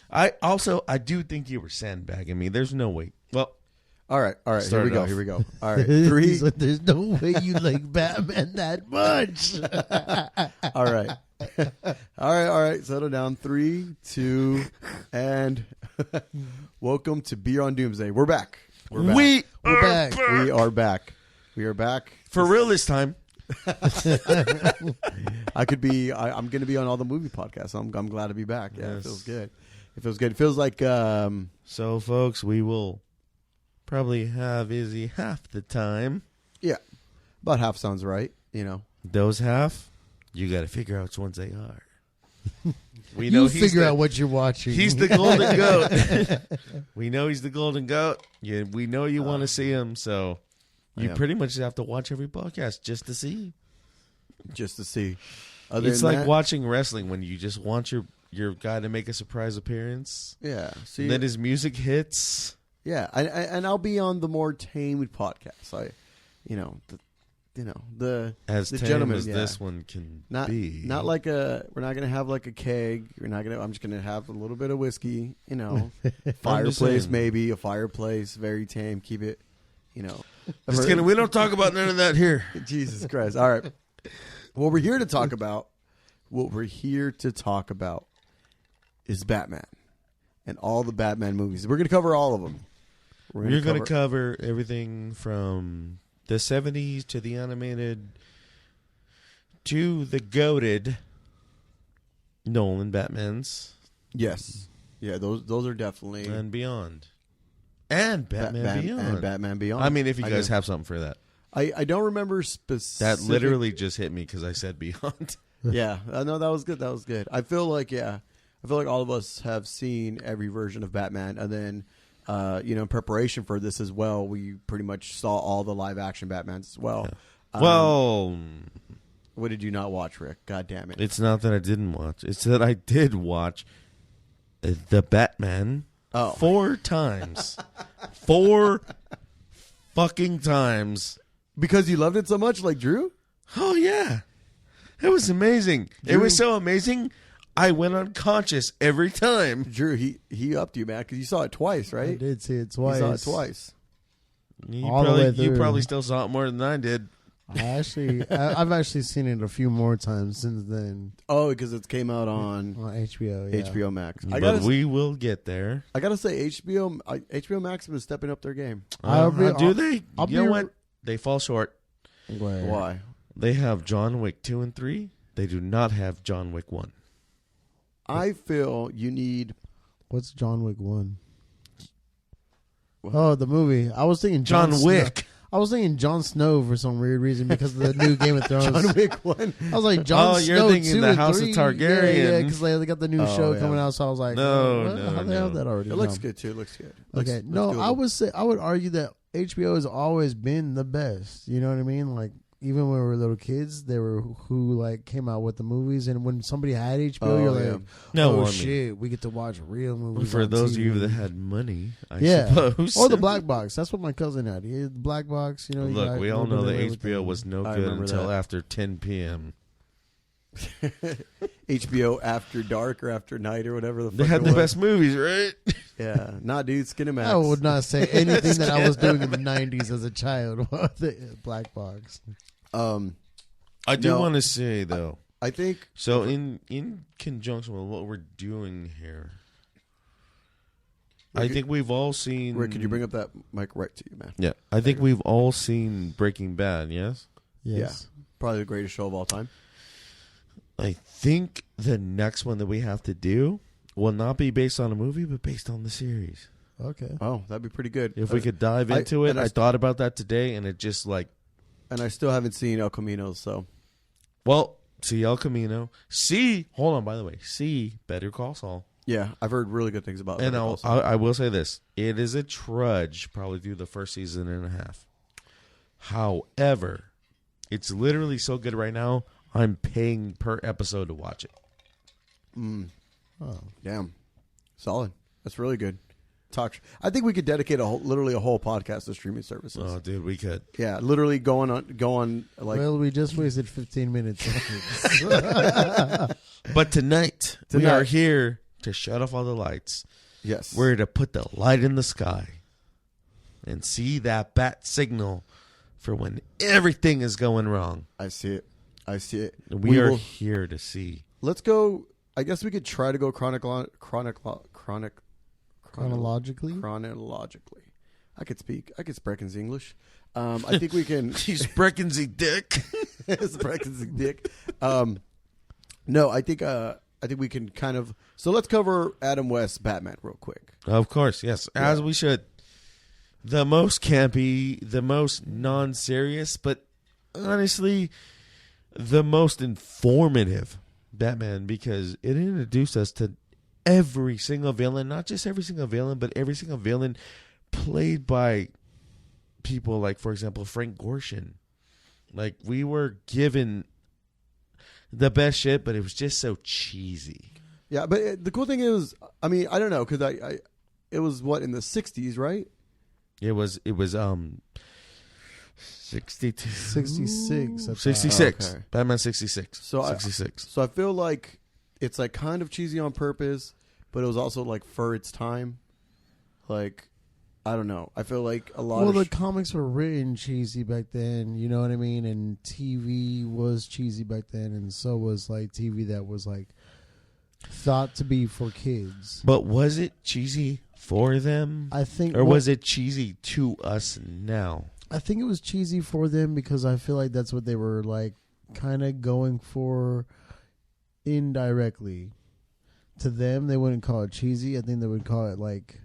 I do think you were sandbagging me. There's no way. Well, all right. Here we go. All right, He's like, there's no way you like Batman that much. All right. All right. Settle down. 3, 2, and welcome to Beer on Doomsday. We're back. We're back. We are back. We are back for real this time. I'm going to be on all the movie podcasts. So I'm glad to be back. Yeah, yes. It feels good. It feels like. So, folks, we will probably have Izzy half the time. Yeah, about half sounds right. Those half, you got to figure out which ones they are. We know figure out what you're watching. He's the golden goat. We know he's the golden goat. Yeah, we know you want to see him, so you pretty much have to watch every podcast just to see. It's like watching wrestling when you just want your guy to make a surprise appearance. Yeah. See, and then his music hits. Yeah, and I'll be on the more tamed podcasts. As the tame gentleman, as this one can be. Not like we're not gonna have like a keg. I'm just gonna have a little bit of whiskey. Fireplace maybe, a fireplace, very tame. Keep it. Just kidding. We don't talk about none of that here. Jesus Christ! All right. What we're here to talk about is Batman and all the Batman movies. We're gonna cover all of them. We're gonna cover everything from the 70s to the animated to the goated Nolan Batmans. Yes. Yeah, those are definitely. And beyond. And Batman Beyond. And Batman Beyond. I mean, if you guys have something for that. I don't remember specific. That literally just hit me because I said Beyond. Yeah. No, that was good. I feel like all of us have seen every version of Batman. And then in preparation for this as well, we pretty much saw all the live action Batmans as well. Yeah. What did you not watch, Rick? God damn it! It's not that I didn't watch; it's that I did watch the Batman 4 times, 4 fucking times. Because you loved it so much, like Drew. Oh yeah, it was amazing. Drew, it was so amazing. I went unconscious every time. Drew, he upped you, man, because you saw it twice, right? I did see it twice. You saw it twice. You probably still saw it more than I did. I've actually seen it a few more times since then. Oh, because it came out on HBO, yeah. HBO Max. But we will get there. I gotta say, HBO Max has been stepping up their game. Do they? You know what? They fall short. Why? They have John Wick 2 and 3. They do not have John Wick 1. I feel you need. What's John Wick 1? Oh, the movie. I was thinking John Wick. I was thinking Jon Snow for some weird reason because of the new Game of Thrones. John Wick 1. I was like, Jon Snow you're thinking 2 the and House 3. of Targaryen. Yeah, because they got the new show coming out. So I was like, no. How they have that already? It looks good too. It looks good. Okay, I would argue that HBO has always been the best. You know what I mean? Like, even when we were little kids, they were who like came out with the movies, and when somebody had HBO, you're like, shit, we get to watch real movies. For those of you that had money, I suppose. Or the black box. That's what my cousin had. He had the black box. Look, we all know that HBO was no good until after 10 p.m. HBO After Dark or After Night or whatever the fuck. They had the best movies, right? Yeah. Nah, dude, Skinemax. I would not say anything that I was doing in the 90s as a child. The black box. I do want to say, though. I think. So, in conjunction with what we're doing here, I think we've all seen. Rick, could you bring up that mic right to you, man? Yeah. I think we've all seen Breaking Bad, yes? Yes. Yeah. Probably the greatest show of all time. I think the next one that we have to do will not be based on a movie, but based on the series. Okay. Oh, that'd be pretty good. If we could dive into it. I thought about that today, and it just like... And I still haven't seen El Camino, so... Well, see El Camino. Hold on, by the way. Better Call Saul. Yeah, I've heard really good things about it. And I will say this. It is a trudge probably through the first season and a half. However, it's literally so good right now, I'm paying per episode to watch it. Oh, damn. Solid. That's really good. I think we could dedicate literally a whole podcast to streaming services. Oh, dude, we could. Yeah, literally go on like. Well, we just wasted 15 minutes. But tonight, we are here to shut off all the lights. Yes. We're to put the light in the sky and see that bat signal for when everything is going wrong. I see it. I see it. We are here to see. Let's go. I guess we could try to go chronologically. I could speak. I could sprechen English. I think we can. He's Breckensy dick. It's Breckensy dick. No, I think we can kind of. So let's cover Adam West's Batman real quick. Of course, yes, as we should. The most campy, the most non-serious, but honestly, the most informative Batman, because it introduced us to every single villain, not just every single villain, but every single villain played by people like, for example, Frank Gorshin. Like, we were given the best shit, but it was just so cheesy. Yeah, but the cool thing is, I mean, I don't know, because it was what, in the 60s, right? It was 62. 66. 66. Okay. Batman 66. So 66. So I feel like it's like kind of cheesy on purpose, but it was also like for its time. Like, I don't know. I feel like a lot the comics were written cheesy back then, you know what I mean? And TV was cheesy back then, and so was like TV that was like thought to be for kids. But was it cheesy for them? I think, or was it cheesy to us now? I think it was cheesy for them because I feel like that's what they were like kind of going for indirectly. To them, they wouldn't call it cheesy. I think they would call it like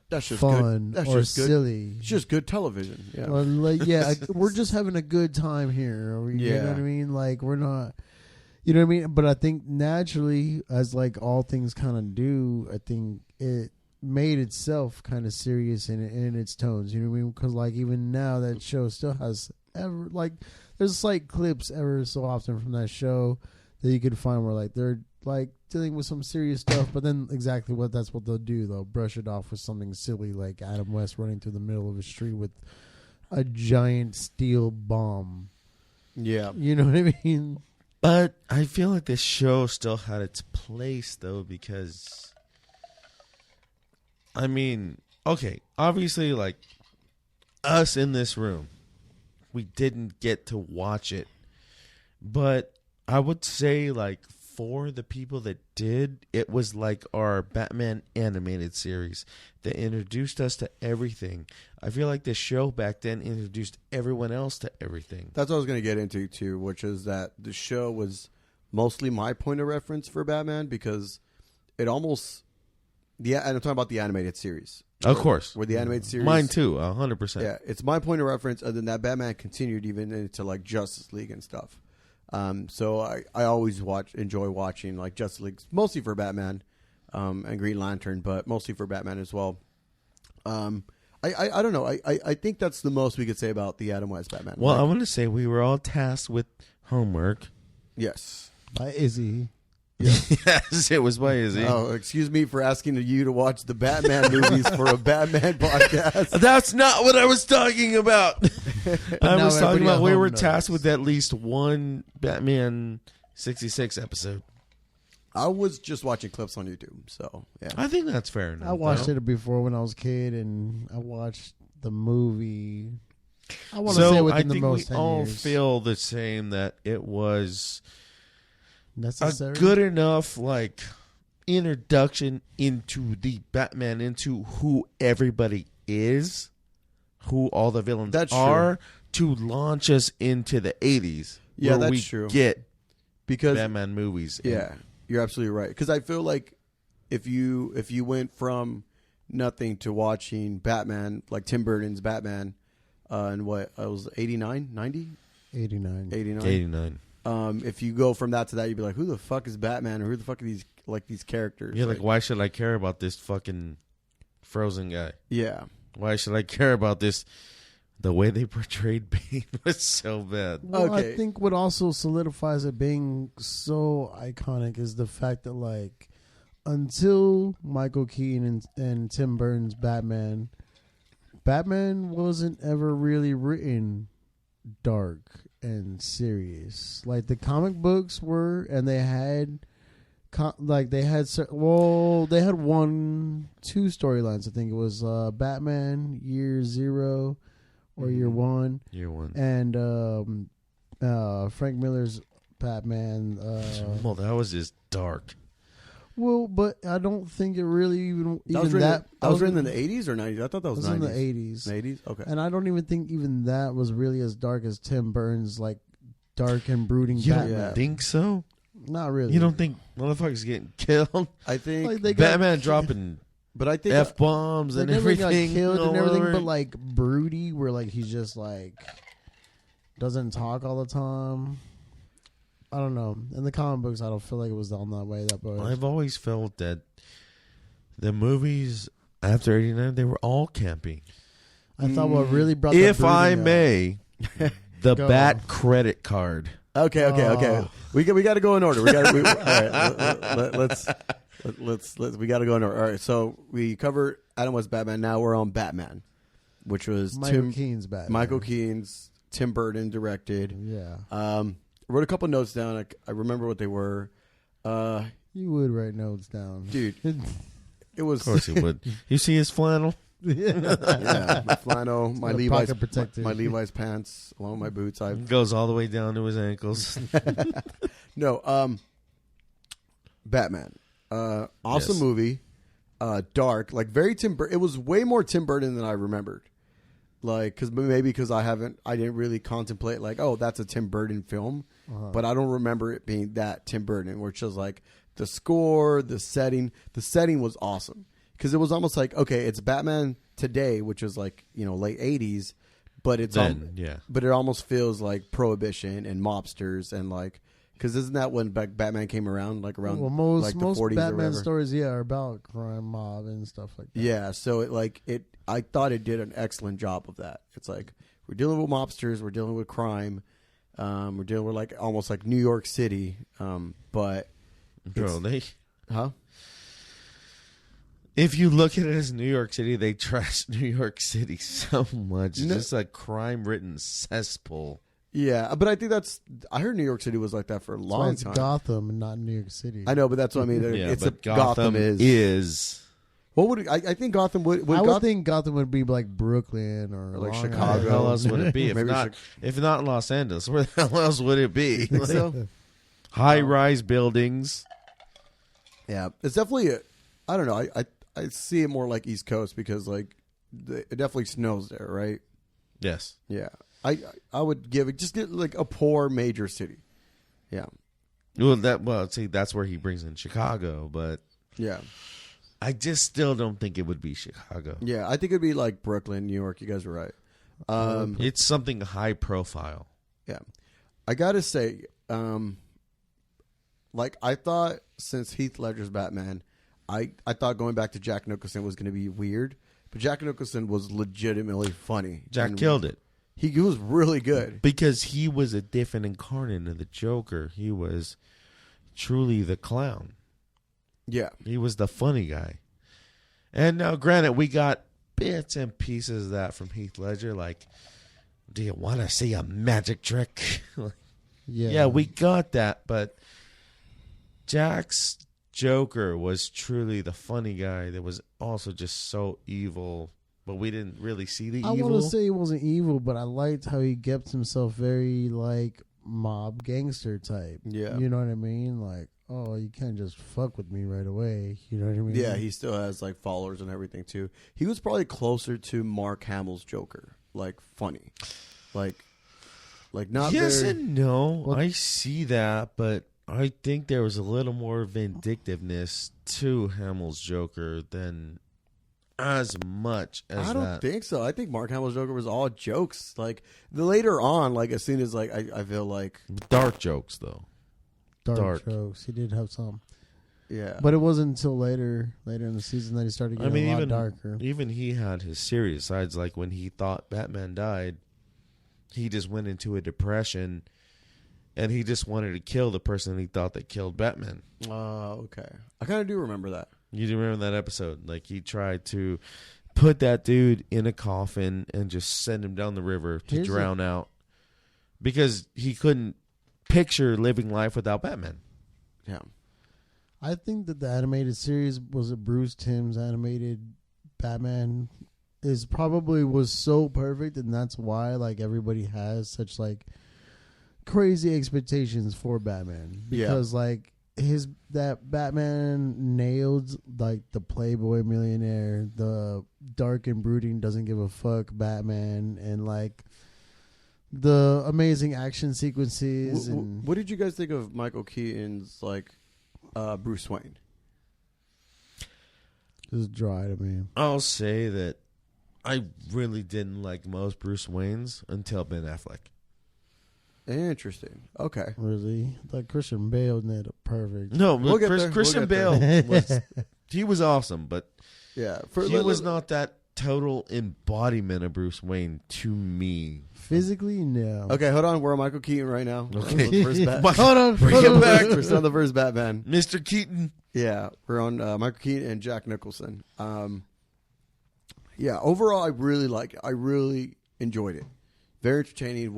that's just fun good. That's or just good. silly. It's just good television. Yeah. Or like, we're just having a good time here. You know what I mean? Like, we're not, you know what I mean? But I think naturally, as like all things kind of do, I think it made itself kind of serious in its tones. You know what I mean? Because like even now, that show still has there's like clips ever so often from that show that you could find where like they're like dealing with some serious stuff, but then that's what they'll do. They'll brush it off with something silly like Adam West running through the middle of a street with a giant steel bomb. Yeah. You know what I mean? But I feel like this show still had its place, though, because, I mean, okay, obviously, like, us in this room, we didn't get to watch it. But I would say, like, for the people that did, it was like our Batman animated series that introduced us to everything. I feel like the show back then introduced everyone else to everything. That's what I was going to get into, too, which is that the show was mostly my point of reference for Batman because it almost... and I'm talking about the animated series. Of course. Where the animated series... Mine, too, 100%. Yeah, it's my point of reference, and then that Batman continued even into, like, Justice League and stuff. So I always enjoy watching like Justice League, mostly for Batman, and Green Lantern, but mostly for Batman as well. I don't know. I think that's the most we could say about the Adam West Batman. Well, I want to say we were all tasked with homework. Yes. By Izzy. Yes, it was by Izzy. Oh, excuse me for asking you to watch the Batman movies for a Batman podcast. That's not what I was talking about. I was talking about we were knows. tasked with at least one Batman 66 episode. I was just watching clips on YouTube, so yeah. I think that's fair enough. I watched it before when I was a kid, and I watched the movie. I want to say within the most 10 years. I think we all feel the same, that it was necessary. a good enough like introduction into the Batman, into who everybody is, who all the villains are, to launch us into the 80s. Yeah, where that's we true. Get because Batman movies. Yeah, you're absolutely right. Because I feel like if you went from nothing to watching Batman, like Tim Burton's Batman, and what I was 89, 90? 89. 89. If you go from that to that, you'd be like, who the fuck is Batman, or who the fuck are these characters? Yeah, like why should I care about this fucking Frozen guy? Yeah. Why should I care about this? The way they portrayed Bane was so bad. Well, Okay. I think what also solidifies it being so iconic is the fact that, like, until Michael Keaton and Tim Burton's Batman wasn't ever really written dark and serious. Like, the comic books were, and they had like they had two storylines. I think it was Batman Year Zero or Year One. Year One. And Frank Miller's Batman. Well, that was just dark. Well, but I don't think it really even That was written in the 80s or 90s? I thought that was 90s. in the 80s. 80s? Okay. And I don't even think even that was really as dark as Tim Burton's like dark and brooding You Batman. don't think so? Not really. You don't think motherfuckers getting killed? I think Like, they got- Batman dropping but I think F-bombs and Like, everybody everything. got killed and all everything, over. but like broody, where like he's just like doesn't talk all the time. I don't know. In the comic books, I don't feel like it was done that way. I've always felt that the movies after 89, they were all campy. I thought what really brought If the I brooding may, the Go. Bat credit card. Okay. Oh. We got to go in order. All right, let's we got to go in order. All right, so we covered Adam West Batman. Now we're on Batman, which was Michael Keane's Batman. Michael Keane's, Tim Burton directed. Yeah, Wrote a couple notes down. I remember what they were. you would write notes down, Dude, it was. Of course he would. You see his flannel? Yeah, my flannel, my A Levi's, pocket protector. my Levi's pants, along with my boots. It goes all the way down to his ankles. Batman, awesome Yes. movie, dark, like very Tim. It was way more Tim Burton than I remembered. Like, because I didn't really contemplate like, oh, that's a Tim Burton film, but I don't remember it being that Tim Burton, which was like the score, the setting. The setting was awesome because it was almost like, okay, it's Batman today, which was like late 80s, but it's but it almost feels like Prohibition and mobsters and like. Because isn't that when Batman came around, like around most like the 40s Batman or whatever? stories, are about crime, mob, and stuff like that. Yeah, so I thought it did an excellent job of that. It's like we're dealing with mobsters, we're dealing with crime, we're dealing with like almost like New York City, but Bro, huh? If you look at it as New York City, they trash New York City so much. It's just a crime-ridden cesspool. Yeah, but I think I heard New York City was like that for a That's why long it's time. Gotham and not New York City. I know, but that's what I mean. Yeah, It's but Gotham is. What would I think Gotham would? I would think Gotham would be like Brooklyn or like Long Chicago. How the hell Island. else would it be? Maybe If not Los Angeles, where the hell else would it be? Think so? High-rise buildings. Yeah, it's definitely. I don't know. I see it more like East Coast because like it definitely snows there, right? Yes. Yeah, I would give it get like a poor major city. Yeah, See, that's where he brings in Chicago, but yeah, I just still don't think it would be Chicago. yeah. I think it'd be like Brooklyn, New York. You guys were right. It's something high profile. Yeah, I gotta say, like I thought since Heath Ledger's Batman, I thought going back to Jack Nicholson was going to be weird, but Jack Nicholson was legitimately funny. Jack And killed it. He was really good. Because he was a different incarnate of the Joker. He was truly the clown. Yeah, He was the funny guy. And now, granted, we got bits and pieces of that from Heath Ledger. Like, do you want to see a magic trick? Yeah, we got that. But Jack's Joker was truly the funny guy that was also just so evil. But we didn't really see the I evil. want to say he wasn't evil, but I liked how he kept himself very like mob gangster type. Yeah. You know what I mean? Like, oh, you can't just fuck with me right away. You know what I mean? yeah. He still has like followers and everything too. He was probably closer to Mark Hamill's Joker, like funny, like not Yes very. and no. Well- I see that, but I think there was a little more vindictiveness to Hamill's Joker than as much as I don't that. think so. I think Mark Hamill's Joker was all jokes. Like the later on, like as soon as like I feel like Dark jokes, though. dark dark. jokes. He did have some, yeah, but it wasn't until later in the season that he started getting a lot darker. Even he had his serious sides. Like when he thought Batman died, he just went into a depression, and he just wanted to kill the person he thought that killed Batman. okay. I kind of do remember that. You do remember that episode? Like he tried to put that dude in a coffin and just send him down the river to drown out because he couldn't picture living life without Batman. Yeah. I think that the animated series was it Bruce Timm's animated Batman is probably was so perfect, and that's why like everybody has such like crazy expectations for Batman because like that Batman nailed like the playboy millionaire, the dark and brooding doesn't give a fuck Batman, and like the amazing action sequences. What did you guys think of Michael Keaton's like Bruce Wayne? Just dry to me. I'll say that I really didn't like most Bruce Waynes until Ben Affleck. Interesting. Okay. Really? Like Christian Bale did it perfect. No, We'll get there. Christian We'll Bale he was awesome, but Yeah. he was not that total embodiment of Bruce Wayne to me. Physically, no. Okay, hold on. We're on Michael Keaton right now. Okay. The first Hold on. Bring hold it on. back. We're still on the first Batman. Mr. Keaton. Yeah, we're on Michael Keaton and Jack Nicholson. Yeah, overall, I really like it. I really enjoyed it. Very entertaining, aged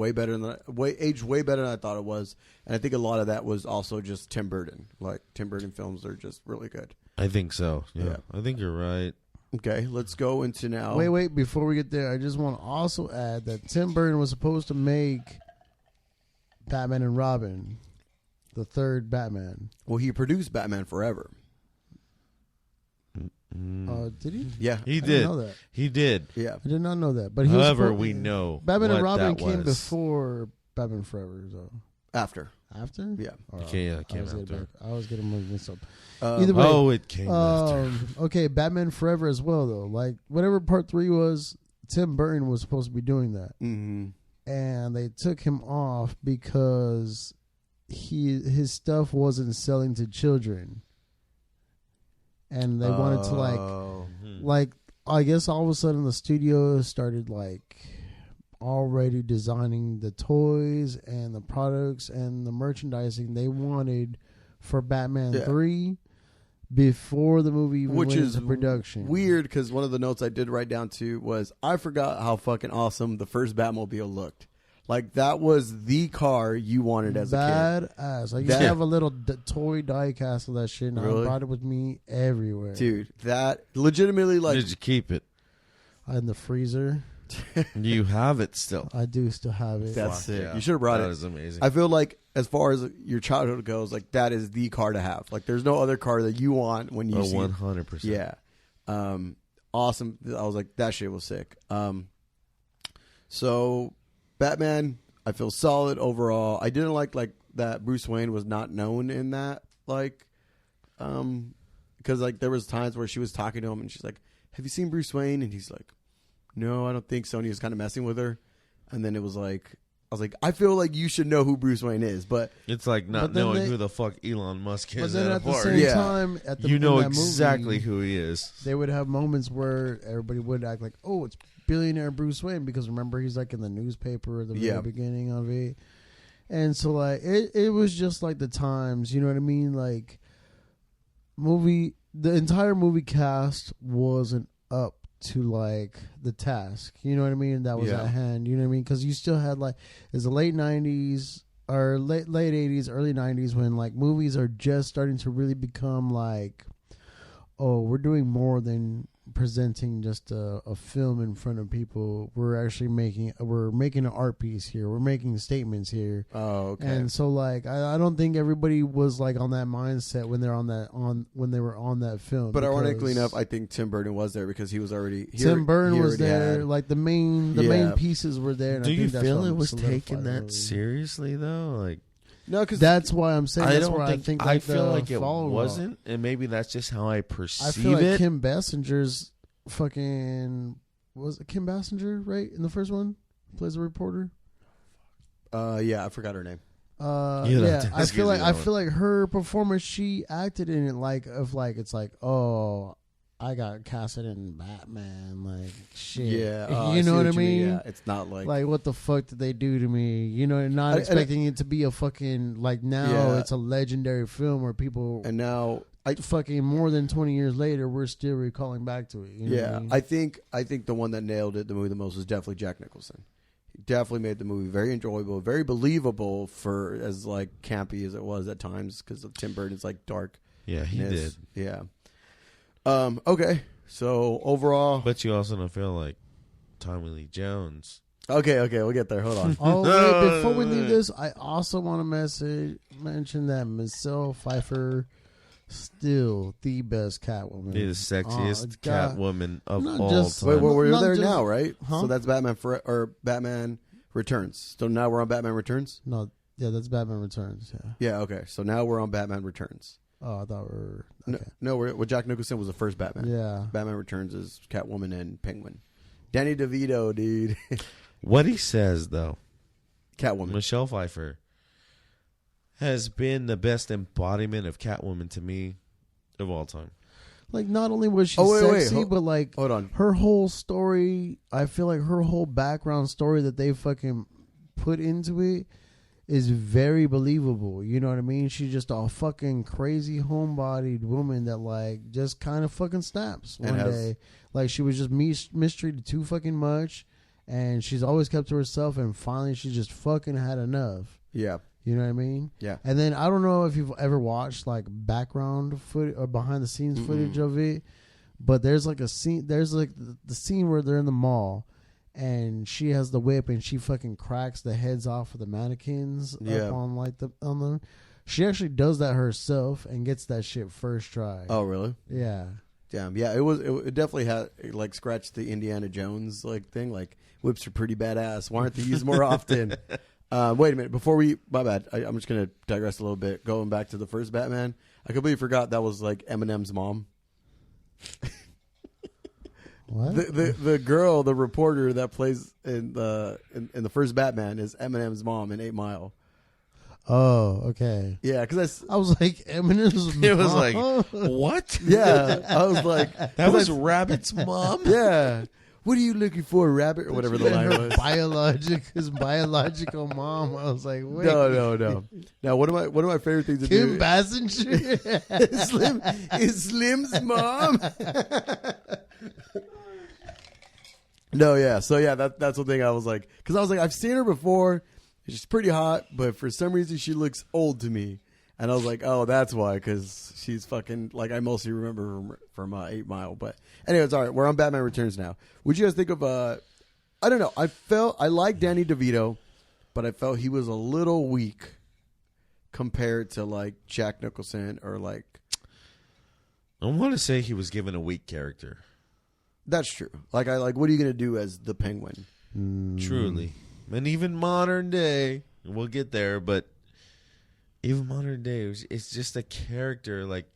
way better than I thought it was. And I think a lot of that was also just Tim Burton. Like, Tim Burton films are just really good. I think so. Yeah. Yeah. I think you're right. Okay, let's go into now. Wait. Before we get there, I just want to also add that Tim Burton was supposed to make Batman and Robin, the third Batman. Well, he produced Batman Forever. Did he? Yeah. He I did. didn't know that. He did. Yeah. I did not know that. But he was However, supposed- we know Batman and what Robin that came was. before Batman Forever, though. After. After? Yeah. Okay, yeah, it came I after. was getting mixed up. Um, Either way, Oh, it came after. Okay, Batman Forever as well, though. Like, whatever part 3 was, Tim Burton was supposed to be doing that. mhm. And they took him off because his stuff wasn't selling to children. And they wanted to, Oh. like, I guess all of a sudden the studio started, like, already designing the toys and the products and the merchandising they wanted for Batman 3 before the movie even Which went is into production. weird because one of the notes I did write down too was I forgot how fucking awesome the first Batmobile looked. Like that was the car you wanted as a Badass. I used to have a little toy die cast of that shit, and Really? I brought it with me everywhere. kid. Dude, that legitimately like Did you keep it? In the freezer. You have it still. I do still have it. That's Fuck sick. yeah. You should have brought That it. is amazing. I feel like as far as your childhood goes, like that is the car to have. Like there's no other car that you want when you see 100%. Yeah. Awesome. I was like, that shit was sick. So Batman, I feel solid overall. I didn't like that Bruce Wayne was not known in that, like, because like there was times where she was talking to him and she's like, have you seen Bruce Wayne? And he's like, no, I don't think so. And he was kind of messing with her. And then it was like, I was like, I feel like you should know who Bruce Wayne is, but It's like not But then knowing they- who the fuck Elon Musk But is then at a at the party. same Yeah. time, You in know that exactly movie, who he is. they would have moments where everybody would act like, oh, it's billionaire Bruce Wayne, because remember he's like in the newspaper at the very beginning of it. And so like it was just like the times, you know what I mean? Like the entire movie cast wasn't up to like the task, you know what I mean? That was Yeah. at hand, you know what I mean? Because you still had like it's the late 90s or late 80s, early 90s when like movies are just starting to really become like, oh, we're doing more than presenting just a film in front of people. We're actually making an art piece here. We're making statements here. oh, okay. And so like I don't think everybody was like on that mindset when they were on that film. But ironically because enough, I think Tim Burton was there because he was already Tim Burton was already there. had- Like the main pieces were there. And Do I you think that's feel what it was solidified taken the that movie. seriously though? Like no, because That's why I'm saying. I That's don't where think I I think feel the like it follow-up- wasn't, and maybe that's just how I I perceive feel like it. Kim Basinger's fucking was it Kim Basinger right in the first one plays a reporter. yeah, I forgot her name. Yeah, Yeah, that- I feel like excuse me, I feel like her performance. She acted in it like it's like, oh, I got casted in Batman, like shit. Yeah, you know see what I mean? Yeah, it's not like Like what the fuck did they do to me? You know, not And- expecting it to be a fucking like now Yeah. it's a legendary film where people and now fucking more than 20 years later we're still recalling back to it. You know what I mean? I think the one that nailed the movie the most was definitely Jack Nicholson. He definitely made the movie very enjoyable, very believable for as like campy as it was at times because of Tim Burton's like dark Yeah, he did. Yeah. Okay. So overall, But you also don't feel like Tommy Lee Jones. okay, we'll get there. Hold on. Oh, wait, before we leave this, I also want to mention that Michelle Pfeiffer still the best Catwoman. The sexiest God. Catwoman of Not all just- time. Wait, we're Not there just- now, right? Huh? So that's Batman Returns. So now we're on Batman Returns. No, yeah, that's Batman Returns. Yeah. Yeah. Okay. So now we're on Batman Returns. Oh, I thought we were okay. No, we're Jack Nicholson was the first Batman. Yeah. Batman Returns is Catwoman and Penguin. Danny DeVito, dude. What he says, though, Catwoman. Michelle Pfeiffer has been the best embodiment of Catwoman to me of all time. Like, not only was she wait, sexy, but like Hold on. her whole story. I feel like her whole background story that they fucking put into it is very believable. You know what I mean? She's just a fucking crazy homebodied woman that like just kind of fucking snaps one day. Like she was just mistreated too fucking much, and she's always kept to herself. And finally, she just fucking had enough. Yeah. You know what I mean? Yeah. And then I don't know if you've ever watched like background footage or behind the scenes footage of it, but there's like a scene. There's like the scene where they're in the mall, and she has the whip and she fucking cracks the heads off of the mannequins up on like on them. She actually does that herself and gets that shit first try. Oh, really? Yeah. Damn. Yeah. It definitely had like scratched the Indiana Jones like thing. Like whips are pretty badass. Why aren't they used more often? Wait a minute. Before my bad. I'm just gonna digress a little bit. Going back to the first Batman, I completely forgot that was like Eminem's mom. What? The girl, the reporter that plays in the first Batman is Eminem's mom in 8 Mile. Oh, okay. Yeah, because I was like, Eminem's It was mom? like, what? yeah, I was like, That was Rabbit's mom? yeah. What are you looking for, Rabbit, or whatever the line was? His biological mom. I was like, wait. No. Now, one of my favorite things to Kim do Basinger. is Slim's mom. No, yeah. So yeah, that's the thing. I was like, because I was like, I've seen her before. She's pretty hot, but for some reason she looks old to me. And I was like, oh, that's why, because she's fucking, like, I mostly remember from 8 Mile. But anyways, all right, we're on Batman Returns now. Would you guys think of, I don't know, I like Danny DeVito, but I felt he was a little weak compared to, like, Jack Nicholson or, like. I want to say he was given a weak character. That's true. Like, what are you going to do as the Penguin? Truly. And even modern day, we'll get there, but even modern day, it's just a character. Like,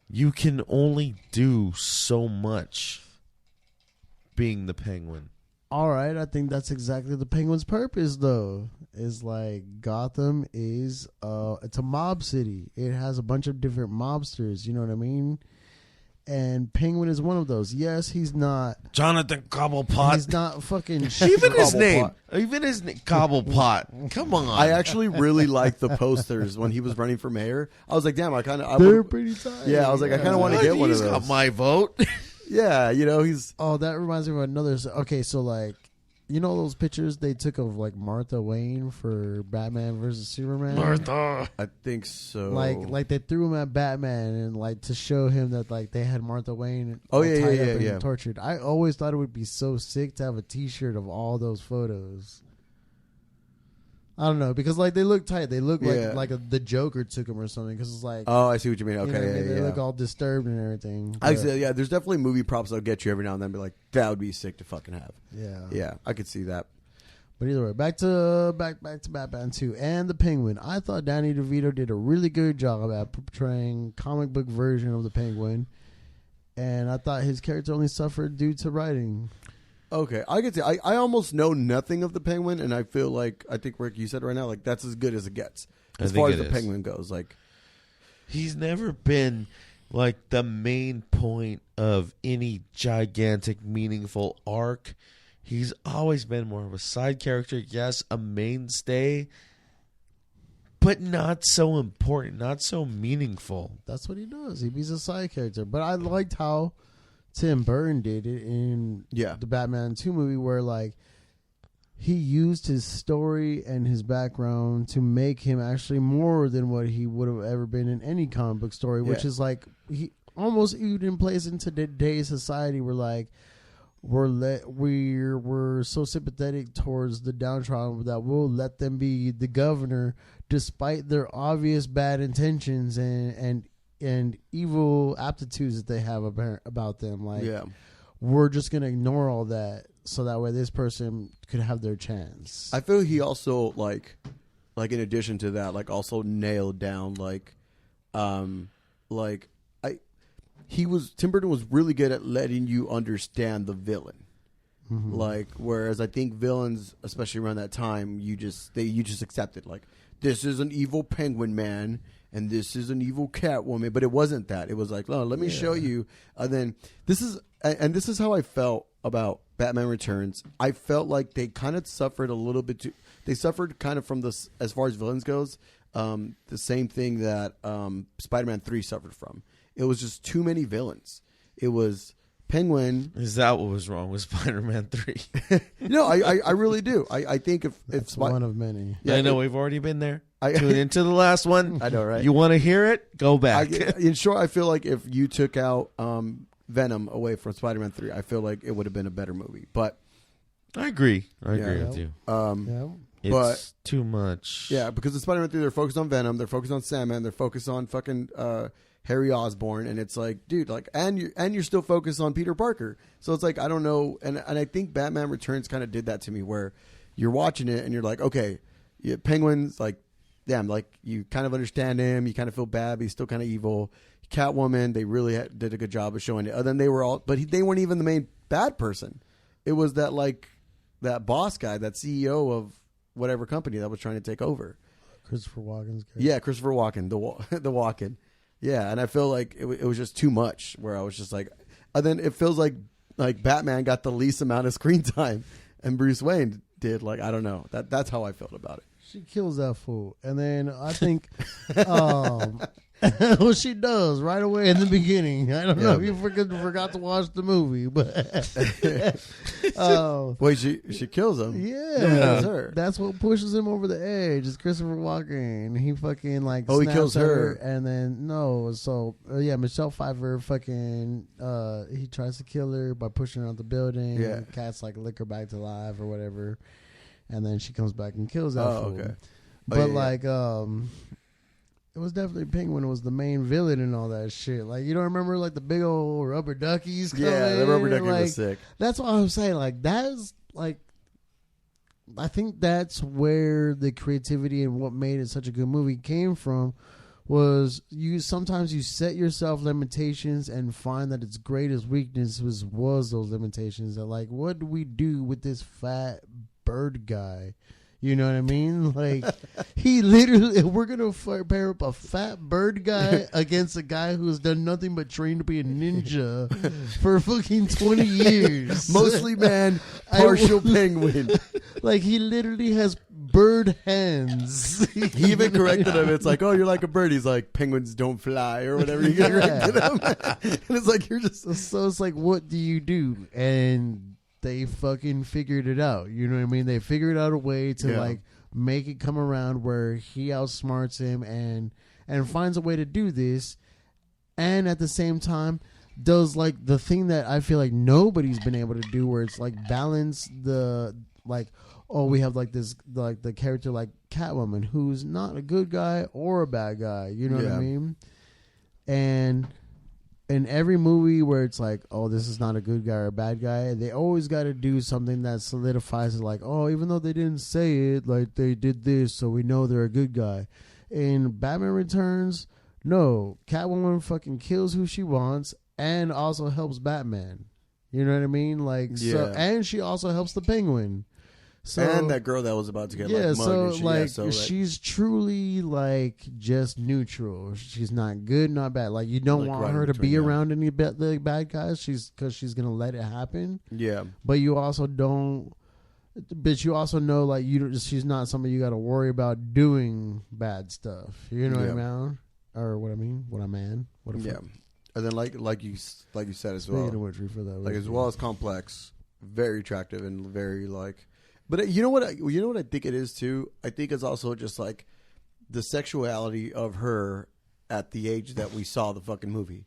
you can only do so much being the Penguin. All right, I think that's exactly the Penguin's purpose, though. Is like Gotham is it's a mob city. It has a bunch of different mobsters. You know what I mean? And Penguin is one of those. Yes, he's not Jonathan Cobblepot. He's not fucking. Even his Cobblepot. name. Even his name. Cobblepot. Come on. I actually really liked the posters when he was running for mayor. I was like, damn, They're pretty tight. Yeah, I was like, I kind of want to get one of He's those. got my vote. Yeah, you know, he's. Oh, that reminds me of another. Okay, so like, you know those pictures they took of like Martha Wayne for Batman versus Superman. Martha. I think so. Like they threw him at Batman and like to show him that like they had Martha Wayne. Oh, all yeah, tied yeah, up and yeah. tortured. I always thought it would be so sick to have a T-shirt of all those photos. I don't know because like they look tight. They look like the Joker took them or something because it's like. Oh, I see what you mean. you Okay, know what I mean? They yeah. look all disturbed and everything. I but- said, yeah. There's definitely movie props that'll get you every now and then. Be like, that would be sick to fucking have. Yeah. Yeah, I could see that. But either way, back to Batman 2 and the Penguin. I thought Danny DeVito did a really good job at portraying comic book version of the Penguin, and I thought his character only suffered due to writing. Okay, I get to. I almost know nothing of the Penguin, and I feel like I think Rick, you said right now, like that's as good as it gets as far as the Penguin goes. Like he's never been like the main point of any gigantic, meaningful arc. He's always been more of a side character. Yes, a mainstay, but not so important, not so meaningful. That's what he does. He's a side character. But I liked how Tim Burton did it in the Batman 2 movie, where like he used his story and his background to make him actually more than what he would have ever been in any comic book story, which is like he almost even plays into today's society where like we're so sympathetic towards the downtrodden that we'll let them be the governor despite their obvious bad intentions and evil aptitudes that they have about them. Like, we're just gonna ignore all that so that way this person could have their chance. I feel he also like in addition to that, like also nailed down Tim Burton was really good at letting you understand the villain. Mm-hmm. Like, whereas I think villains, especially around that time, you just accepted like, this is an evil penguin man and this is an evil Catwoman, but it wasn't that. It was like, oh, let me show you. Then this is how I felt about Batman Returns. I felt like they kind of suffered a little bit too. They suffered kind of from this, as far as villains goes, the same thing that Spider-Man 3 suffered from. It was just too many villains. It was Penguin. Is that what was wrong with Spider-Man 3? No, I really do. I think it's one of many. Yeah, I know we've already been there. Tune into the last one. I know, right? You want to hear it? Go back. In short, I feel like if you took out Venom away from Spider-Man 3, I feel like it would have been a better movie. But I agree. I agree with you. It's too much. Yeah, because in Spider-Man 3, they're focused on Venom, they're focused on Sandman, they're focused on fucking Harry Osborn, and it's like, dude, like, and you're still focused on Peter Parker. So it's like, I don't know, and I think Batman Returns kind of did that to me, where you're watching it and you're like, okay, Penguin's like, damn, like you kind of understand him, you kind of feel bad, but he's still kind of evil. Catwoman, they really did a good job of showing it. Then they were all, but they weren't even the main bad person. It was that like that boss guy, that CEO of whatever company that was trying to take over. Christopher Walken's character. Yeah, Christopher Walken, the Walken. Yeah, and I feel like it was just too much. Where I was just like, and then it feels like Batman got the least amount of screen time, and Bruce Wayne did. Like, I don't know. That's how I felt about it. She kills that fool, and then I think, well, she does right away in the beginning. I don't know if you forgot to watch the movie, but wait, she kills him. Yeah, that's her. That's what pushes him over the edge. It's Christopher Walken. He fucking like he kills her, and then Michelle Pfeiffer fucking he tries to kill her by pushing her out the building. Yeah, Cat's like lick her back to life or whatever, and then she comes back and kills that fool. Okay. But it was definitely Penguin was the main villain and all that shit. Like, you don't remember like the big old rubber duckies coming? Yeah, the rubber ducky was sick. That's what I'm saying. Like, that's like, I think that's where the creativity and what made it such a good movie came from. Was sometimes you set yourself limitations and find that its greatest weakness was those limitations. That like, what do we do with this fat bird guy? You know what I mean? Like, he literally, we're going to pair up a fat bird guy against a guy who's done nothing but train to be a ninja for fucking 20 years. Mostly man, partial penguin. Like, he literally has bird hands. He even corrected him. It's like, oh, you're like a bird. He's like, penguins don't fly or whatever. You corrected him. And it's like, you're just. So it's like, what do you do? And they fucking figured it out. You know what I mean? They figured out a way to like make it come around where he outsmarts him and finds a way to do this, and at the same time does like the thing that I feel like nobody's been able to do, where it's like balance the like, oh, we have like this like the character like Catwoman who's not a good guy or a bad guy. You know what I mean? And in every movie where it's like, oh, this is not a good guy or a bad guy, they always got to do something that solidifies it. Like, oh, even though they didn't say it, like they did this, so we know they're a good guy. In Batman Returns, no, Catwoman fucking kills who she wants and also helps Batman. You know what I mean? Like, so, and she also helps the Penguin. So, and that girl that was about to get mugged. So she's truly like just neutral. She's not good, not bad. Like, you don't want her to be around any the bad guys. Because she's gonna let it happen. Yeah, but you also don't. But you also know, like, she's not somebody you got to worry about doing bad stuff. You know what I mean? Or what I mean? What I mean? What? And then like you said as well. Speaking of which, for that, like as well as complex, very attractive and very like. But you know what I think it is too. I think it's also just like the sexuality of her at the age that we saw the fucking movie.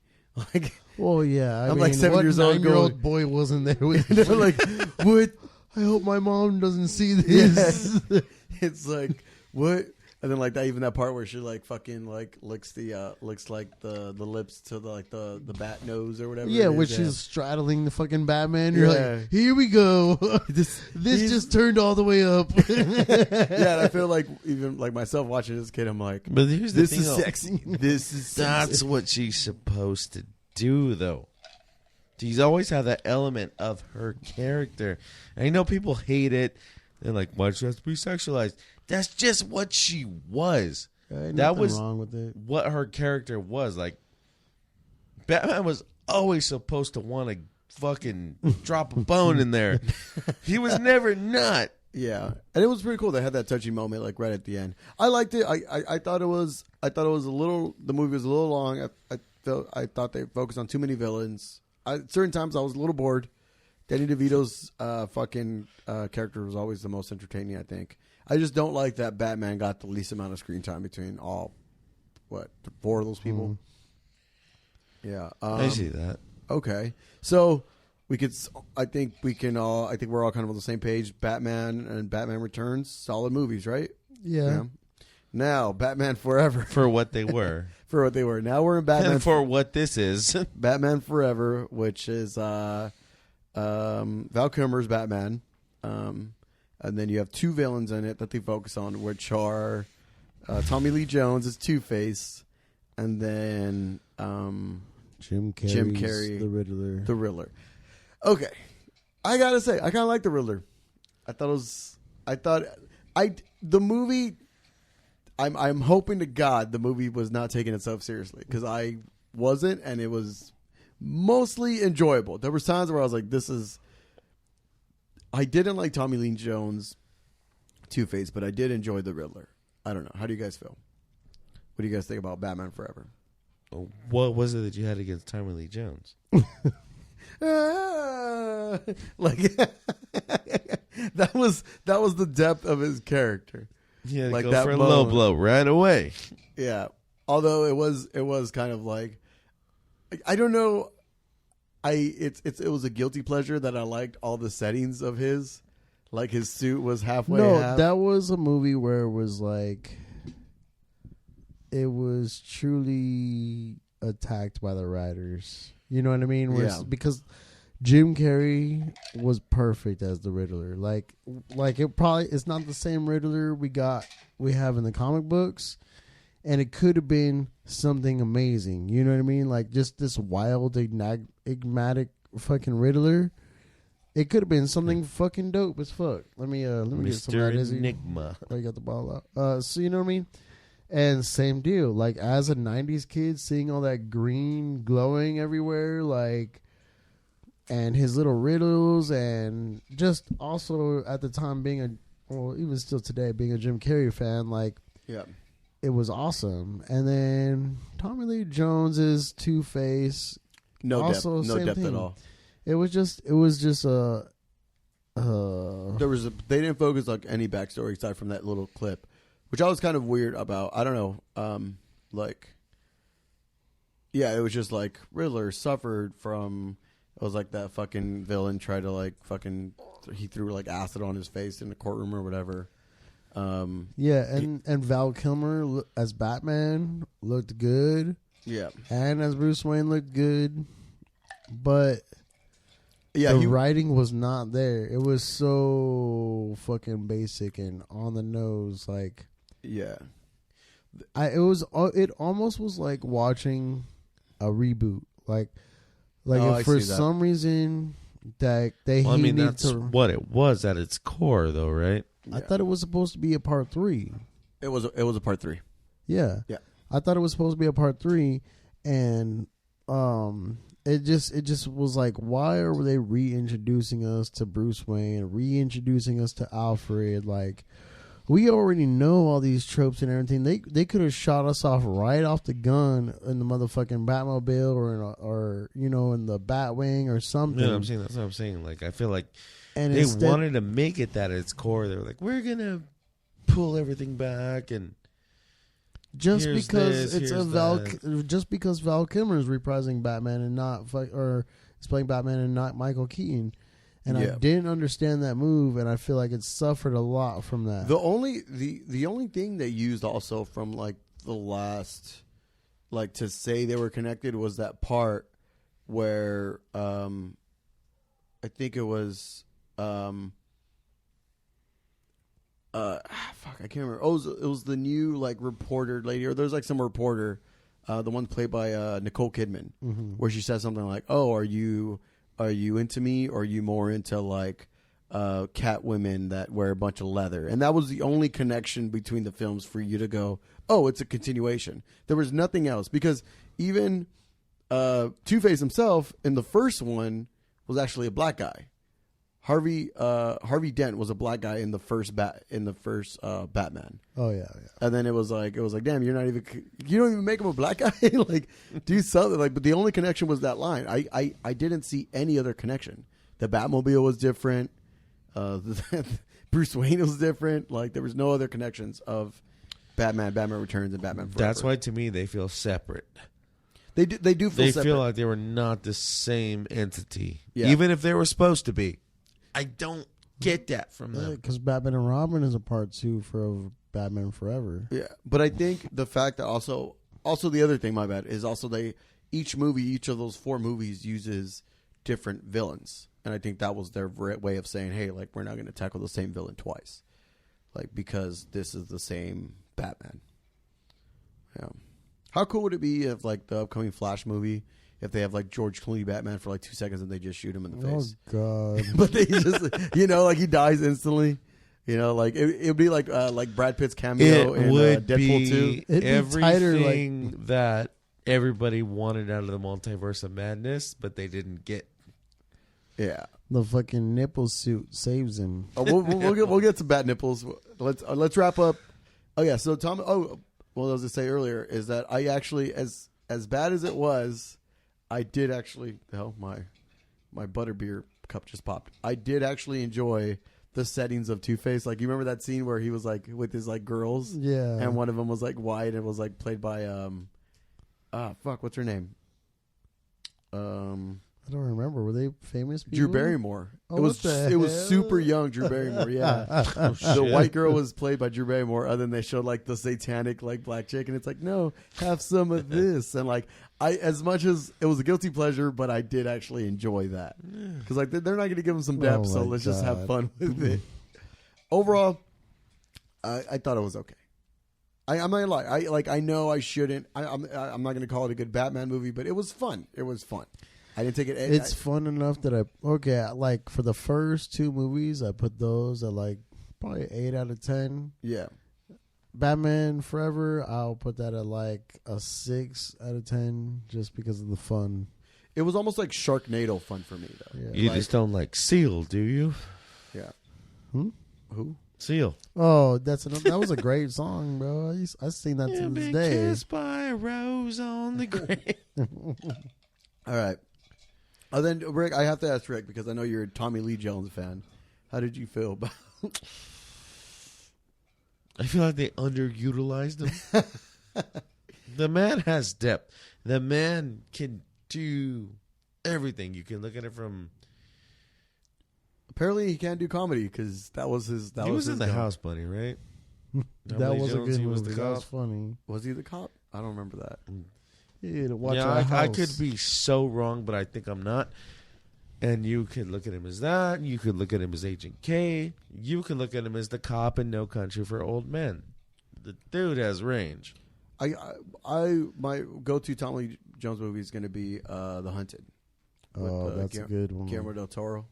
Like, well, yeah, I'm like 7 years old. 9-year-old boy wasn't there with they're like, what? I hope my mom doesn't see this. Yeah. It's like, what? And then like that, even that part where she like fucking like licks like the lips to the bat nose or whatever. Yeah, it is. which is straddling the fucking Batman. You're Yeah. like, here we go. This just turned all the way up. Yeah, and I feel like even like myself watching this kid, I'm like, But here's the this thing, is though. sexy. This is That's what she's supposed to do, though. She's always had that element of her character. And I know people hate it. They're like, why does she have to be sexualized? That's just what she was. That was wrong with it. what her character was. Like, Batman was always supposed to want to fucking drop a bone in there. He was never not. Yeah, and it was pretty cool. They had that touchy moment like right at the end. I liked it. I thought it was a little. The movie was a little long. I thought they focused on too many villains. At certain times I was a little bored. Danny DeVito's character was always the most entertaining, I think. I just don't like that Batman got the least amount of screen time between all, four of those people. Yeah. I see that. Okay. So I think we're all kind of on the same page. Batman and Batman Returns, solid movies, right? Yeah. Now, Batman Forever. For what they were. For what they were. Now we're in Batman. And for what this is. Batman Forever, which is Val Kilmer's Batman. And then you have two villains in it that they focus on, which are Tommy Lee Jones as Two-Face, and then Jim Carrey, the Riddler. Okay, I gotta say, I kind of like the Riddler. The movie. I'm hoping to God the movie was not taking itself seriously, because I wasn't, and it was mostly enjoyable. There were times where I was like, "This is." I didn't like Tommy Lee Jones, Two-Face, but I did enjoy the Riddler. I don't know. How do you guys feel? What do you guys think about Batman Forever? What was it that you had against Tommy Lee Jones? Like that was the depth of his character. Yeah, like go that for a moment. low blow right away. Yeah. Although it was kind of like, I don't know. It was a guilty pleasure that I liked all the settings of his. Like his suit was halfway. That was a movie where it was like, it was truly attacked by the writers. You know what I mean? Because Jim Carrey was perfect as the Riddler. Like it's not the same Riddler we have in the comic books, and it could have been something amazing. You know what I mean? Like just this wild, enigmatic fucking Riddler. It could have been something fucking dope as fuck. Let me get some of that. Mr. Enigma. Oh, you got the ball out. So you know what I mean? And same deal. Like as a '90s kid, seeing all that green glowing everywhere, like, and his little riddles, and just also at the time even still today, being a Jim Carrey fan, like, yeah, it was awesome. And then Tommy Lee Jones's Two-Face, no depth at all. It was just they didn't focus on any backstory aside from that little clip, which I was kind of weird about. I don't know. It was just like Riddler suffered from. It was like that fucking villain tried to like fucking. He threw like acid on his face in the courtroom or whatever. And Val Kilmer as Batman looked good. Yeah, and as Bruce Wayne looked good, but. Yeah, the writing was not there. It was so fucking basic and on the nose. Like, yeah, it almost was like watching a reboot. Like if for some reason that they. Well, I mean, that's what it was at its core, though, right? I thought it was supposed to be a part 3. It was a part 3. Yeah, yeah. I thought it was supposed to be a part 3, and It just was like, why are they reintroducing us to Bruce Wayne, reintroducing us to Alfred? Like, we already know all these tropes and everything. They could have shot us off right off the gun in the motherfucking Batmobile or in the Batwing or something. Yeah, that's what I'm saying. Like, I feel like And they instead, wanted to make it that at its core. They were like, we're gonna pull everything back, and just here's because this, it's here's a Val, that. just because Val Kilmer is reprising Batman and not or is playing Batman and not Michael Keaton, and I didn't understand that move, and I feel like it suffered a lot from that. The only thing they used also from like the last, like to say they were connected was that part where I think it was fuck, I can't remember. Oh, it was the new like reporter lady, or there's like some reporter, the one played by Nicole Kidman, where she says something like, "Oh, are you into me, or are you more into like cat women that wear a bunch of leather?" And that was the only connection between the films for you to go, "Oh, it's a continuation." There was nothing else, because even Two-Face himself in the first one was actually a black guy. Harvey Dent was a black guy in the first Batman. Oh yeah. And then it was like, damn, you don't even make him a black guy. Like, do something. Like, but the only connection was that line. I didn't see any other connection. The Batmobile was different. Bruce Wayne was different. Like, there was no other connections of Batman Returns, and Batman Forever. That's why, to me, they feel separate. They do feel They separate. feel like they were not the same entity, Yeah. even if they were supposed to be. I don't get that from them. Because Batman and Robin is a part 2 for Batman Forever. Yeah, but I think the fact that also the other thing, my bad, is also each of those 4 movies uses different villains, and I think that was their way of saying, hey, like, we're not going to tackle the same villain twice, like, because this is the same Batman. Yeah, how cool would it be if like the upcoming Flash movie, if they have like George Clooney Batman for like 2 seconds and they just shoot him in the face? Oh God! But they just, like he dies instantly. Like it would be like Brad Pitt's cameo in Deadpool 2. It'd be everything tighter, that everybody wanted out of the Multiverse of Madness, but they didn't get. Yeah, the fucking nipple suit saves him. We'll get to bat nipples. Let's wrap up. Oh yeah, so Tom. Oh, well, as I say earlier, is that I actually, as bad as it was, I did actually. Oh, my butterbeer cup just popped. I did actually enjoy the settings of Two-Face. Like, you remember that scene where he was like with his like girls, Yeah, and one of them was like white and was like played by what's her name? I don't remember. Were they famous people? Drew Barrymore. Oh, it was what the it was hell? super young Drew Barrymore. Yeah, the white girl was played by Drew Barrymore. Other than they showed like the satanic like black chick, and it's like, no, have some of this. And like as much as it was a guilty pleasure, but I did actually enjoy that because like they're not going to give him some depth, so let's just have fun with it. Overall, I thought it was okay. I'm not gonna lie. I know I shouldn't. I'm not going to call it a good Batman movie, but it was fun. It was fun. I didn't take it. It's fun enough that like for the first 2 movies, I put those at like probably 8 out of 10. Yeah. Batman Forever, I'll put that at like a 6 out of 10 just because of the fun. It was almost like Sharknado fun for me though. Yeah. You just don't like Seal, do you? Yeah. Hmm? Who? Seal. Oh, that was a great song, bro. I sing that to this day. Kissed by a rose on the grave. All right. Oh, then Rick, I have to ask Rick because I know you're a Tommy Lee Jones fan. How did you feel about? I feel like they underutilized him. The man has depth. The man can do everything. You can look at it from. Apparently, he can't do comedy because that was his. He was in the House Bunny, right? That was a good He was movie. the That was cop. funny. Was he the cop? I don't remember that. Yeah, to watch Yeah, our I house. could be so wrong, but I think I'm not. And you could look at him as that. You could look at him as Agent K. You could look at him as the cop in No Country for Old Men. The dude has range. My go-to Tommy Lee Jones movie is going to be The Hunted. Oh, that's a good one. Guillermo del Toro.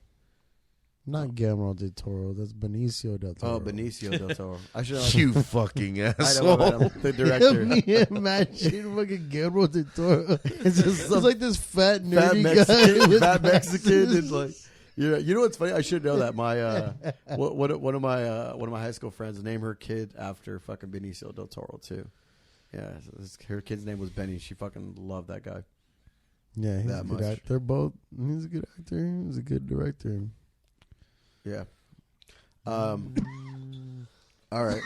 Not Guillermo del Toro. That's Benicio del Toro. Oh, Benicio del Toro. I should. You fucking I know, asshole. I'm the director. Imagine fucking Guillermo del Toro. It's like this fat Fat nerdy Mexican, guy. fat Mexican, and like, you know what's funny? I should know that my one of my high school friends named her kid after fucking Benicio del Toro too. Yeah, her kid's name was Benny. She fucking loved that guy. Yeah, he's That a good much. actor. He's a good actor. He's a good director. Yeah. All right.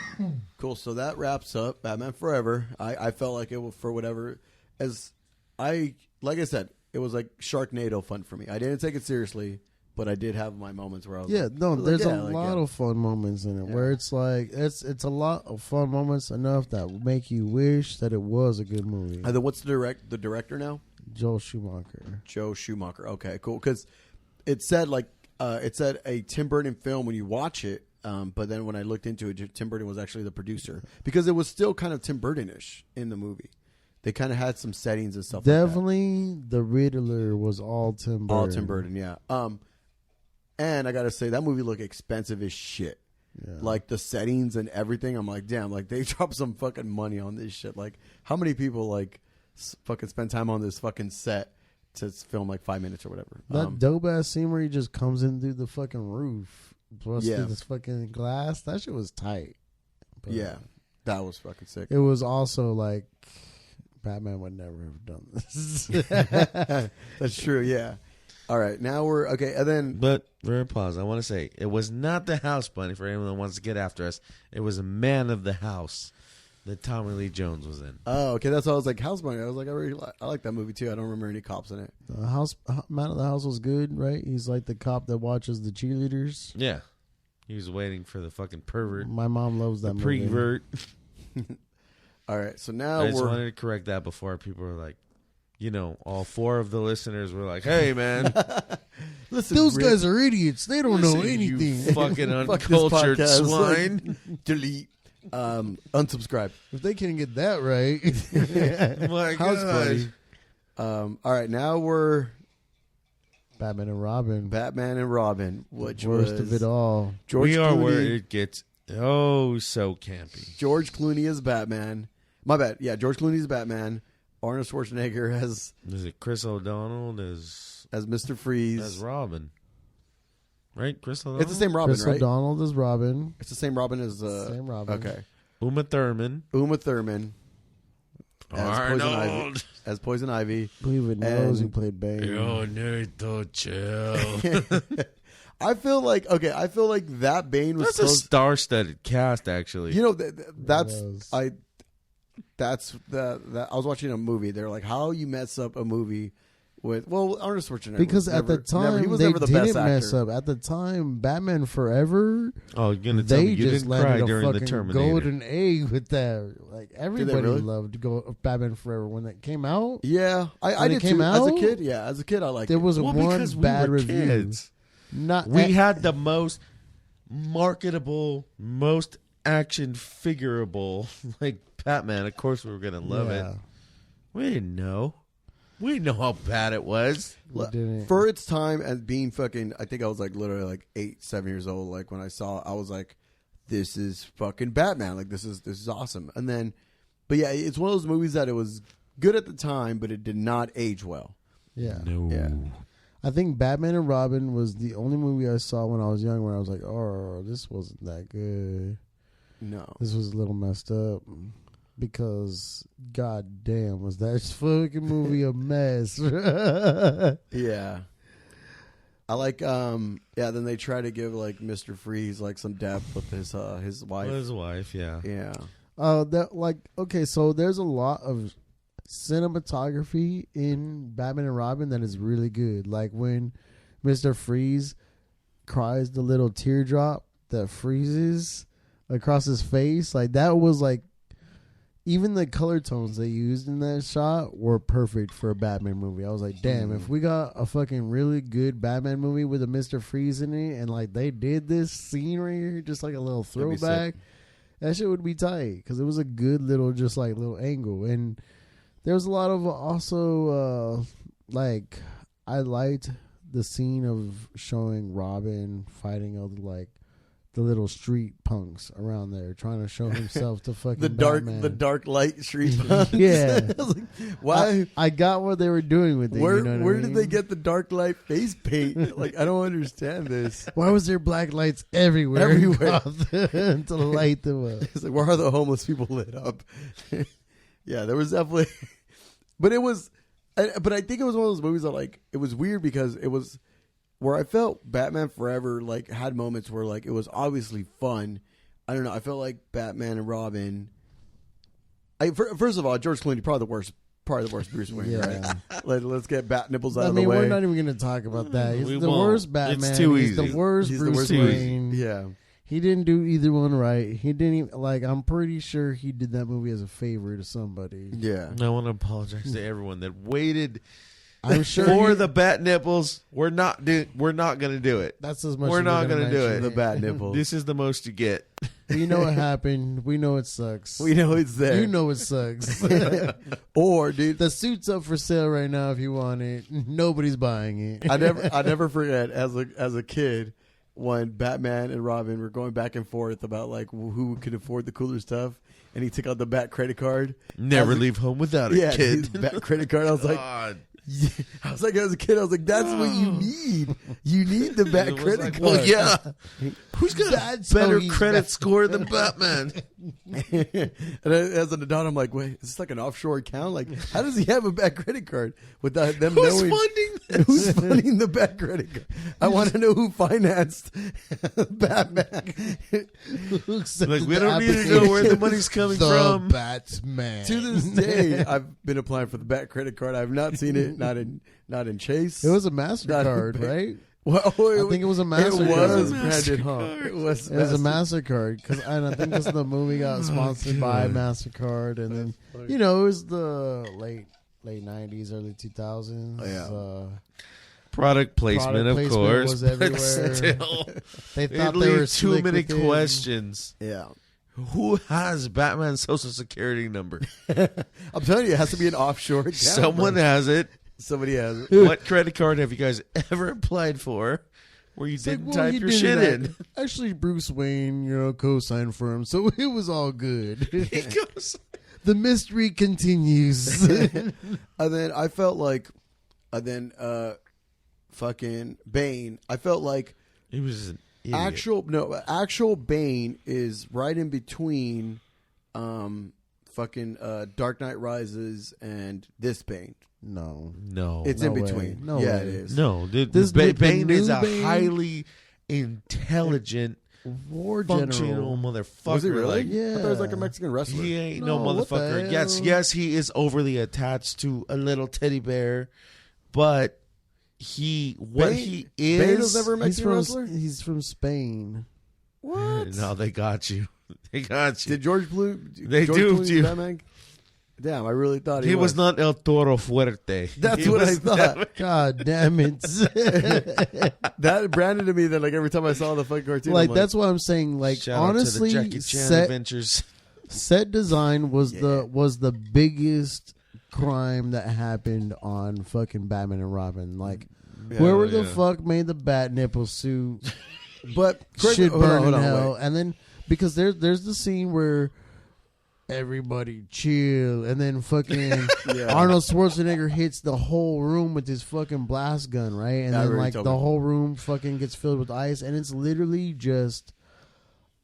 Cool. So that wraps up Batman Forever. I felt like it was for whatever like I said, it was like Sharknado fun for me. I didn't take it seriously, but I did have my moments where I was there's a lot of fun moments in it where it's like it's a lot of fun moments enough that make you wish that it was a good movie. And then what's the director now? Joe Schumacher. Joe Schumacher. Okay, cool. Because it said a Tim Burton film when you watch it, but then when I looked into it, Tim Burton was actually the producer because it was still kind of Tim Burton-ish in the movie. They kind of had some settings and stuff. Definitely, like that. The Riddler was all Tim Burton. All Tim Burton, yeah. And I gotta say that movie looked expensive as shit. Yeah. Like the settings and everything. I'm like, damn, like they dropped some fucking money on this shit. Like, how many people like fucking spend time on this fucking set to film like 5 minutes or whatever? That dope ass scene where he just comes in through the fucking roof, plus through this fucking glass. That shit was tight. But yeah, that was fucking sick. It was also like Batman would never have done this. That's true. Yeah. All right, now we're okay, and then. But for a pause, I want to say it was not the house bunny for anyone that wants to get after us. It was a man of the house that Tommy Lee Jones was in. Oh, okay. That's why I was like House Bunny. I was like, I like that movie too. I don't remember any cops in it. The Man of the House was good, right? He's like the cop that watches the cheerleaders. Yeah, he was waiting for the fucking pervert. My mom loves that movie. Prevert. All right, so now I just wanted to correct that before people were like, all 4 of the listeners were like, "Hey, man, listen, those guys are idiots. They don't know anything. You fucking uncultured swine." Like, delete, unsubscribe if they can't get that right. My House God. All right, now we're Batman and Robin, which worst was of it all. We are where it gets so campy. George Clooney is Batman. My bad. Yeah, George Clooney is Batman. Arnold Schwarzenegger as is it Chris O'Donnell as Mr. Freeze as Robin, right? Chris O'Donnell. It's the same Robin, Chris right? O'Donnell as Robin. It's the same Robin as same Robin. Okay. Uma Thurman. Arnold as Poison Ivy. Who even knows who played Bane? Yo, Naruto, chill. I feel like that Bane was a star-studded cast, actually. I was watching a movie. They're like, how you mess up a movie with Arnold Schwarzenegger? Because at the time they didn't mess up. At the time, Batman Forever. Oh, you're gonna tell me you just didn't cry landed during a the fucking Terminator? golden egg with that. Like everybody really? loved Batman Forever when that came out. Yeah, I did came too. out? As a kid, yeah, as a kid, I liked There it. was one because we bad were review. kids. We had the most marketable, most action figurable like Batman. Of course, we were gonna love it. We didn't know. We didn't know how bad it was. For its time and being fucking, I think I was like literally like 8, 7 years old. Like when I saw it, I was like, "This is fucking Batman! Like this is awesome." And then, but yeah, it's one of those movies that it was good at the time, but it did not age well. Yeah. No. Yeah. I think Batman and Robin was the only movie I saw when I was young where I was like, "Oh, this wasn't that good." No, this was a little messed up. Because, god damn, was that fucking movie a mess? Yeah. I like, then they try to give, like, Mr. Freeze, like, some depth with his wife. His wife, yeah. Yeah. So there's a lot of cinematography in Batman and Robin that is really good. Like, when Mr. Freeze cries the little teardrop that freezes across his face, like, that was, like, even the color tones they used in that shot were perfect for a Batman movie. I was like, damn, if we got a fucking really good Batman movie with a Mr. Freeze in it and like they did this scene right here, just like a little throwback, that shit would be tight because it was a good little, just like little angle. And there was a lot of also, like, I liked the scene of showing Robin fighting all the little street punks around there trying to show himself to fucking the dark light street punks. Yeah. I was like, why? I got what they were doing with it. Where did they get the dark light face paint? Like, I don't understand this. Why was there black lights everywhere to light them up? It's like, where are the homeless people lit up? Yeah, there was definitely, but I think it was one of those movies that, like, it was weird because it was where I felt Batman Forever like had moments where like it was obviously fun. I don't know. I felt like Batman and Robin. First of all, George Clooney probably the worst Bruce Wayne. Yeah. Right? Let's get bat nipples out of I mean, the way. we're not even going to talk about that. He's We the won't. worst Batman. It's too He's easy. the worst He's the Bruce worst Wayne. Yeah. He didn't do either one right. He didn't even, like, I'm pretty sure he did that movie as a favor to somebody. Yeah. I want to apologize to everyone that waited I'm sure for the bat nipples. We're not going to do it. That's as much We're as not gonna gonna do mention it. The bat nipples. This is the most you get. We know what happened. We know it sucks. We know it's there. You know it sucks. Or, dude, The suit's up for sale right now if you want it. Nobody's buying it. I never forget as a kid when Batman and Robin were going back and forth about like who could afford the cooler stuff, and he took out the Bat credit card. Never As a- leave home without it, Yeah, kid. his Bat credit card. I was like, God. yeah. As a kid, I was like, that's what you need. You need the Bat It was credit like, card. well, yeah. Who's got That's a better how he's credit back. score than Batman? And as an adult, I'm like, wait, is this like an offshore account? Like, how does he have a Bat credit card without them Who's knowing? funding this? Who's funding the Bat credit card? I want to know who financed Batman. Like, we don't need to know where the money's coming the from. Batman. To this day, I've been applying for the Bat credit card. I've not seen it. Not in Chase. It was a MasterCard, Not- right? Well, I think it was a MasterCard. It was It was a branded, huh? MasterCard. It was. It was a Master- MasterCard and I think the movie got sponsored by MasterCard, and then funny. it was the late 90s, early 2000s. Oh, yeah. Product placement, Product of placement course. was but everywhere. still, They it thought they were leaves too slick many with it. questions. Yeah. Who has Batman's social security number? I'm telling you, it has to be an offshore account. Someone bro. has it. Somebody has it. What credit card have you guys ever applied for where you It's like, didn't well, type he your did shit that. in? Actually, Bruce Wayne, co-signed for him, so it was all good. He goes, The mystery continues. And then I felt like, fucking Bane. I felt like he was an idiot. actual Bane is right in between, Dark Knight Rises and this Bane. No. It's No in way. between. No yeah, way. it is. No, This Bane the is new a Bane? highly intelligent, War functional General. motherfucker. Was he really? Like, Yeah. I thought he was like a Mexican wrestler. he ain't No, no what the motherfucker. hell? Yes, he is overly attached to a little teddy bear, but he Bane is. was never a Mexican wrestler? He's from Spain. What? No, they got you. They got you. Did George Blue? They George duped Clooney's you. Batman? Damn, I really thought He was not El Toro Fuerte. That's He what I was thought. never- God damn it. That branded to me that like every time I saw the fucking cartoon, like I'm that's what I'm saying. Like Shout honestly, out to the Jackie Chan set Adventures. design was the biggest crime that happened on fucking Batman and Robin. Like whoever the fuck made the bat nipple suit But should burn in wait. hell. And then because there's the scene where everybody chill, and then fucking Yeah. Arnold Schwarzenegger hits the whole room with his fucking blast gun, right? And I then already like told the me. whole room fucking gets filled with ice, and it's literally just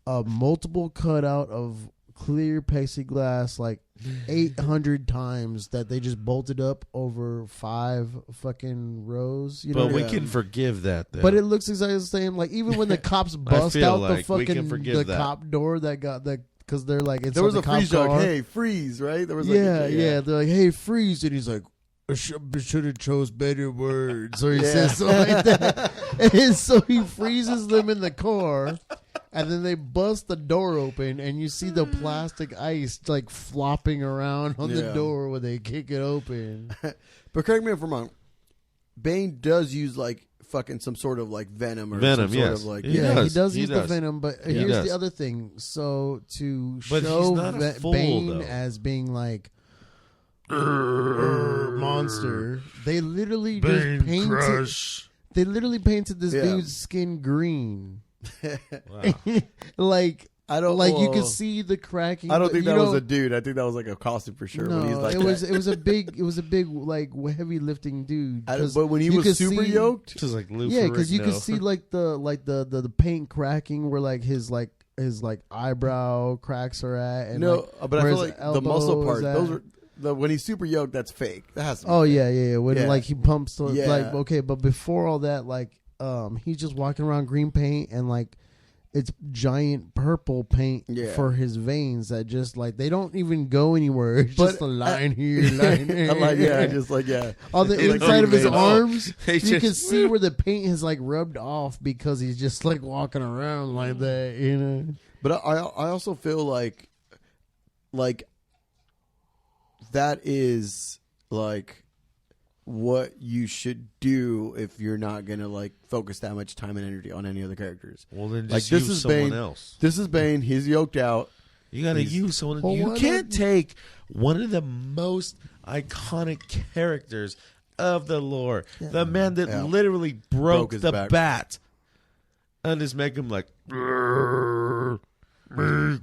a multiple cutout of clear plexiglass, like 800 times that they just bolted up over 5 fucking rows. You know, But we Yeah. can forgive that, though. but it looks exactly the same. Like even when the cops bust feel out like the we can fucking forgive the that. cop door that got the because they're like it's There was on a the cop freeze joke. car. Hey, freeze! Right? There was like Yeah. They're like, "Hey, freeze!" And he's like, "I should have chose better words." Or he Yeah. says something like that. And so he freezes them in the car, and then they bust the door open, and you see the plastic ice like flopping around on the Yeah. door when they kick it open. But correct me if I'm wrong. Bane does use like fucking some sort of like venom or Venom, some sort yes. of like He Yeah, does. he does He use does. the venom, but He here's does. the other thing. So to But he's show not a fool, Bane though. as being like monster, they literally just painted. They literally painted this Yeah. dude's skin green, Wow. like I don't like you well, could see the cracking. I don't but think you that was know- a dude. I think that was like a costume for sure. No, when he's like it that. was a big like heavy lifting dude. I- 'Cause but when he you was could super see- yoked, Just like Lou yeah, because you Ferrigno. could see like the paint cracking where like his eyebrow cracks are at. And no, like, but I where feel his like the muscle elbow part. is Those at. are when he's super yoked. That's fake. That has to be Oh fake. yeah. When Yeah. like he pumps, Yeah. like okay, but before all that, like he's just walking around green paint and like it's giant purple paint for his veins that just like they don't even go anywhere. It's just a line here, line there. just like on the inside of his arms, you just, can see where the paint has like rubbed off because he's just like walking around like that, you know. But I also feel like that is like what you should do if you're not gonna like focus that much time and energy on any other characters. Well, then like just this use is someone Bane. else. This is Bane. He's yoked out. You got to use someone. Well, you why can't not? take one of the most iconic characters of the lore, the man that literally broke his the back. bat, and just make him like, me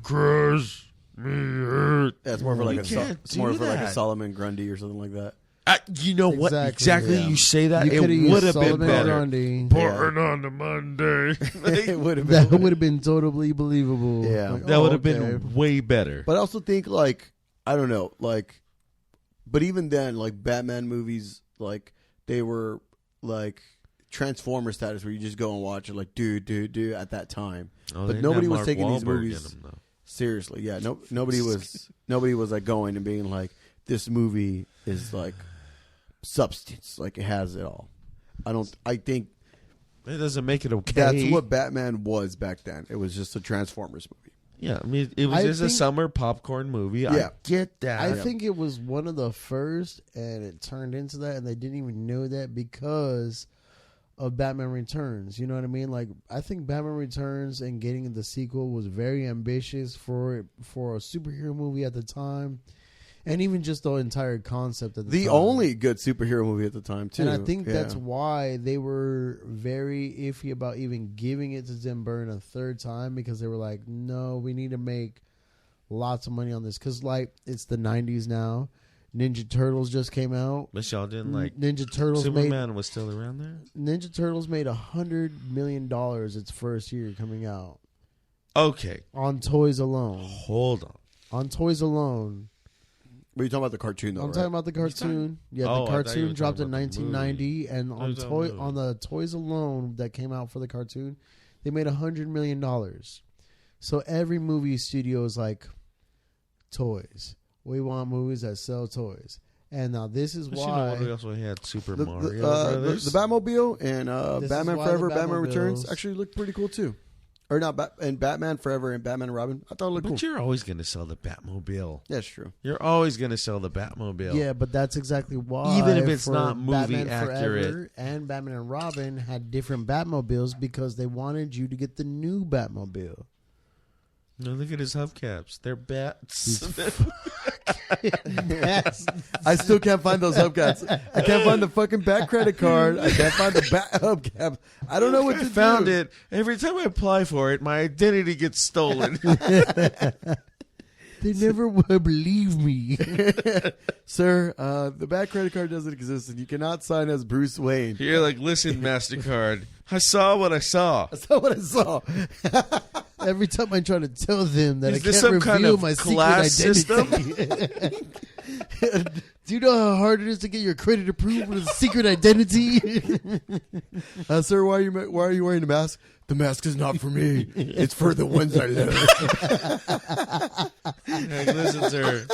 crush, me hurt. Yeah, it's more for like can't do like a that. Solomon Grundy or something like that. You know what? Exactly. Yeah. You say that, You it coulda used would have been Solomon better. Grundy. Born on the Monday. It would have been. That would have been totally believable. Yeah. Like, That would have okay. been way better. But I also think like I don't know, like, but even then, like Batman movies, like they were like Transformer status where you just go and watch it, like do at that time. Oh, but they nobody didn't was have taking Mark these Wahlberg movies in them, though. seriously. Yeah, nobody was like going and being like, this movie is like substance, like it has it all. I think It doesn't make it okay. that's what Batman was back then. It was just a Transformers movie. Yeah, I mean, it was just a summer popcorn movie. Yeah. I get that. I think it was one of the first, and it turned into that, and they didn't even know that because of Batman Returns. You know what I mean? Like, I think Batman Returns and getting the sequel was very ambitious for a superhero movie at the time, and even just the entire concept at the time. The only good superhero movie at the time, too. And I think that's why they were very iffy about even giving it to Tim Burton a third time, because they were like, no, we need to make lots of money on this. Because, like, it's the 90s now. Ninja Turtles just came out. But y'all didn't like Ninja Turtles Superman was still around there? Ninja Turtles made $100 million its first year coming out. Okay. On toys alone. Hold on. On toys alone. But you're talking about the cartoon, though, I'm right? talking about the cartoon. Yeah, Oh, the I thought you cartoon were dropped talking in about the 1990, and movie. on the toys alone that came out for the cartoon, they made $100 million. So every movie studio is like, toys. We want movies that sell toys. And now this is But why. you know what? We also had Super The Mario Brothers. the Batmobile and This is Batman why Forever, the Batman Returns Batmobiles- actually looked pretty cool, too. Or not, and Batman Forever and Batman and Robin. I thought it looked But cool. you're always going to sell the Batmobile. Yeah, it's true. You're always going to sell the Batmobile. Yeah, but that's exactly why. Even if it's for not movie Batman accurate. Forever and Batman and Robin had different Batmobiles because they wanted you to get the new Batmobile. No, look at his hubcaps. They're bats. I still can't find those hubcaps. I can't find the fucking Bat credit card. I can't find the Bat hubcap. I don't know what to Found do. it. Every time I apply for it, my identity gets stolen. They never would believe me. Sir, the Bat credit card doesn't exist, and you cannot sign as Bruce Wayne. You're like, listen, MasterCard. I saw what I saw. That's not what I saw. Every time I try to tell them that Is I this can't some reveal kind of my class secret identity. Do you know how hard it is to get your credit approved with a secret identity? Sir, why are you wearing a mask? The mask is not for me. It's for the ones I love. Hey, listen, sir.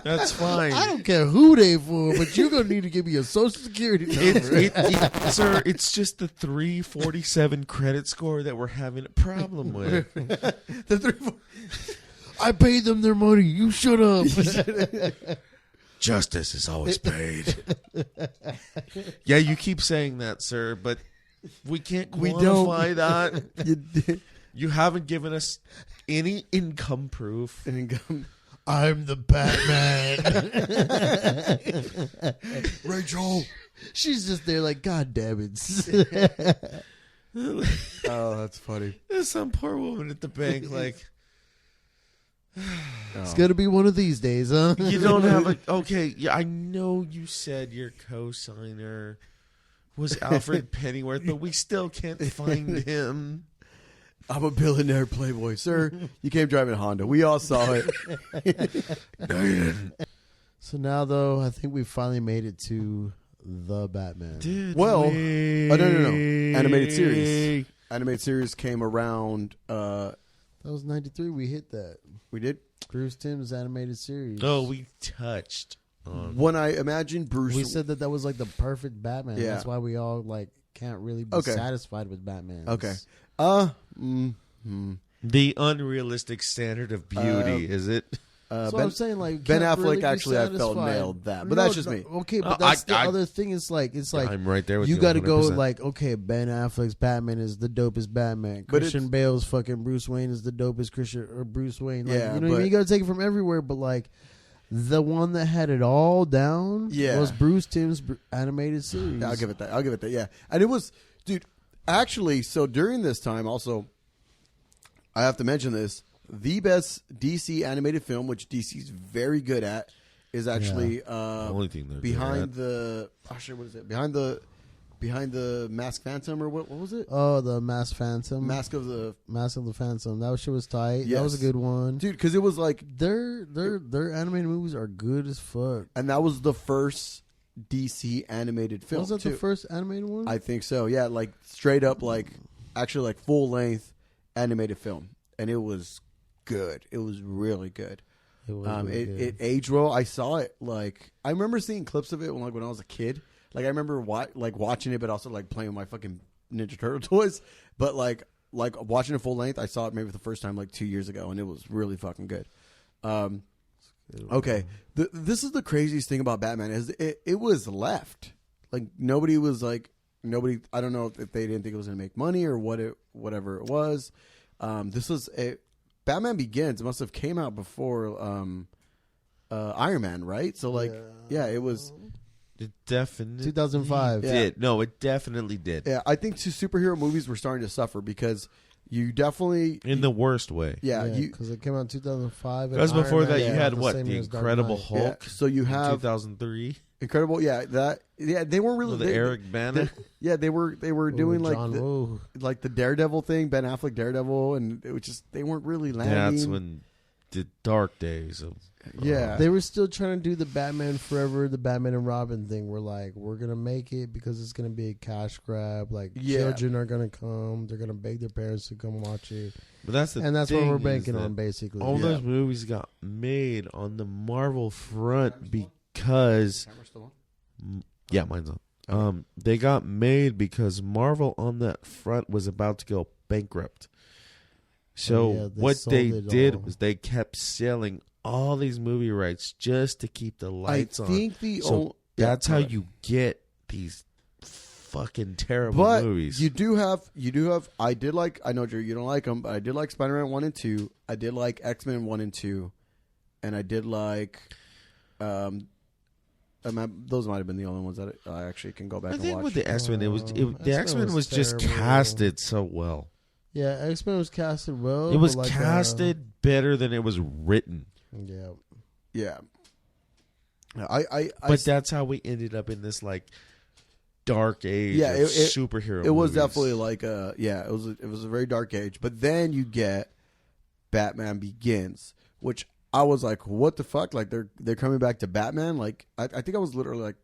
That's fine. I don't care who they for, but you're gonna need to give me a social security number. Sir, it's just the 347 credit score that we're having a problem with. I paid them their money. You shut up. Justice is always paid. Yeah, you keep saying that, sir, but we can't quantify that. You haven't given us any income proof. I'm the Batman. Rachel. She's just there like, God damn it. Oh, that's funny. There's some poor woman at the bank like, It's going to be one of these days, huh? you don't have a... Okay, yeah, I know you said your co-signer was Alfred Pennyworth, but we still can't find him. I'm a billionaire playboy. Sir, you came driving a Honda. We all saw it. No, you didn't. So now, though, I think we finally made it to the Batman. Did Well, we? no. Animated series. Animated series came around. That was 93. We hit that. We did. Bruce Timm's animated series. Oh, we touched on. When I imagine Bruce, We said that was like the perfect Batman. Yeah. That's why we all like can't really be Okay. satisfied with Batman. okay. The unrealistic standard of beauty, is it? So Ben, I'm saying like Ben can't Affleck really be actually I felt satisfied. nailed that, but that's just me. Okay, but No, that's the I- other thing. It's like I'm right there with you. you got to go 100%. like, okay, Ben Affleck's Batman is the dopest Batman. But Christian it's- Bale's fucking Bruce Wayne is the dopest Christian or Bruce Wayne. Like, Yeah, you know what I but- mean? You got to take it from everywhere. But like, the one that had it all down Yeah. was Bruce Timm's animated series. I'll give it that. Yeah, and it was, dude. Actually, so during this time, also, I have to mention this: the best DC animated film, which DC's very good at, is actually only thing they're good behind at. the. Oh shit! What is it? Behind the Mask Phantom or what was it? Oh, the Mask Phantom. Mask of the Mask of the Phantom. That shit was tight. Yes. That was a good one. dude, because it was like, Their animated movies are good as fuck. and that was the first DC animated film. Was that too. the first animated one? I think so. Yeah, like straight up, like actually like full length animated film, and it was good. It was really good. It was really good. It aged well. I saw it like I remember seeing clips of it when I was a kid. Like I remember watching it, but also like playing with my fucking Ninja Turtle toys. But like watching it full length, I saw it maybe for the first time like 2 years ago, and it was really fucking good. Okay, this is the craziest thing about Batman is it was left. Like nobody was like nobody. I don't know if they didn't think it was going to make money or whatever it was. This was Batman Begins must have came out before Iron Man, right? So like yeah it was. It definitely 2005. did. No, it definitely did. Yeah, I think superhero movies were starting to suffer because you definitely In the worst way. because it came out in 2005. Because and before Iron that, Man you came out had the what? same The year as Dark Incredible Knight. Hulk. so you in have 2003. Incredible. Yeah, they weren't really The Eric Bana. they were doing like John the, Woo. like the Daredevil thing, Ben Affleck Daredevil, and it was just they weren't really landing. That's when the dark days of. Yeah. They were still trying to do the Batman Forever, the Batman and Robin thing. We're like, we're gonna make it because it's gonna be a cash grab. Like Yeah. children are gonna come, they're gonna beg their parents to come watch it, But that's the and that's what thing we're is banking that on, basically. All Yeah. those movies got made on the Marvel front because yeah, mine's on. They got made because Marvel on that front was about to go bankrupt. So yeah, they what sold they it did all. was they kept selling all these movie rights just to keep the lights on. think the So that's how you get these fucking terrible But movies. you do have. I did like. I know Drew, you don't like them, but I did like Spider-Man 1 and 2. I did like X-Men 1 and 2, and I did like. Those might have been the only ones that I actually can go back I and think watch. with the X-Men, the X-Men X-Men was just terrible. casted so well. Yeah, X-Men was casted well. It was but like, casted better than it was written. yeah, yeah. I But that's how we ended up in this like dark age Yeah, of it- superhero It was movies. definitely like it was a very dark age. But then you get Batman Begins, which I was like, what the fuck? Like they're coming back to Batman. Like I think I was literally like,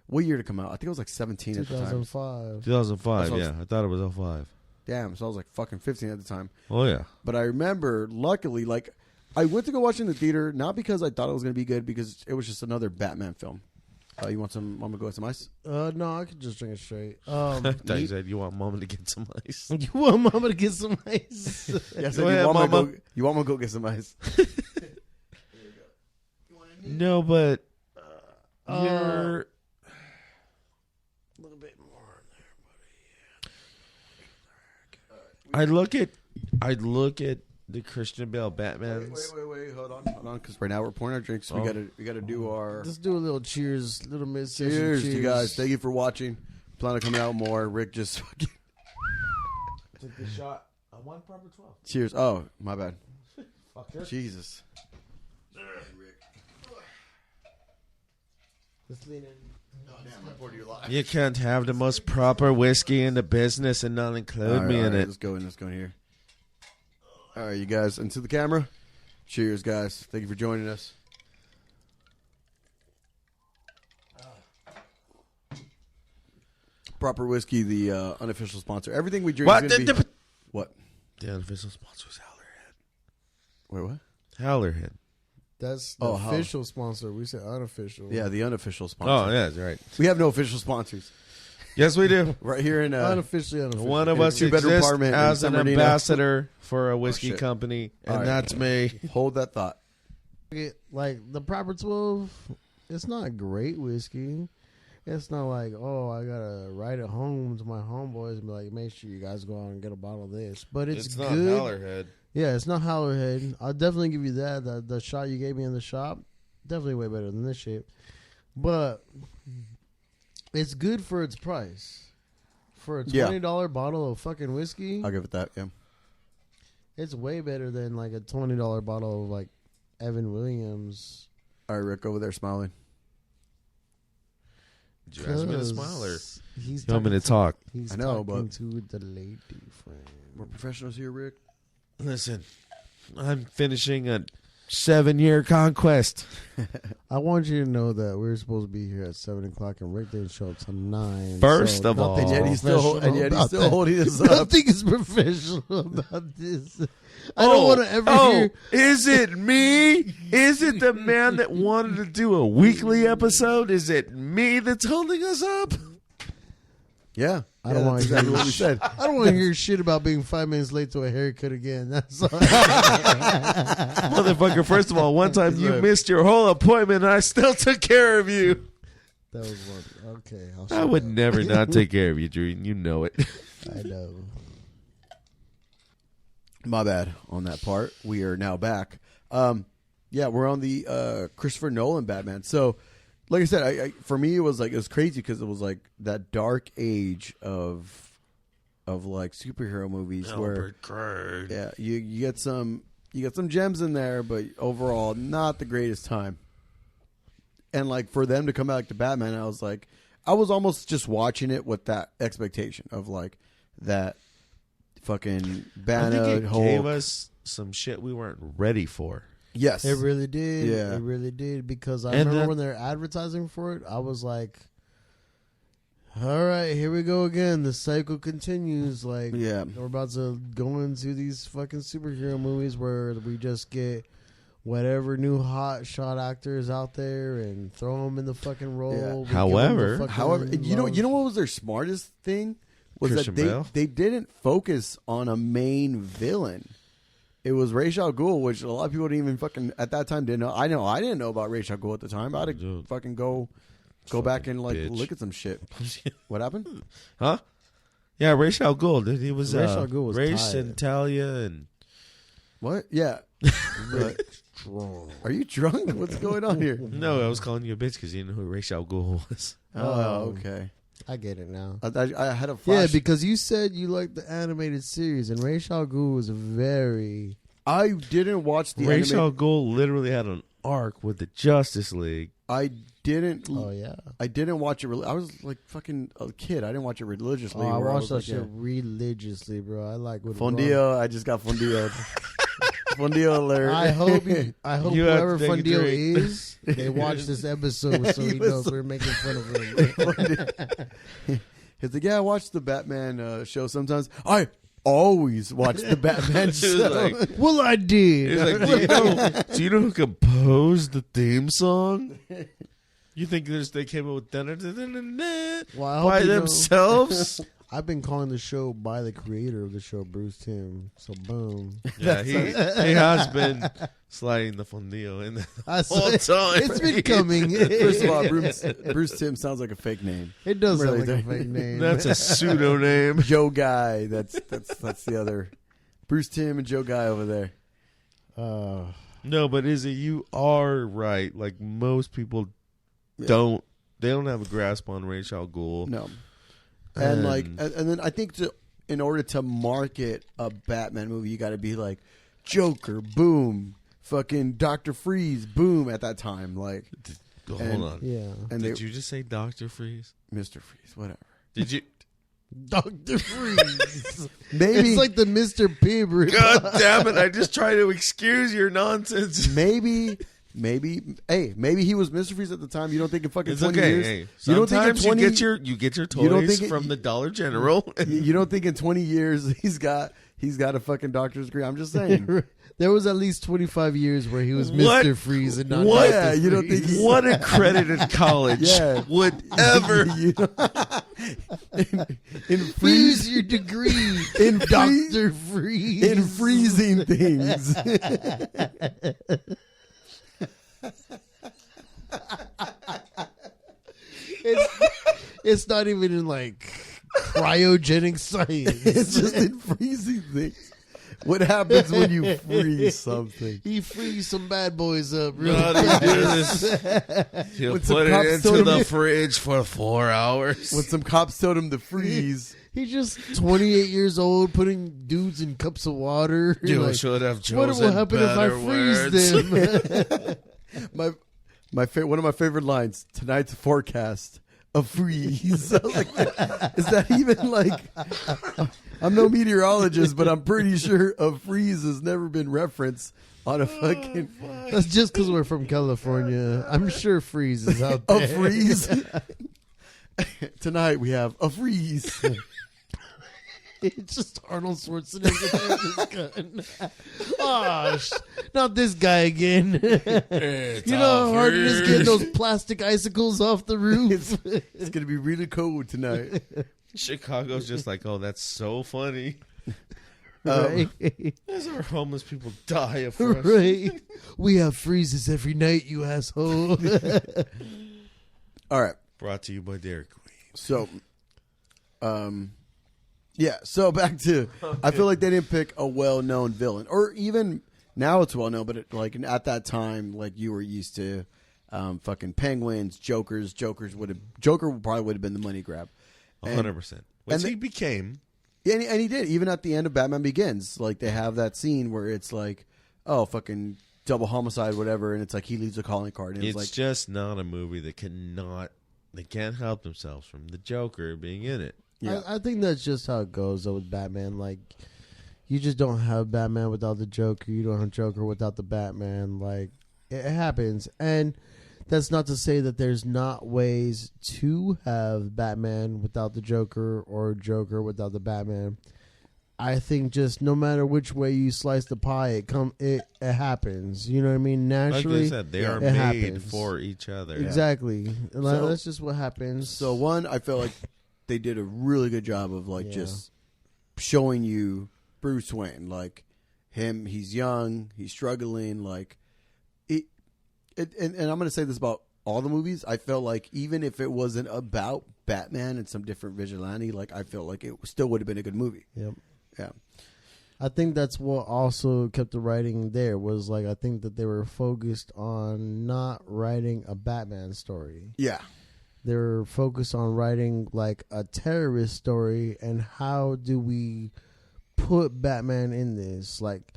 what year to come out? I think I was like 17 at the time. 2005. 2005, That's what yeah. I thought it was 05. Damn, so I was like fucking 15 at the time. Oh, yeah. But I remember, luckily, like I went to go watch it in the theater not because I thought it was going to be good, because it was just another Batman film. You want some? I'm gonna go with some ice. No, I could just drink it straight. I thought you said you want Mama to get some ice. You want Mama to get some ice? Yes, Go ahead, Mama. You want me to go get some ice? No, but you're... A little bit more in there. I look at the Christian Bale Batmans. Wait, hold on, because right now we're pouring our drinks. Oh. We gotta do our Let's do a little cheers, little mid cheers to you guys. Thank you for watching. Plan on coming out more. Rick just fucking Took the shot. I want proper 12. cheers. Oh, my bad. Fucker. Jesus. Let's lean in. You can't have the most proper whiskey in the business and not include me in it. Let's go in here. All right, you guys, into the camera. Cheers, guys. Thank you for joining us. Proper Whiskey, the unofficial sponsor. Everything we drink What? is going to be... What? The unofficial sponsor is Howlerhead. Wait, what? Howlerhead. That's the official sponsor. We said unofficial. Yeah, the unofficial sponsor. Oh, yeah, that's right. We have no official sponsors. Yes, we do. Right here in... unofficially. One of In a us two-bedroom exists apartment as in an San Bernardino. ambassador for a whiskey shit. company, and All right. that's me. Hold that thought. Like the Proper 12, it's not great whiskey. It's not like, oh, I gotta write it home to my homeboys and be like, make sure you guys go out and get a bottle of this. But it's not good. Howlerhead. Yeah, it's not Howlerhead. I'll definitely give you that. The shot you gave me in the shop, definitely way better than this shit. But it's good for its price. For a $20 bottle of fucking whiskey, I'll give it that, yeah. it's way better than like a $20 bottle of like Evan Williams. All right, Rick, over there smiling. Did you ask me to smile, or He's you want me to talk? He's I know, talking but- to the lady friend. We're professionals here, Rick. Listen, I'm finishing a 7-year conquest. I want you to know that we're supposed to be here at 7 o'clock and Rick didn't show up till 9. First of all- nothing's And yet he's still, professional about that. holding this up. Nothing is professional about this. I don't want to ever hear. Is it me? Is it the man that wanted to do a weekly episode? Is it me that's holding us up? Yeah. I don't want that's to exactly what we said. I don't want to hear shit about being 5 minutes late to a haircut again. That's all. Motherfucker, first of all, one time you missed your whole appointment and I still took care of you. That was one. Okay. I would never not take care of you, Drew. You know it. I know. My bad on that part. We are now back. Yeah, we're on the Christopher Nolan Batman. So, like I said, I for me it was crazy because it was like that dark age of like superhero movies where yeah, you get some gems in there, but overall not the greatest time. And like for them to come back to Batman, I was almost just watching it with that expectation of like that fucking banner. I think it gave us some shit we weren't ready for. Yes, It really did. Yeah. It really did. Because I And remember when they're advertising for it, I was like, all right, here we go again. The cycle continues. Like, Yeah. we're about to go into these fucking superhero movies where we just get whatever new hot shot actors out there and throw them in the fucking role. Yeah. We give 'em the However- fucking you know love. what was their smartest thing was Christian that Bale? they didn't focus on a main villain. It was Ra's al Ghul, which a lot of people didn't even fucking at that time didn't know. I didn't know about Ra's al Ghul at the time. I'd Dude. fucking go back and like bitch. look at some shit. What happened? Huh? Yeah, Ra's al Ghul, dude. He was Ra's al Ghul was Ra's tight. and Talia and What? Yeah. But- are you drunk? What's going on here? no, I was calling you a bitch because you didn't know who Ra's al Ghul was. Oh, okay. I get it now. I had a Yeah, flash. because you said you liked the animated series, and Ra's al Ghul was very... I didn't watch the Ra's anime. al Ghul literally had an arc with the Justice League. I didn't. Oh, yeah. I didn't watch it. I was like fucking a kid. I didn't watch it religiously. Oh, I where watched that was shit like, religiously, bro. I like what Fondio. I just got Fondio. Fondio alert. I hope You have whoever to take a Fundio drink. is, they watch this episode so he He was- knows we're making fun of him. He's like, yeah, I watch the Batman show sometimes. I always watch the Batman He was show. like- Well, I did. He's like, do you know who composed the theme song? You think they came up with Well, I hope by you know- themselves? I've been calling the show by the creator of the show, Bruce Timm. So boom. Yeah, he has been sliding the fondio in the I whole said, time. it's been coming. First of all, Bruce Timm sounds like a fake name. It does Really sound like a don't. fake name. That's a pseudonym. Joe Guy. That's the other. Bruce Timm and Joe Guy over there. No, but Izzy, you are right. Like most people Yeah. don't have a grasp on Ra's al Ghul. No. And then I think in order to market a Batman movie, you got to be like Joker, boom, fucking Dr. Freeze, boom. At that time, like Hold And- on. Yeah. and Did you just say Dr. Freeze? Mr. Freeze, whatever. Did you? Dr. Freeze. Maybe It's like the Mr. Pibb. God damn it! I just try to excuse your nonsense. maybe maybe he was Mr. Freeze at the time. You don't think in fucking It's 20 okay. years? Hey, You don't think in sometimes 20 you get your you don't toys think from the Dollar General. you don't think in 20 years he's got a fucking doctor's degree? I'm just saying. There was at least 25 years where he was What? Mr. Freeze and not What? Dr. Yeah, you don't Freeze. think What accredited college Yeah. would ever? You know, in Freeze freeze your degree in Dr. Freeze. in freezing things. It's not even in like cryogenic science. It's just in freezing things. What happens when you freeze something? He frees some bad boys up. Really How do you fast. do this? He'll With some put it cops into told the him- fridge for 4 hours. When some cops told him to freeze. He's just 28 years old, putting dudes in cups of water. You Like, should have what chosen will happen if I better freeze words. them? One of my favorite lines, tonight's forecast, a freeze. I was like, is that even like, I'm no meteorologist, but I'm pretty sure a freeze has never been referenced on a fucking, That's just because we're from California. I'm sure freeze is out there. a freeze. Tonight we have a freeze. It's just Arnold Schwarzenegger with his gun. Oh, not this guy again. It's You know how hard it is a getting those freeze. plastic icicles off the roof. It's going to be really cold tonight. Chicago's just like, oh, that's so funny. Right? As our homeless people die of frost. Right. We have freezes every night, you asshole. All right. Brought to you by Dairy Queen. So, yeah. So back to, I feel like they didn't pick a well-known villain, or even now it's well-known, but like at that time, like you were used to, fucking penguins, Joker probably would have been the money grab. 100%. Which he became. Yeah, and he did. Even at the end of Batman Begins, like they have that scene where it's like, oh, fucking double homicide, whatever, and it's like he leaves a calling card, and It's like, just not a movie that they can't help themselves from the Joker being in it. yeah. I think that's just how it goes though with Batman. Like, you just don't have Batman without the Joker. You don't have Joker without the Batman. Like, it happens. And that's not to say that there's not ways to have Batman without the Joker or Joker without the Batman. I think just no matter which way you slice the pie, it happens. You know what I mean? Naturally, Like I said, they are it made happens. for each other. Exactly. Like, So- that's just what happens. So one, I feel like they did a really good job of like Yeah. just showing you Bruce Wayne, like him. He's young, he's struggling. Like and I'm going to say this about all the movies. I felt like even if it wasn't about Batman and some different vigilante, like I felt like it still would have been a good movie. Yep. Yeah. I think that's what also kept the writing there was like I think that they were focused on not writing a Batman story. Yeah. They were focused on writing like a terrorist story and how do we put Batman in this? Like,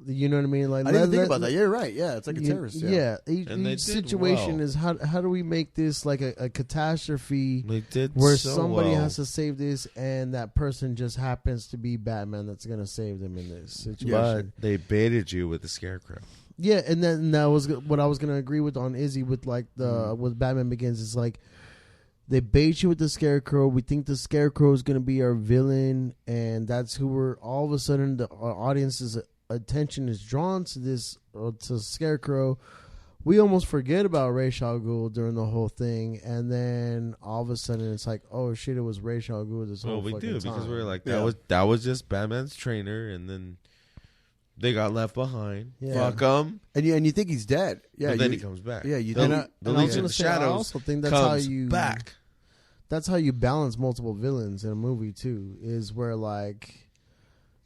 you know what I mean? Like I didn't think about that. You're right. Yeah, it's like a terrorist. Yeah. Each And they did situation well. is how do we make this like a catastrophe They did where so somebody well. has to save this and that person just happens to be Batman that's going to save them in this situation. But they baited you with the Scarecrow. Yeah, and then that was what I was going to agree with on Izzy with like with Batman Begins is like they bait you with the Scarecrow. We think the Scarecrow is going to be our villain, and that's who we're all of a sudden our audience's attention is drawn to this to Scarecrow. We almost forget about Ra's al Ghul during the whole thing, and then all of a sudden it's like, oh shit, it was Ra's al Ghul this whole Well, we fucking do time. because we're like Yeah. that was just Batman's trainer, and then they got left behind. Yeah. Fuck them. And you think he's dead. Yeah. But then you- he comes back. Yeah, you the, think- the and I was Legion gonna of say, I Shadows also think that's comes how you back. That's how you balance multiple villains in a movie too. Is where like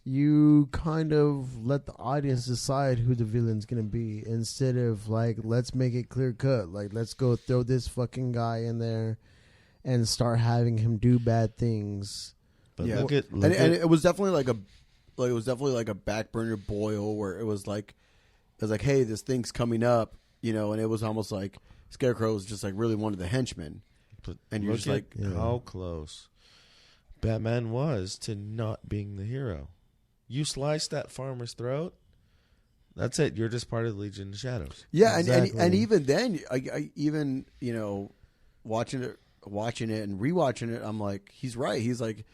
you kind of let the audience decide who the villain's gonna be instead of like let's make it clear cut. Like let's go throw this fucking guy in there and start having him do bad things. But Yeah. look at and it was definitely like a back burner boil where it was like hey, this thing's coming up, you know, and it was almost like Scarecrow was just like really one of the henchmen. but and you're look just at like, Yeah. how close Batman was to not being the hero. You slice that farmer's throat, That's it. You're just part of the Legion of Shadows. Yeah, Exactly. and even then, I even watching it and rewatching it, I'm like, he's right. He's like,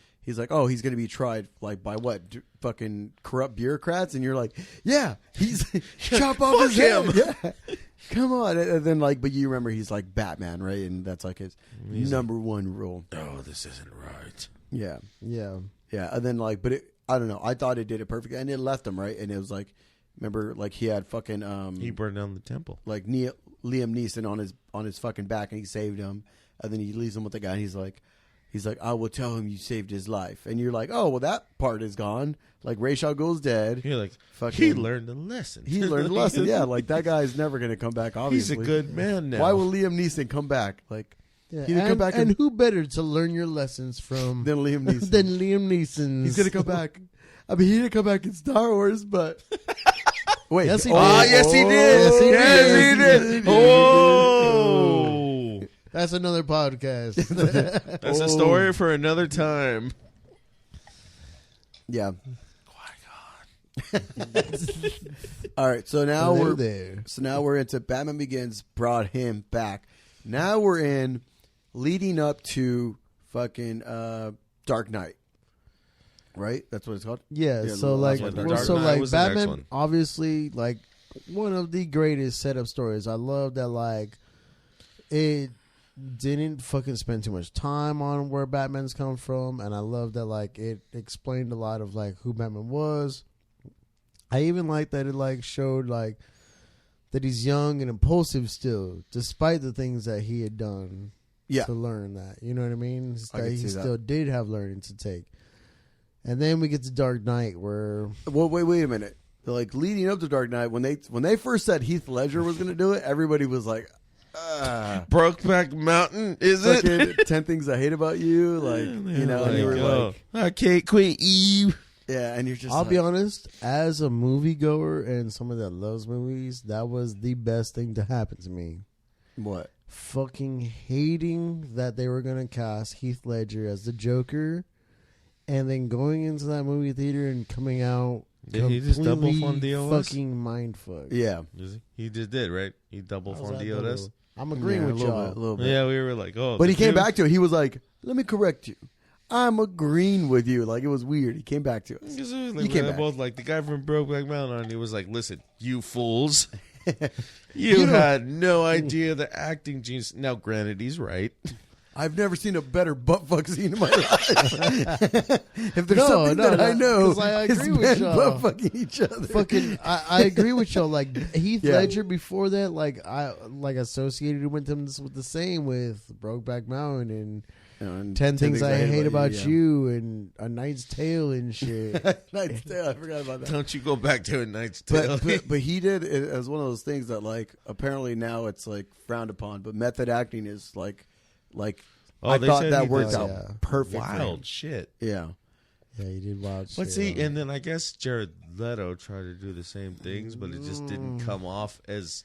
oh, he's going to be tried like by what fucking corrupt bureaucrats, and you're like, yeah, he's chop off his head. Yeah, come on. And then like, but you remember he's like Batman, right? And that's like his number one rule. Oh, this isn't right. Yeah, Yeah. yeah. And then like, but I don't know. I thought it did it perfectly, and it left him right. And it was like, remember, like he had fucking He burned down the temple. like Liam Neeson on his fucking back, and he saved him. And then he leaves him with the guy, and he's like, I will tell him you saved his life. And you're like, oh, well, that part is gone. Like Ra's al Ghul's dead. You're like, Fucking- he learned a lesson. He learned a lesson. Yeah, like that guy's never gonna come back. He's Obviously, a good man now. Why will Liam Neeson come back? Like Yeah, he didn't come back and who better to learn your lessons from than Liam Neeson. than Liam Neeson? He's gonna come back. I mean, he didn't come back in Star Wars, but wait. Yes, he oh, did. Ah, yes, he did. Yes, he Yes, did. he did. Oh. That's another podcast. That's a story for another time. Yeah. All right, so now Hello we're there. So now we're into Batman Begins brought him back. Now we're in leading up to fucking Dark Knight. Right? That's what it's called? Yeah, Yeah, so the like, last one, Dark so Knight like was the next Batman, one. obviously, like one of the greatest setup stories. I love that, like, it didn't fucking spend too much time on where Batman's come from, and I love that, like, it explained a lot of like who Batman was. I even like that it like showed like that he's young and impulsive still, despite the things that he had done. Yeah. To learn that, you know what I mean? I That can he see that. still did have learning to take. And then we get to Dark Knight, where Well, wait a minute. Like leading up to Dark Knight, when they first said Heath Ledger was going to do it, everybody was like, Brokeback Mountain, is it? fucking 10 Things I Hate About You. Like, you know, and you were like, I can't quit Eve. yeah, and you're just I'll like, be honest, as a moviegoer and someone that loves movies, that was the best thing to happen to me. What? Fucking hating that they were going to cast Heath Ledger as the Joker, and then going into that movie theater and coming out Did he just double completely fund DOS? fucking mindfuck. Yeah. He just did, right? He double How's fund that DOS. double? I'm agreeing Yeah, with a little y'all. bit, a little bit. Yeah, we were like, oh. But he did came you? back to it. He was like, let me correct you. I'm agreeing with you. Like, it was weird. He came back to us. Because it was He like, came we back. both like the guy from Brokeback Mountain, and he was like, "Listen, you fools, you had no idea the acting genius." Now, granted, he's right. I've never seen a better butt fuck scene in my life. If there's No, something no, that I no, know, 'cause I it's agree with men y'all. butt fucking each other. Fucking, I agree with y'all. Like Heath Yeah. Ledger before that, like I associated with him with the same with Brokeback Mountain and And 10 Things I Hate About yeah. You and A Knight's Tale and shit. Knight's Tale, I forgot about that. Don't you go back to A Knight's Tale? But he did it as one of those things that like apparently now it's like frowned upon. But method acting is like Oh, I they thought said that he worked did out yeah. perfect. for him. wild shit. Yeah. Yeah, you did wild shit. Let's see, and then I guess Jared Leto tried to do the same things, but it just Mm. didn't come off as.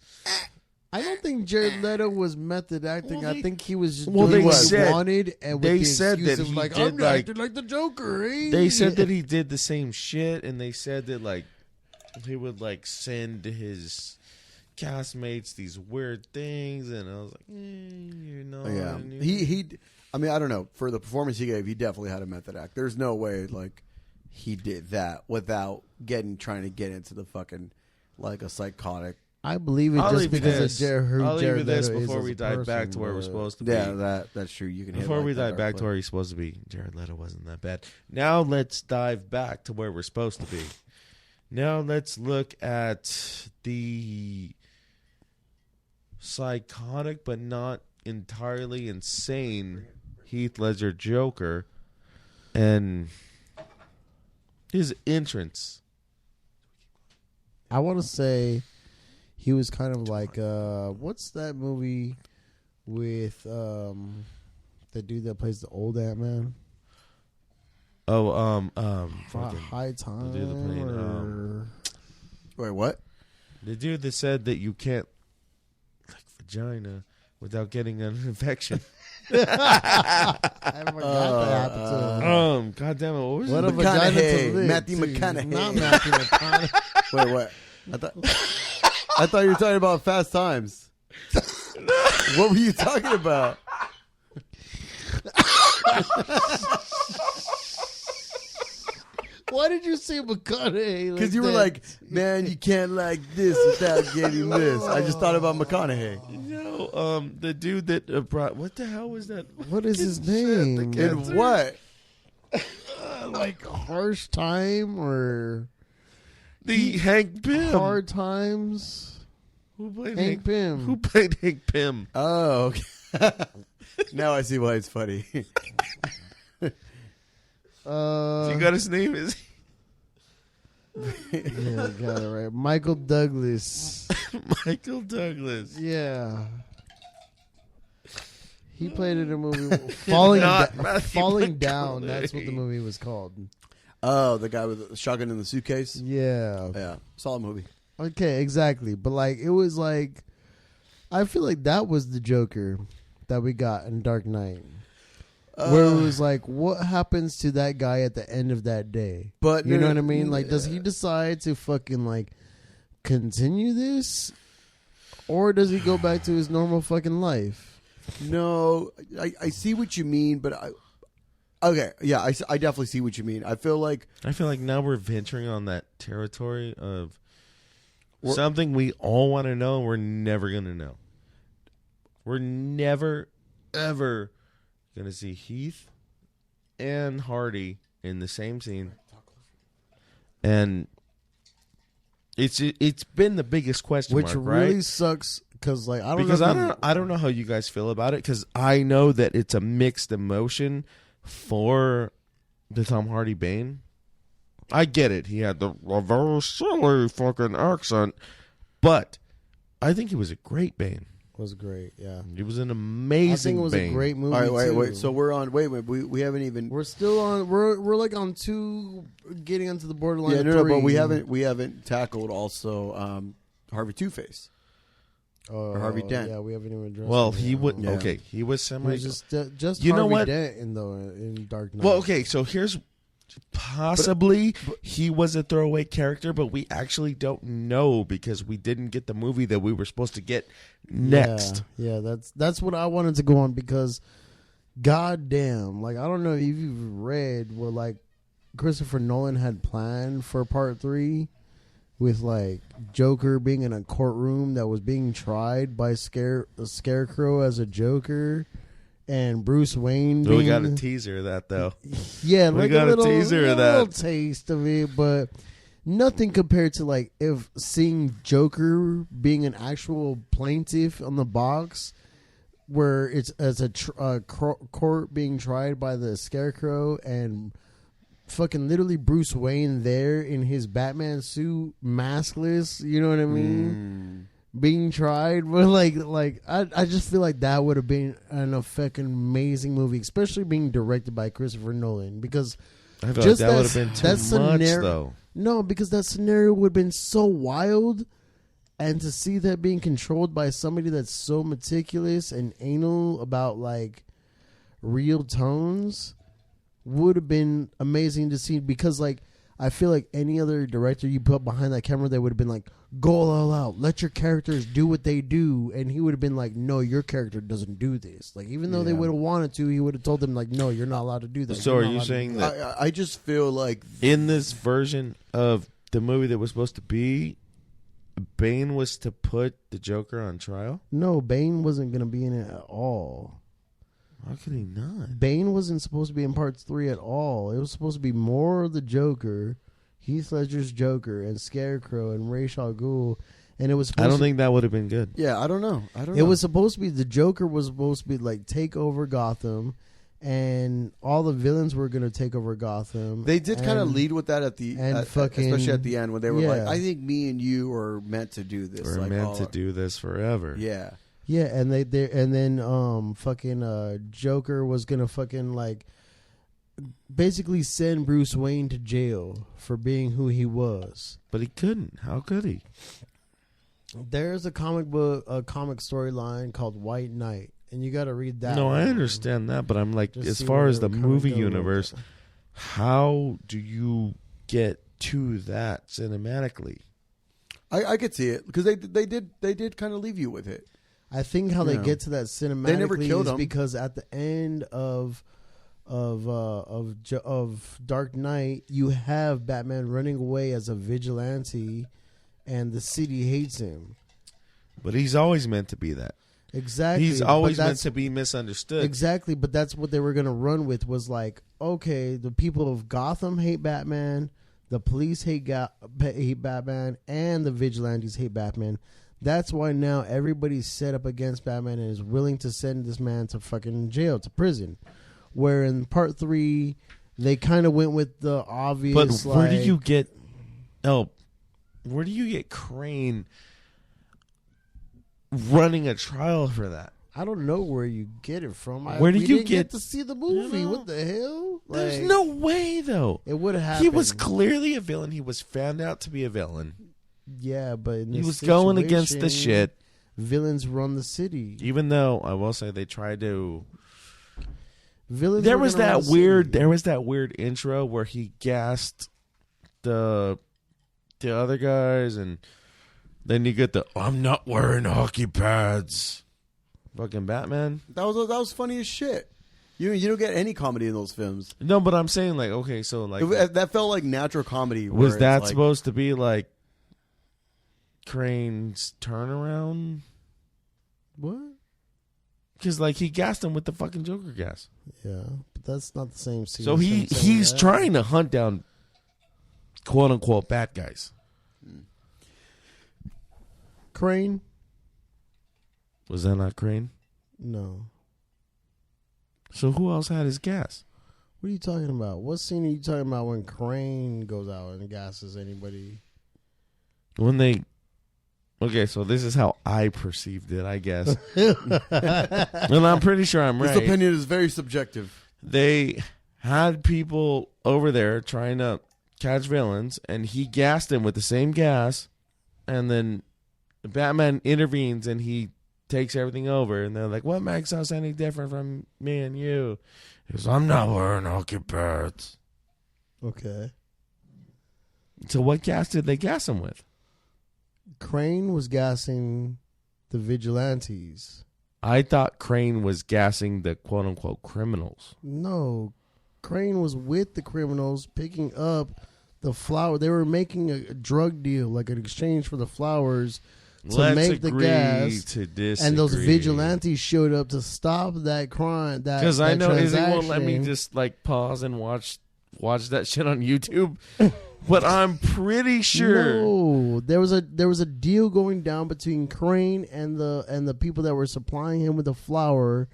I don't think Jared Leto was method acting. Well, I think he was just well, doing they what said- he wanted, and with they the said excuse that of he like, did, I'm like- acting like the Joker. Eh? They said that he did the same shit, and they said that like he would like send his castmates these weird things, and I was like, you know, Yeah. He I mean, I don't know. For the performance he gave, he definitely had a method act. There's no way like he did that without trying to get into the fucking like a psychotic. I believe it I'll just leave you because this. of who I'll leave Jared you this Leto is before as we a dive back person, to where we're but- supposed to be. Yeah, that's true. You can hit Before like we that dive back dark to where he's supposed to be, Jared Leto wasn't that bad. Now let's dive back to where we're supposed to be. Now let's look at the psychotic but not entirely insane Heath Ledger Joker and his entrance. I want to say he was kind of like what's that movie with the dude that plays the old Ant-Man? Oh, High Time. the dude that played, or... Wait, what? the dude that said that you can't like vagina without getting an infection. I forgot that happened to him. God damn it! What was What it? a vagina to McConaughey. live Matthew to. McConaughey. Not Matthew McConaughey. Wait, what? I thought you were talking about Fast Times. What were you talking about? Why did you say McConaughey? Because you were like, man, you can't like this without getting this. I just thought about McConaughey. No, the dude that brought, what the hell was that? What is his name? In what? Like Harsh Time or The Hank Pym. Hard Times? Who played Hank Pym. Who played Hank Pym? Oh, okay. Now I see why it's funny. You got his name? Is yeah, got it right. Michael Douglas. Michael Douglas. Yeah. He played in a movie Falling McConaughey. Down. That's what the movie was called. Oh, the guy with the shotgun in the suitcase? Yeah. Yeah. Solid movie. Okay, exactly. But like it was like I feel like that was the Joker that we got in Dark Knight. Where it was like, what happens to that guy at the end of that day? But you know what I mean? Like, does he decide to fucking like continue this, or does he go back to his normal fucking life? No, I see what you mean, but okay, yeah, I definitely see what you mean. I feel like now we're venturing on that territory of something we all want to know and we're never going to know. We're never, ever going to see Heath and Hardy in the same scene. And it's been the biggest question Which mark, right? really sucks because like I don't know how you guys feel about it, because I know that it's a mixed emotion for the Tom Hardy Bane. I get it. He had a very silly fucking accent, but I think he was a great Bane. Was great, yeah. He was an amazing. I think it was Bane. a great movie. all right, wait. too. So we're on. Wait. We haven't even. We're still on. We're like on 2, getting onto the borderline. Yeah, no, 3. but we haven't tackled also Harvey Two-Face. Or Harvey Dent. Yeah, we haven't even addressed. Well, it he yet. would. Yeah. Okay, he was It semi. was just You know Harvey what? Dent in Dark Knight. Well, okay. So here's possibly he was a throwaway character, but we actually don't know because we didn't get the movie that we were supposed to get next. Yeah, that's what I wanted to go on because, goddamn, like I don't know if you've read what like Christopher Nolan had planned for Part 3, with like Joker being in a courtroom that was being tried by Scarecrow as a Joker. And Bruce Wayne. We got a teaser of that though. Yeah, we like got a teaser of little that. taste of it, but nothing compared to like if seeing Joker being an actual plaintiff on the box, where it's as a court being tried by the Scarecrow and fucking literally Bruce Wayne there in his Batman suit, maskless. You know what I mean? Being tried, but like I just feel like that would have been a fucking amazing movie, especially being directed by Christopher Nolan, because I feel like that would have been too much though. No, because that scenario would have been so wild, and to see that being controlled by somebody that's so meticulous and anal about like real tones would have been amazing to see, because like I feel like any other director you put behind that camera, they would have been like, go all out, let your characters do what they do, and he would have been like, no, your character doesn't do this. Like, even though they would have wanted to, he would have told them like, no, you're not allowed to do that. So are you saying that I just feel like in this version of the movie that was supposed to be, Bane was to put the Joker on trial? No, Bane wasn't going to be in it at all. How could he not? Bane wasn't supposed to be in Part 3 at all. It was supposed to be more of the Joker, Heath Ledger's Joker, and Scarecrow and Ra's al Ghul, and it was. I don't think that would have been good. Yeah, I don't know. It was supposed to be the Joker was supposed to be like take over Gotham, and all the villains were going to take over Gotham. They did kind of lead with that especially at the end when they were like, "I think me and you are meant to do this. We're like, meant to do this forever." Yeah. Yeah, and then fucking Joker was gonna fucking like basically send Bruce Wayne to jail for being who he was. But he couldn't. How could he? There's a comic storyline called White Knight, and you got to read that. No, one. I understand that, but I'm like, Just as see far where as they the were kinda movie going with universe, it. how do you get to that cinematically? I could see it because they did kind of leave you with it. I think how they get to that cinematically They never killed him. because at the end of Dark Knight, you have Batman running away as a vigilante, and the city hates him. But he's always meant to be that. Exactly. He's always meant to be misunderstood. Exactly, but that's what they were going to run with was like, okay, the people of Gotham hate Batman, the police hate Batman, and the vigilantes hate Batman. That's why now everybody's set up against Batman and is willing to send this man to fucking jail, to prison. Where in part 3, they kind of went with the obvious. But where do you get? Oh, where do you get Crane running a trial for that? I don't know where you get it from. Where did you didn't get to see the movie? You know, what the hell? There's no way though. It would have happened. He was clearly a villain. He was found out to be a villain. Yeah, but in he this was going against the situation, shit. Villains run the city. Even though I will say they tried to. Villains. There were was gonna run that the weird. city. There was that weird intro where he gassed the other guys, and then you get the "I'm not wearing hockey pads." Fucking Batman. That was funny as shit. You don't get any comedy in those films. No, but I'm saying like, okay, so like That felt like natural comedy. where was it's that like, supposed to be like Crane's turnaround? What? Because like he gassed him with the fucking Joker gas. Yeah, but that's not the same scene. So he's trying to hunt down quote unquote bad guys. Crane. Was that not Crane? No. So who else had his gas? What are you talking about? What scene are you talking about when Crane goes out and gasses anybody? When they... Okay, so this is how I perceived it, I guess. And I'm pretty sure I'm right. This opinion is very subjective. They had people over there trying to catch villains, and he gassed them with the same gas, and then Batman intervenes, and he takes everything over, and they're like, what makes us any different from me and you? He goes, I'm not wearing hockey pads. Okay. So what gas did they gas him with? Crane was gassing the vigilantes. I thought Crane was gassing the quote-unquote criminals. No. Crane was with the criminals picking up the flower. They were making a drug deal, like an exchange for the flowers to Let's make the agree gas. to disagree. And those vigilantes showed up to stop that crime. Because I know Izzy won't let me just like pause and watch that shit on YouTube. But I'm pretty sure. No, there was a deal going down between Crane and the people that were supplying him with the flour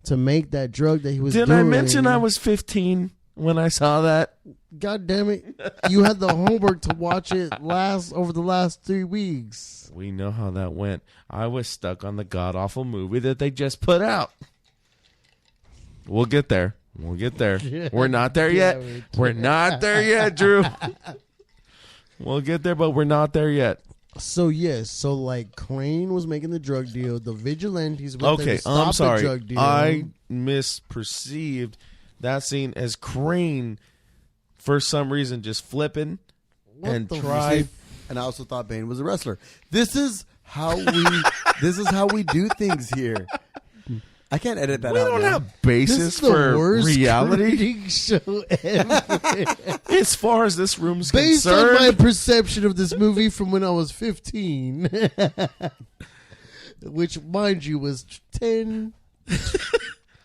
to make that drug that he was doing. Did I mention I was 15 when I saw that? God damn it. You had the homework to watch it over the last 3 weeks. We know how that went. I was stuck on the god-awful movie that they just put out. We'll get there. We're not there yet. We're not there yet, Drew. We'll get there, but we're not there yet. So, yes. So, like, Crane was making the drug deal. The vigilantes went there to stop I'm sorry. the drug deal. I misperceived that scene as Crane, for some reason, just flipping and tried. And I also thought Bane was a wrestler. This is how we do things here. I can't edit that We out. don't now. have basis This is the for worst reality. critic show ever. As far as this room's Based concerned, on my perception of this movie from when I was 15, which, mind you, was 10,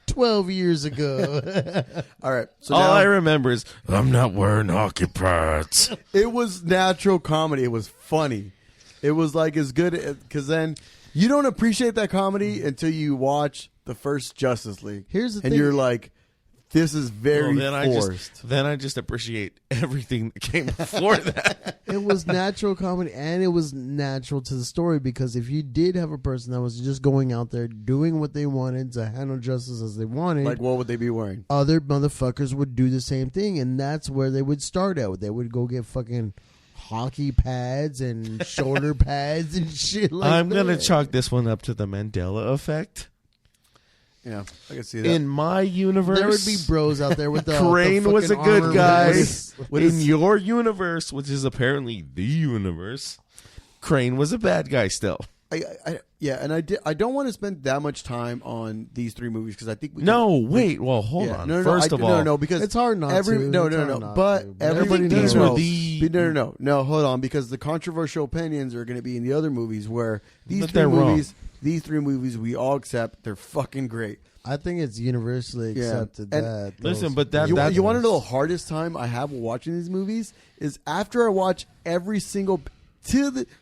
12 years ago. All right. So all now, I remember is I'm not wearing hockey pads. it was natural comedy. It was funny. It was like as good because then you don't appreciate that comedy until you watch the first Justice League. Here's the and thing. you're like, this is very forced. Then I just appreciate everything that came before that. It was natural comedy, and it was natural to the story, because if you did have a person that was just going out there doing what they wanted to handle justice as they wanted, Like, what would they be wearing? other motherfuckers would do the same thing, and that's where they would start out. They would go get fucking hockey pads and shoulder pads and shit like that. I'm going to chalk this one up to the Mandela effect. Yeah, I can see that. In my universe, There would be bros out there with the Crane was a fucking good armor guy. vests. What In is- your universe, which is apparently the universe, Crane was a bad guy still. Yeah, and I don't want to spend that much time on these three movies because I think we wait. Well, hold on. First of all, no, because it's hard not to. No. But everybody these knows. were the No. Hold on, because the controversial opinions are going to be in the other movies where these But three they're wrong. movies we all accept. They're fucking great. I think it's universally Yeah. accepted And that. listen, those- but that- You, that's- you want to know the hardest time I have watching these movies is after I watch every single to this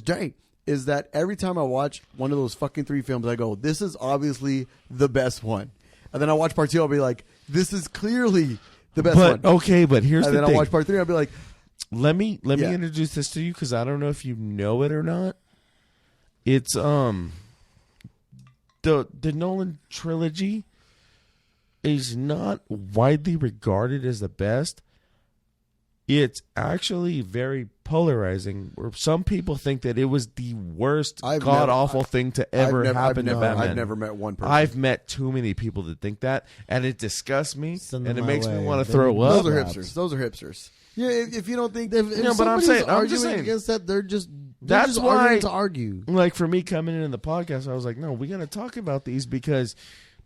day is that every time I watch one of those fucking three films, I go, "This is obviously the best one," and then I watch part two, I'll be like, "This is clearly the best one." Okay, but here's And the then thing. I'll watch part three, I'll be like, Let me Yeah. introduce this to you because I don't know if you know it or not. It's the Nolan trilogy is not widely regarded as the best. It's actually very polarizing. Where some people think that it was the worst, god awful thing to ever happen to Batman. I've never met one person. I've met too many people that think that, and it disgusts me, Send and them it my makes me way. want to They throw need up. Those are Perhaps. hipsters. Those are hipsters. Yeah, if you don't think If No, but I'm somebody's saying- I'm arguing just saying. against that, they're just That's why- arguing to argue. Like for me coming in the podcast, I was like, no, we got to talk about these because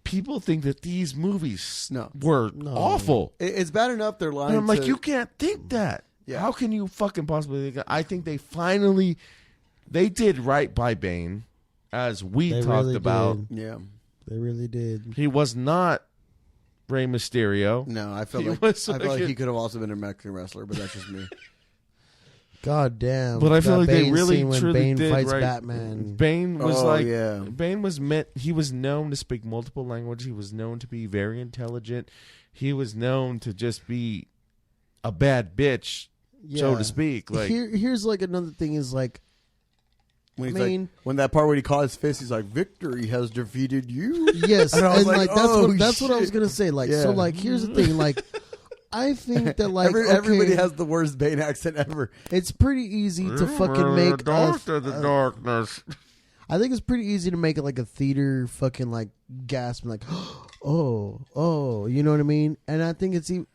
people think that these movies were awful. it's bad enough they're lying. And I'm like, to- you can't think that. Yeah. How can you fucking possibly think that? I think they did right by Bane, as we They talked really about. did. yeah. They really did. He was not Rey Mysterio. No, I felt He like was I felt like like he could have also been a Mexican wrestler, but that's just me. God damn. But I feel that like they Bane really scene when truly Bane did fights right. Batman. Bane was yeah. Bane was meant. He was known to speak multiple languages. He was known to be very intelligent. He was known to just be a bad bitch, so Yeah. to speak. Like Here's like another thing is like When I mean- when that part where he caught his fist, he's like, "Victory has defeated you." yes, And I was and like, like oh, that's what I was shit. gonna say. Like Yeah. so like here's the thing, like I think that like Everybody okay, has the worst Bane accent ever. it's pretty easy to fucking make the darkness. I think it's pretty easy to make it like a theater fucking like gasp like oh you know what I mean, and I think it's even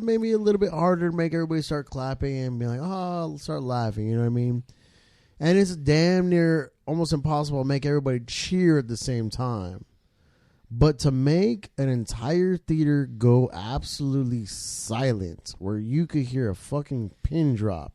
maybe a little bit harder to make everybody start clapping and be like start laughing, you know what I mean, and it's damn near almost impossible to make everybody cheer at the same time, but to make an entire theater go absolutely silent where you could hear a fucking pin drop,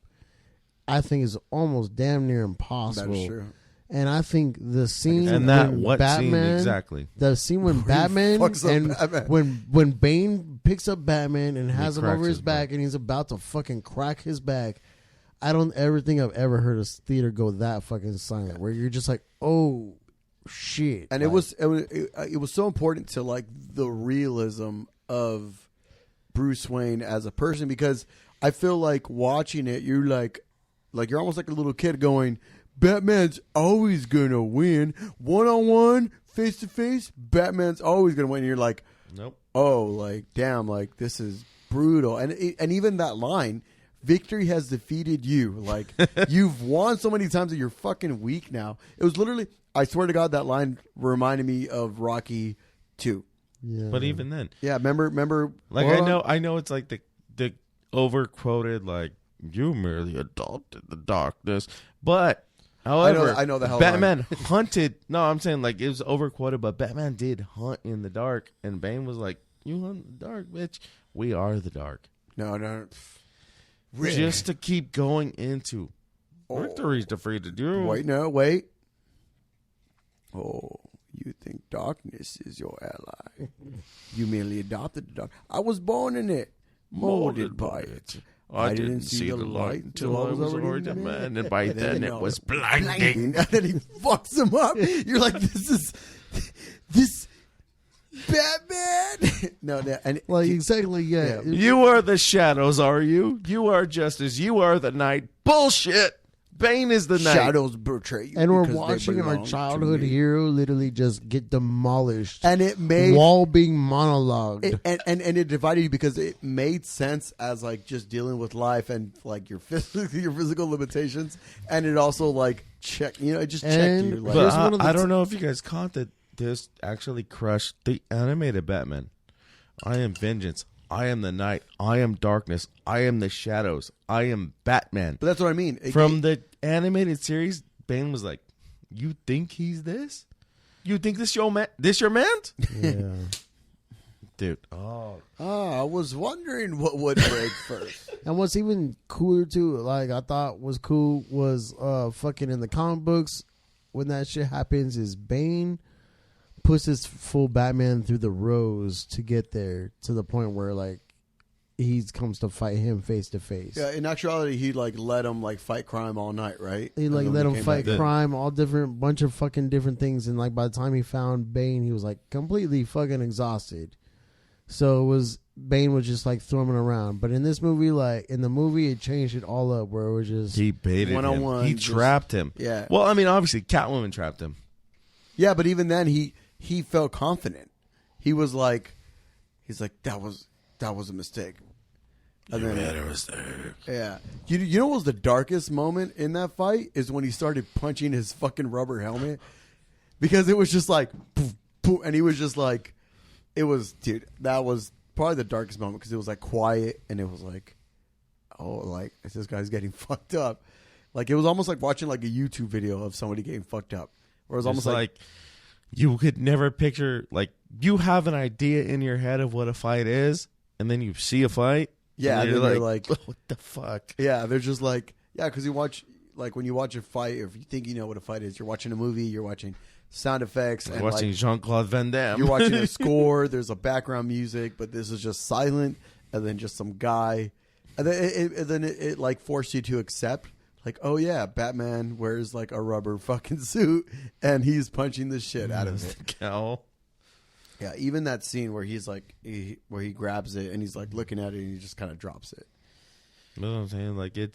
I think is almost damn near impossible. That's true. And I think the scene And that when what Batman, scene exactly? the scene when he Batman fucks up and Batman. when Bane picks up Batman and has him cracks over his his back and he's about to fucking crack his back, I don't ever think I've ever heard a theater go that fucking silent where you're just like, oh shit. And Like, it was so important to like the realism of Bruce Wayne as a person, because I feel like watching it, you're you're almost like a little kid going, Batman's always gonna win 1-on-1, face to face. Batman's always gonna win. And you're like, Nope. oh, like damn, like this is brutal. And even that line, victory has defeated you. Like you've won so many times that you're fucking weak now. It was literally, I swear to God, that line reminded me of Rocky 2. yeah. But even then, Yeah, remember. like hold on. I know it's like the over quoted like you merely adopted the darkness, but however, I know the hell Batman hunted. No, I'm saying like it was over quoted, but Batman did hunt in the dark, and Bane was like, "You hunt in the dark, bitch. We are the dark." No. Just to keep going into victory's defeated you. Wait. Oh, you think darkness is your ally? You merely adopted the dark. I was born in it, molded by it. I didn't see the light until I was already a man, and by then it was blinding. And then he fucks him up. You're like, this Batman. No, and Like exactly, yeah. Yeah. You are the shadows, are you? You are justice. You are the night. Bullshit. Bane is the night. shadows betray you. And we're because they watching our belong to childhood me. hero literally just get demolished. And it made while being monologued. and it divided you because it made sense as like just dealing with life and like your physical limitations, and it also like it just checked And- you. Like, But Here's one of the I don't know if you guys caught that this actually crushed the animated Batman. I am vengeance. I am the night. I am darkness. I am the shadows. I am Batman. But that's what I mean. From the animated series, Bane was like, "You think he's this? You think this your man? This your man?" Yeah. Dude. I was wondering what would break first. And what's even cooler too, like I thought was cool, was fucking in the comic books when that shit happens is Bane puts his full Batman through the rose to get there to the point where like he comes to fight him face to face. Yeah, in actuality, he like let him like fight crime all night, right? He like let him fight crime, all different bunch of fucking different things, and like by the time he found Bane, he was like completely fucking exhausted. So it was Bane was just like throwing around, but in this movie, like in the movie, it changed it all up where it was just he baited one-on-one, him. He trapped him. Yeah. Well, I mean, obviously, Catwoman trapped him. Yeah, but even then, he felt confident. He was like, he's like that was a mistake. And then, made a mistake. Yeah. You know what was the darkest moment in that fight is when he started punching his fucking rubber helmet, because it was just like poof, poof, and he was just like. It was, dude, that was probably the darkest moment because it was like quiet and it was like, oh, like this guy's getting fucked up. Like it was almost like watching like a YouTube video of somebody getting fucked up. Where it was almost like you could never picture, like you have an idea in your head of what a fight is and then you see a fight. Yeah, and you're like, what the fuck? Yeah, they're just like, yeah, because you watch, like when you watch a fight or if you think you know what a fight is, you're watching a movie, you're watching sound effects. You're and watching like, Jean-Claude Van Damme. You're watching a score. There's a background music, but this is just silent, and then just some guy, and then it like forced you to accept, like, oh yeah, Batman wears like a rubber fucking suit, and he's punching the shit out of it. Cowl. Yeah, even that scene where he's like, where he grabs it and he's like looking at it and he just kind of drops it. You know what I'm saying? Like it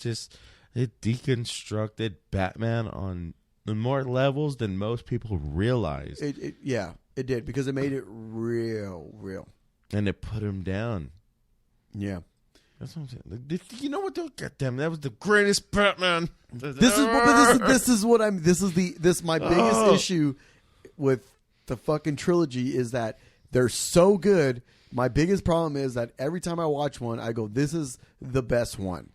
deconstructed Batman on more levels than most people realize. Yeah, it did because it made it real. And it put him down. Yeah. That's what I'm saying. Like, you know what? Goddamn, that was the greatest Batman. This is my biggest issue with the fucking trilogy is that they're so good. My biggest problem is that every time I watch one, I go, this is the best one.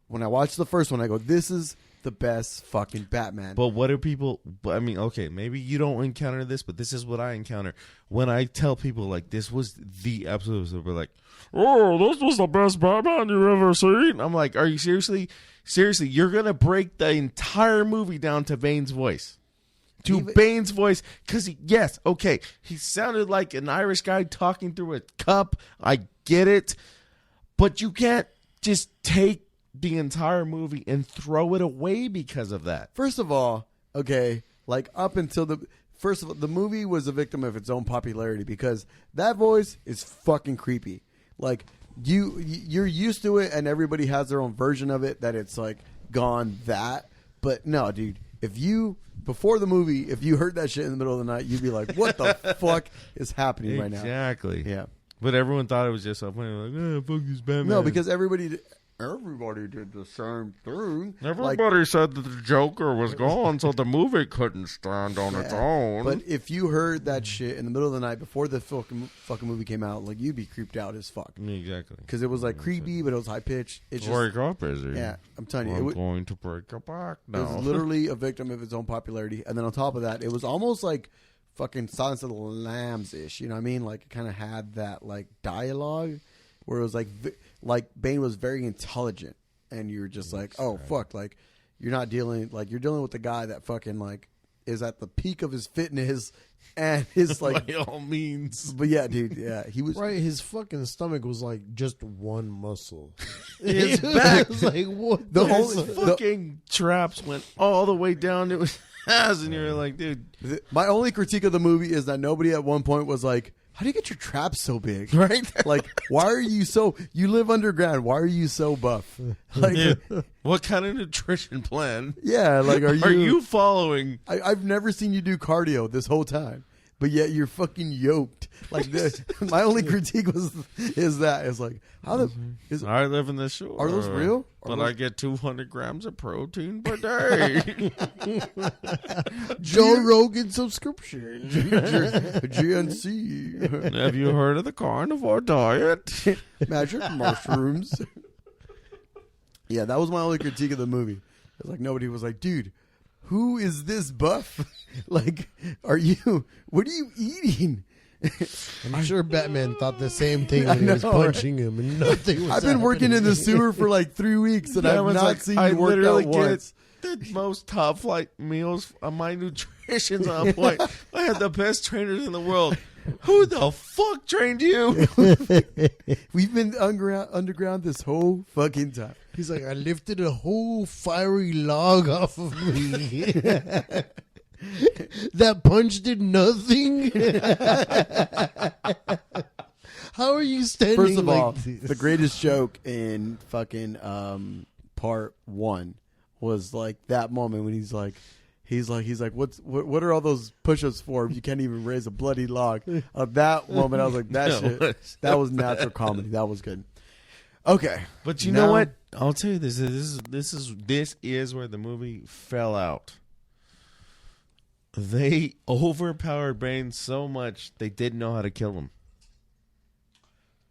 When I watch the first one, I go, this is the best fucking Batman. But what do people, I mean, okay, maybe you don't encounter this, but this is what I encounter. When I tell people, like, this was the episode, so we're like, oh, this was the best Batman you've ever seen. I'm like, are you seriously, you're going to break the entire movie down to Bane's voice. Bane's voice, because yes, okay, he sounded like an Irish guy talking through a cup. I get it, but you can't just take the entire movie and throw it away because of that. First of all, okay, like up until the movie was a victim of its own popularity because that voice is fucking creepy. Like you're used to it, and everybody has their own version of it that it's like gone that. But no, dude, before the movie, if you heard that shit in the middle of the night, you'd be like, what the fuck is happening right now? Exactly. Yeah. But everyone thought it was just so funny. Like, oh, fuck this Batman. No, because everybody did the same thing. Everybody said that the Joker was gone, so the movie couldn't stand on its own. But if you heard that shit in the middle of the night before the fucking movie came out, like you'd be creeped out as fuck. Exactly. Because it was like creepy, but it was high pitched. It's break up, is it? Yeah, I'm telling you, I'm going to break your back now. It was literally a victim of its own popularity, and then on top of that, it was almost like fucking Silence of the Lambs ish. You know what I mean? Like it kind of had that like dialogue where it was like Bane was very intelligent, and you're just like, oh fuck, like you're dealing with the guy that fucking like is at the peak of his fitness and his like by all means. But yeah, dude, yeah, he was right. His fucking stomach was like just one muscle. His back was like what the whole fucking traps went all the way down to his ass, and you're like, dude. My only critique of the movie is that nobody at one point was like, how do you get your traps so big? Right? Like, why are you you live underground. Why are you so buff? Like, yeah. What kind of nutrition plan? Yeah, like, are you following? I've never seen you do cardio this whole time. but yet you're fucking yoked. Like my only critique is that it's like how the is I live in the shore. Are those real? But I get 200 grams of protein per day. Joe Rogan subscription. GNC. Have you heard of the carnivore diet? Magic mushrooms. Yeah, that was my only critique of the movie. It's like nobody was like, dude, who is this buff? Like, what are you eating? I'm sure Batman thought the same thing when he was punching him, and nothing was I've been working in the happening. sewer for like 3 weeks, and I've not seen you work out once. The most top flight meals. My nutrition's on point. I had the best trainers in the world. Who the fuck trained you? We've been underground this whole fucking time. He's like, I lifted a whole fiery log off of me. That punch did nothing. How are you standing? First of like all, this? the greatest joke in fucking part 1 was like that moment when he's like, what are all those push-ups for if you can't even raise a bloody log? That moment, I was like, that was natural comedy. That was good. Okay, But you know what? I'll tell you this. This is where the movie fell out. They overpowered Bane so much they didn't know how to kill him.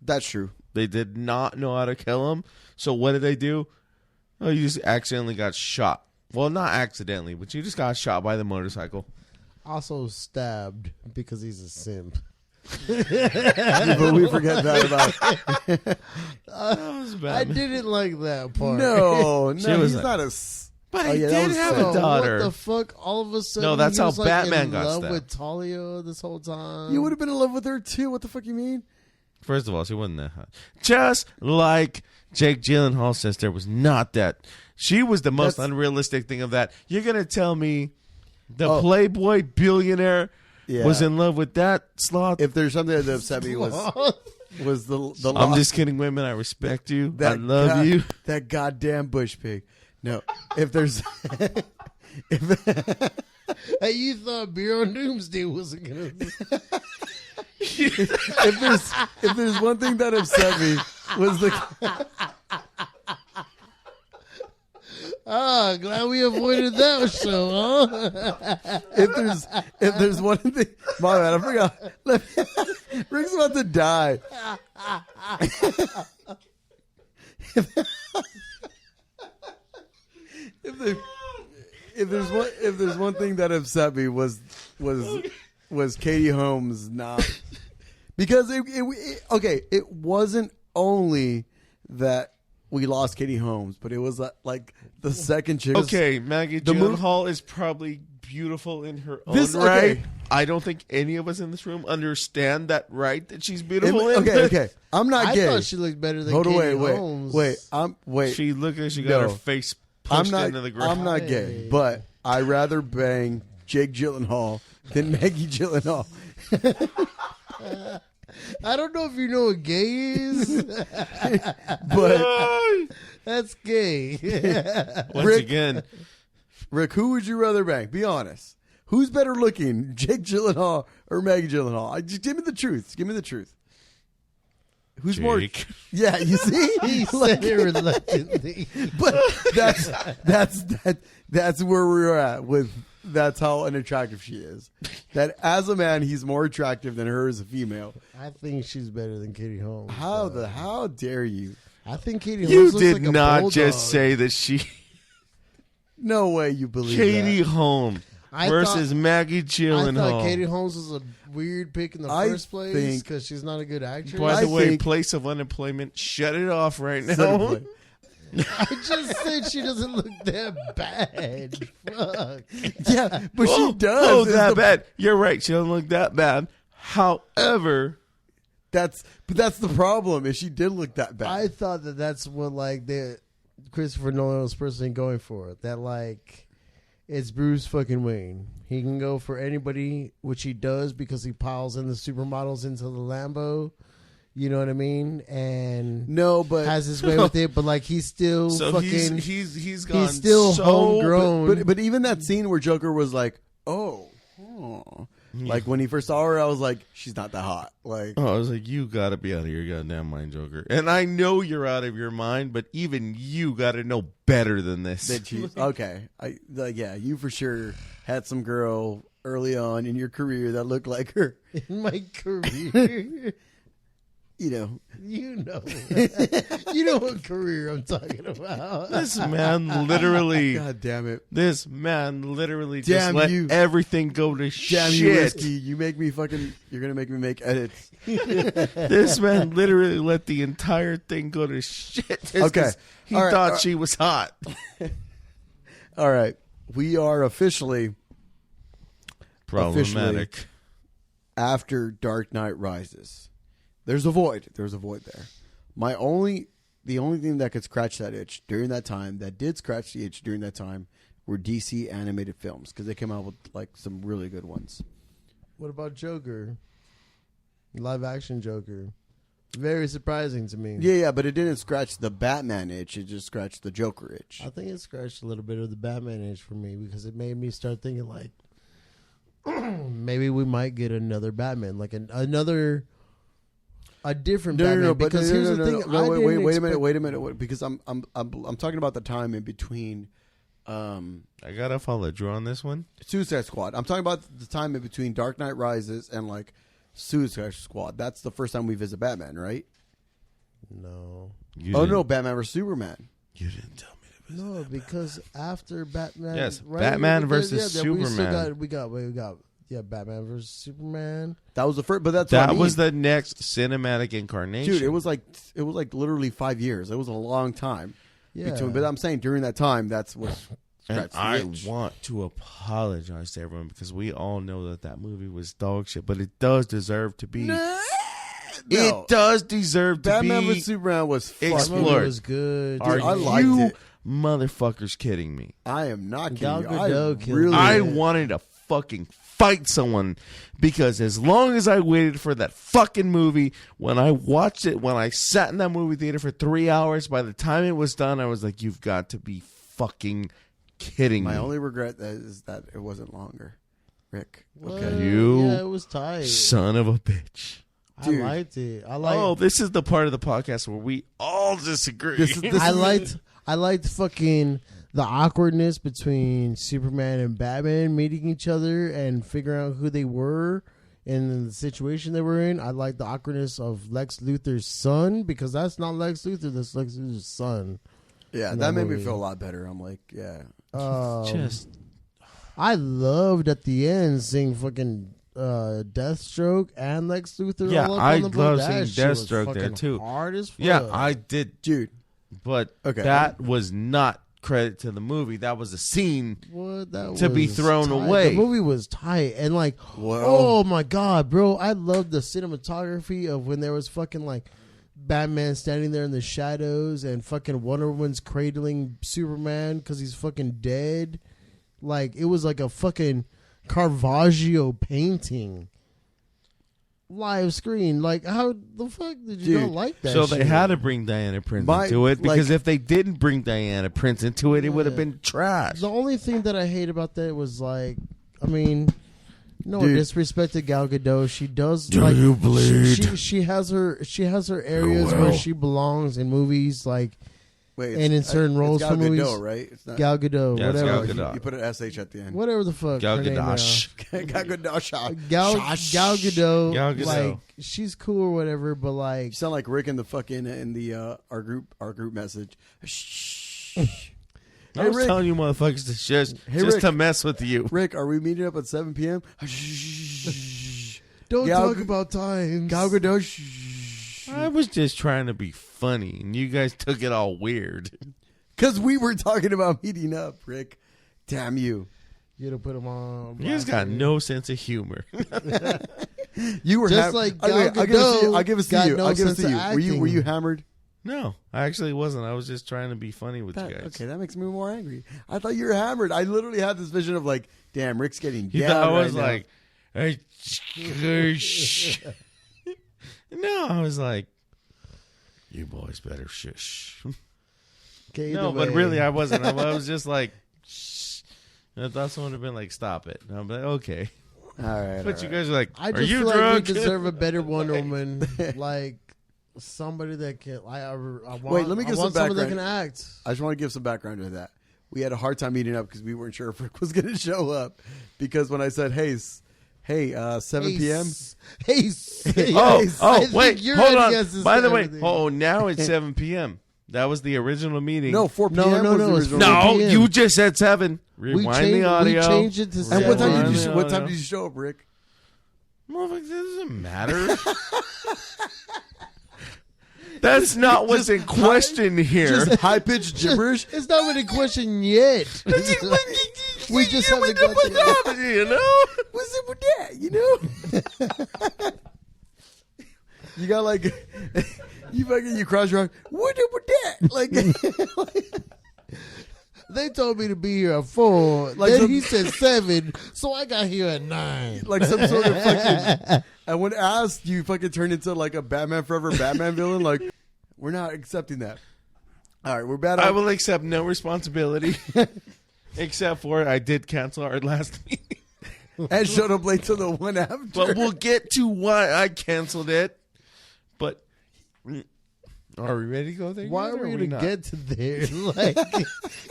That's true. They did not know how to kill him. So what did they do? Oh, you just accidentally got shot. Well, not accidentally, but you just got shot by the motorcycle. Also stabbed because he's a simp. But we forget that about. That was bad. I didn't like that part. No, was he's like- not a. But Oh, he yeah, that did was have sad. a daughter. What the fuck? All of a sudden, No, that's he how was, like, Batman in got love stabbed. with Talia this whole time. You would have been in love with her too. What the fuck you mean? First of all, she wasn't that hot. Just like Jake Gyllenhaal's sister was not that. She was the most unrealistic thing of that. You're going to tell me the Playboy billionaire was in love with that sloth? If there's something that upset me was the I'm just kidding, women. I respect you. I that love you. That goddamn bush pig. No, if there's Hey, you thought beer on Doomsday wasn't gonna? if there's one thing that upset me was the Glad we avoided that show, huh? if there's one thing. My bad, I forgot. Rick's about to die. If there's one thing that upset me was Katie Holmes not because it wasn't only that we lost Katie Holmes, but it was like the second chick. Okay, Maggie Gyllenhaal is probably beautiful in her own right. Okay. I don't think any of us in this room understand that right that she's beautiful. Okay. I'm not I gay. thought she looked better than Hold on, Katie wait. Holmes. Wait. She looked like she got her face pushed into the ground. I'm not gay, but I'd rather bang Jake Gyllenhaal than Maggie Gyllenhaal. I don't know if you know what gay is, But that's gay. Once again, Rick, who would you rather bang? Be honest. Who's better looking, Jake Gyllenhaal or Maggie Gyllenhaal? Just give me the truth. Give me the truth. Who's more? Jake. Yeah, you see, He said it reluctantly. but that's where we're at with. That's how unattractive she is. That as a man, he's more attractive than her as a female. I think she's better than Katie Holmes. How dare you? I think Katie you Holmes looks did like a not bulldog. just say that she No way you believe Katie that. Holmes I versus thought- Maggie I Gyllenhaal. thought Katie Holmes was a weird pick in the I first place think- because she's not a good actress. By the I way, think- place of unemployment, shut it off right now. Certainly. I just said she doesn't look that bad. Fuck. Yeah, but she does. Oh, It's that the- bad. You're right. She doesn't look that bad. However, That's the problem. Is she did look that bad? I thought that's what like the Christopher Nolan was personally going for. That like it's Bruce fucking Wayne. He can go for anybody, which he does because he piles in the supermodels into the Lambo. You know what I mean? And no, but has his way with it, but like he's still so fucking. he's gone He's still so homegrown. but even that scene where Joker was like, "Oh, Like when he first saw her, I was like, she's not that hot. Like, Oh, I was like, you got to be out of your goddamn mind, Joker. And I know you're out of your mind, but even you got to know better than this. that you okay? Yeah, you for sure had some girl early on in your career that looked like her. In my career. You know, You know what career I'm talking about. This man literally, God damn it. this man literally Damn just let you. everything go to Damn shit. you, Whiskey. You make me fucking. You're gonna make me make edits. This man literally let the entire thing go to shit. just Okay. 'cause he All right, thought she was hot. All right, we are officially Problematic. after Dark Knight Rises. There's a void. There's a void there. The only thing that could scratch that itch during that time, that did scratch the itch during that time, were DC animated films because they came out with like some really good ones. What about Joker? Live action Joker. Very surprising to me. Yeah, but it didn't scratch the Batman itch. It just scratched the Joker itch. I think it scratched a little bit of the Batman itch for me because it made me start thinking like maybe we might get another Batman, like a different Batman. Because here's the thing. Wait a minute. Because I'm talking about the time in between. I gotta follow Drew on this one. Suicide Squad. I'm talking about the time in between Dark Knight Rises and like Suicide Squad. That's the first time we visit Batman, right? No. No, Batman vs Superman. You didn't tell me to visit No, that because after Batman, Yes, right? Batman Because, versus then we still Superman. we got Batman versus Superman. That was the first, but that's That what I mean. was the next cinematic incarnation. Dude. It was like literally 5 years. It was a long time. Yeah, Between, but I'm saying during that time, that's what And scratched the I itch. want to apologize to everyone because we all know that movie was dog shit, but it does deserve to be. No. It does deserve to Batman be vs Superman was that movie explored. was good. Are I liked you it. motherfuckers kidding me? I am not Gal kidding you. Gadot killed really, it. I wanted to fucking fight someone because as long as I waited for that fucking movie, when I watched it, when I sat in that movie theater for 3 hours, by the time it was done, I was like, you've got to be fucking kidding My me. only regret is that it wasn't longer. Rick. Okay. Well, You yeah, it was tight. Son of a bitch. Dude. I liked it. I liked. Oh, this is the part of the podcast where we all disagree. I liked fucking the awkwardness between Superman and Batman meeting each other and figuring out who they were and the situation they were in. I liked the awkwardness of Lex Luthor's son because that's not Lex Luthor. That's Lex Luthor's son. Yeah, in that made me movie. feel a lot better. I'm like, yeah. Just I loved at the end seeing fucking Deathstroke and Lex Luthor. Yeah, all up I on the boat. love That seeing shit was Deathstroke there, fucking too. Hard as fuck. yeah, I did, Dude. but Okay. that was not credit to the movie. That was a scene. What, that To be was thrown tight. away. The movie was tight and like, Well- oh my god, bro! I love the cinematography of when there was fucking like Batman standing there in the shadows and fucking Wonder Woman's cradling Superman because he's fucking dead. Like it was like a fucking Caravaggio painting. Live screen, like how the fuck did you Dude, not like that? So shit? they had to bring Diana Prince My- into it because like- if they didn't bring Diana Prince into it, it would have Yeah. been trash. The only thing that I hate about that was like, I mean, no Dude. disrespect to Gal Gadot, she does. Do like, you bleed? She has her areas Well. where she belongs in movies, like Wait, And in certain roles it's Gal for movies- Gadot, right? It's not Gal Gadot, Yeah, it's whatever, Gal Gadot. You put an SH at the end. whatever the fuck. Gal her name Gadot. Gal Gadot. Gal Gadot, Gal Gadot. like she's cool or whatever, but You like sound like Rick in the fucking in the our group message. Shh. I Hey, was Rick. telling you motherfuckers to just Rick. to mess with you. Rick, are we meeting up at 7 p.m.? don't Gal talk Ga- about times. Gal Gadot. Shh. I was just trying to be funny, and you guys took it all weird. Because we were talking about meeting up, Rick. Damn you. You gotta put them on. You guys got no sense of humor. You were Just like Gal I'll give it to you. Gadot I'll give it to got you. no I'll give it sense to you. of Were you acting. hammered? No, I actually wasn't. I was just trying to be funny with you guys. Okay, that makes me more angry. I thought you were hammered. I literally had this vision of like, damn, Rick's getting You down thought I right was now. like, hey, no, I was like, you boys better shush. Okay, No, either but way. really, I wasn't. I was just like, shh. And I thought someone would have been like, stop it. And I'm like, okay. All right. But you guys are like, I are just you feel like drunk? we deserve a better Wonder Woman, like somebody that can. I want, Wait, let me give I want some someone that background. can act. I just want to give some background to that. We had a hard time meeting up because we weren't sure if Rick was going to show up. Because when I said, "Hey, 7 p.m." Hey, Wait, you're hold gonna on. guess this By the way, everything. now it's 7 p.m. That was the original meeting. No, 4 No, p.m. no, was no, the it's original. 4 No, p.m. you just said 7. Rewind the audio. We changed it to And 7. what time Rewind did the you? What audio. time did you show up, Rick? Motherfucker, it doesn't matter. That's not what's in question here. Just high pitched gibberish. It's not really a question yet. We just haven't got to it. You know? What's up with that? You know? You got like you cross your arms. What up with that? Like They told me to be here at 4. Like Then some- he said 7, so I got here at 9. like some sort of fucking. And when asked, you fucking turned into like a Batman Forever Batman villain. Like we're not accepting that. All right, we're bad. I will accept no responsibility. Except for I did cancel our last meeting. and showed up late to the one after. But we'll get to why I canceled it. But are we ready to go there? Why yet, are or we going to not? get to there? Like,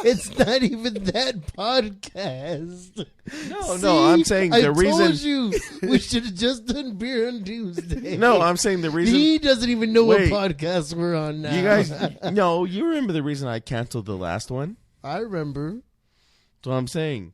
it's not even that podcast. No, See? no, I'm saying I the reason. told you we should have just done beer on Doomsday. No, I'm saying the reason. He doesn't even know Wait. what podcast we're on now. You guys, no, you remember the reason I canceled the last one? I remember. So I'm saying,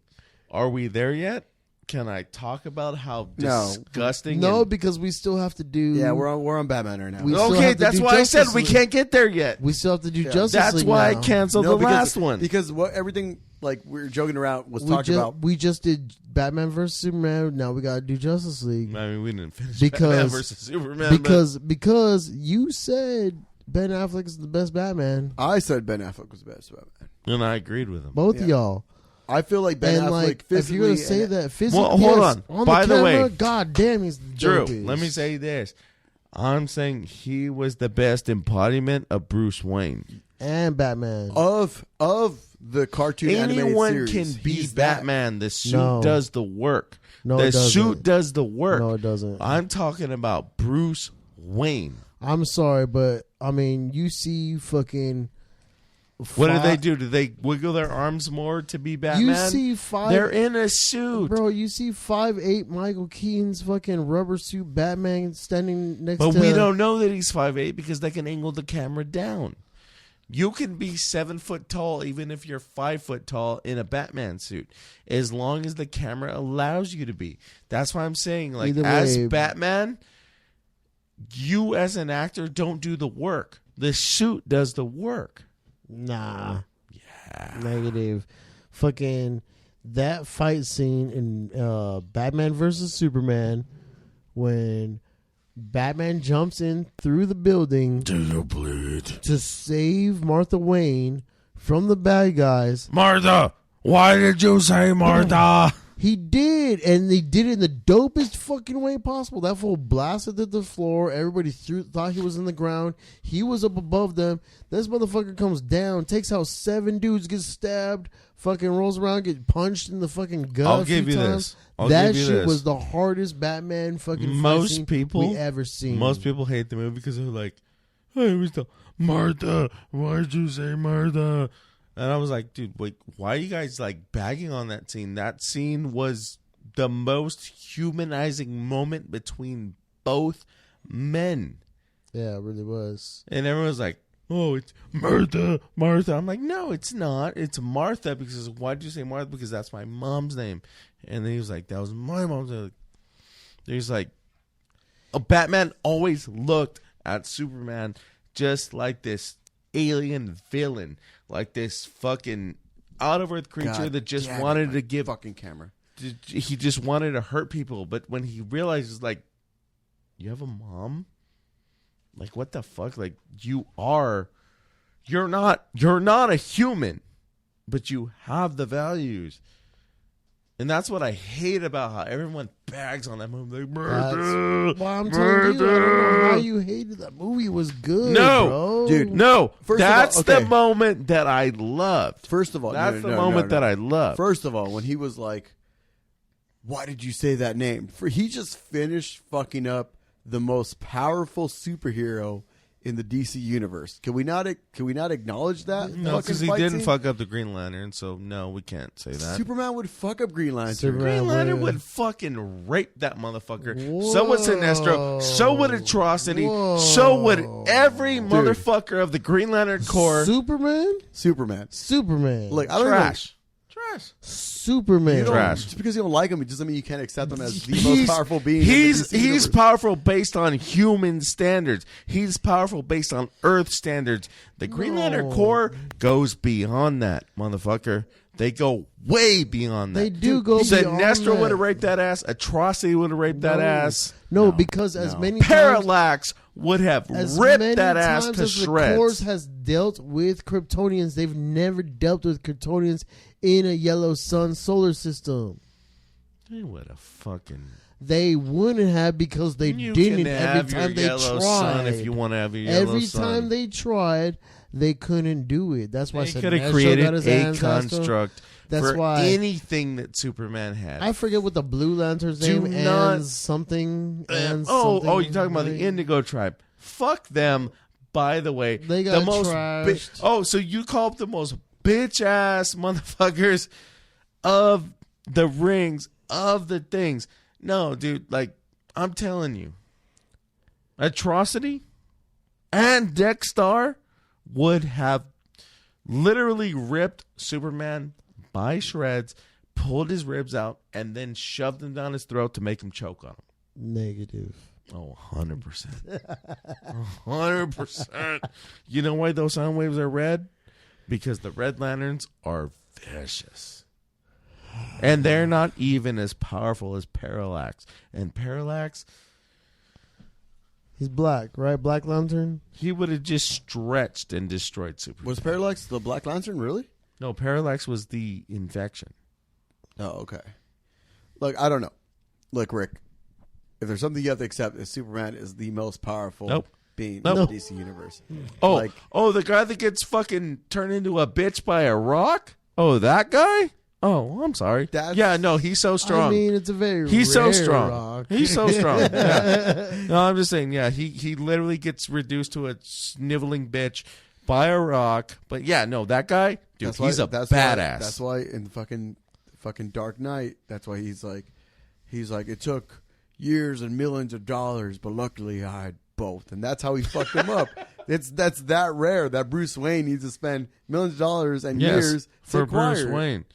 are we there yet? Can I talk about how No. disgusting? No, and- because we still have to do. Yeah, we're on Batman right now. We still okay, have to that's do why I said Justice we League. can't get there yet. We still have to do Justice That's League why now. I canceled No, the last one. because what everything like we were joking around was talked about. We just did Batman versus Superman. Now we got to do Justice League I mean, we didn't finish Because- Batman versus Superman. because you said Ben Affleck is the best Batman. I said Ben Affleck was the best Batman. and I agreed with him. Both Yeah. of y'all. I feel like Ben And Affleck like, if physically. you're gonna say that physically, Well, hold yes, on. the By the camera, way, God damn, he's the Drew, dopest. let me say this. I'm saying he was the best embodiment of Bruce Wayne. and Batman. of the cartoon animated Anyone series, can be he's that. Batman. The suit No. does the work. No, the it doesn't. suit does the work. No, it doesn't. I'm talking about Bruce Wayne. I'm sorry, but I mean, you see, fucking. What do they do? Do they wiggle their arms more to be Batman? You see They're in a suit. Bro, you see 5'8" Michael Keaton's fucking rubber suit Batman standing next But to. we don't know that he's 5'8" because they can angle the camera down. You can be 7 foot tall even if you're 5 foot tall in a Batman suit, as long as the camera allows you to be. That's why I'm saying, like, Either as way- Batman, you as an actor don't do the work. The suit does the work. Nah. Yeah. Negative. Fucking that fight scene in Batman versus Superman when Batman jumps in through the building to save Martha Wayne from the bad guys. Martha, why did you say Martha? He did, and they did it in the dopest fucking way possible. That fool blasted to the floor. Everybody thought he was in the ground. He was up above them. This motherfucker comes down, takes out 7 dudes, gets stabbed, fucking rolls around, get punched in the fucking gut. I'll a few give you times. this. I'll that give you shit this. was the hardest Batman fucking fight Most scene people we ever seen. Most people hate the movie because they're like, "Hey, it was the Martha. Why'd you say Martha?" And I was like, "Dude, wait, why are you guys like bagging on that scene? That scene was the most humanizing moment between both men." Yeah, it really was. And everyone's like, "Oh, it's Martha, Martha." I'm like, "No, it's not. It's Martha." Because why'd you say Martha? Because that's my mom's name. And then he was like, "That was my mom's name." He's like, Batman always looked at Superman just like this alien villain, like this fucking out of earth creature God that just damn it, wanted my to give. fucking camera. He just wanted to hurt people. But when he realizes, like, you have a mom, like, what the fuck? Like, you're not a human, but you have the values. And that's what I hate about how everyone bags on that movie. Like, Martha, Well, I'm telling you, I don't know how you hated that movie. It was good, No, bro. dude. No, First of all, that's okay. the moment that I loved. First of all, That's the moment that I loved. First of all, when he was like, why did you say that name? For he just finished fucking up the most powerful superhero in the DC universe. Can we not acknowledge that? No, because he didn't fuck up the Green Lantern, so no, we can't say that. Superman would fuck up Green Lantern. Green Lantern would fucking rape that motherfucker. Whoa. So would Sinestro. So would Atrocity. Whoa. So would every motherfucker of the Green Lantern Corps. Superman. Look, I don't trash. Superman. Trash. Just because you don't like him, it doesn't mean you can't accept him as the most powerful being. He's powerful based on human standards. He's powerful based on Earth standards. The Green Lantern Corps goes beyond that, motherfucker. They go way beyond that. They do go beyond that. Sinestro would have raped that ass. Atrocity would have raped that ass. No, because as many Parallax would have ripped that ass to shreds. The Corps has dealt with Kryptonians. They've never dealt with Kryptonians in a yellow sun solar system. They would have fucking... They wouldn't have because they didn't. Every time they tried, sun if you want to have your yellow sun. Every time they tried, they couldn't do it. That's why they could have created a construct for anything that Superman had. I forget what the Blue Lantern's name is. Something. You're talking about the Indigo Tribe. Fuck them. By the way, they got trashed. So you call up the most bitch ass motherfuckers of the rings of the things. No, dude, like, I'm telling you, Atrocity and Dexter would have literally ripped Superman by shreds, pulled his ribs out, and then shoved them down his throat to make him choke on them. Negative. Oh, 100%. 100%. You know why those sound waves are red? Because the Red Lanterns are vicious. And they're not even as powerful as Parallax. And Parallax... He's black, right? Black Lantern? He would have just stretched and destroyed Superman. Was Parallax the Black Lantern, really? No, Parallax was the infection. Oh, okay. Look, I don't know. Look, Rick, if there's something you have to accept, is Superman is the most powerful being in the DC universe. Oh, the guy that gets fucking turned into a bitch by a rock? Oh, that guy? Oh, I'm sorry. He's so strong. I mean, it's a very He's rare so strong. rock. He's so strong. Yeah. No, I'm just saying, he literally gets reduced to a sniveling bitch by a rock. But that guy, dude, he's a badass. That's why in the fucking Dark Knight, that's why he's like, it took years and millions of dollars, but luckily I had both. And that's how he fucked him up. That's that rare that Bruce Wayne needs to spend millions of dollars and years for Bruce Wayne.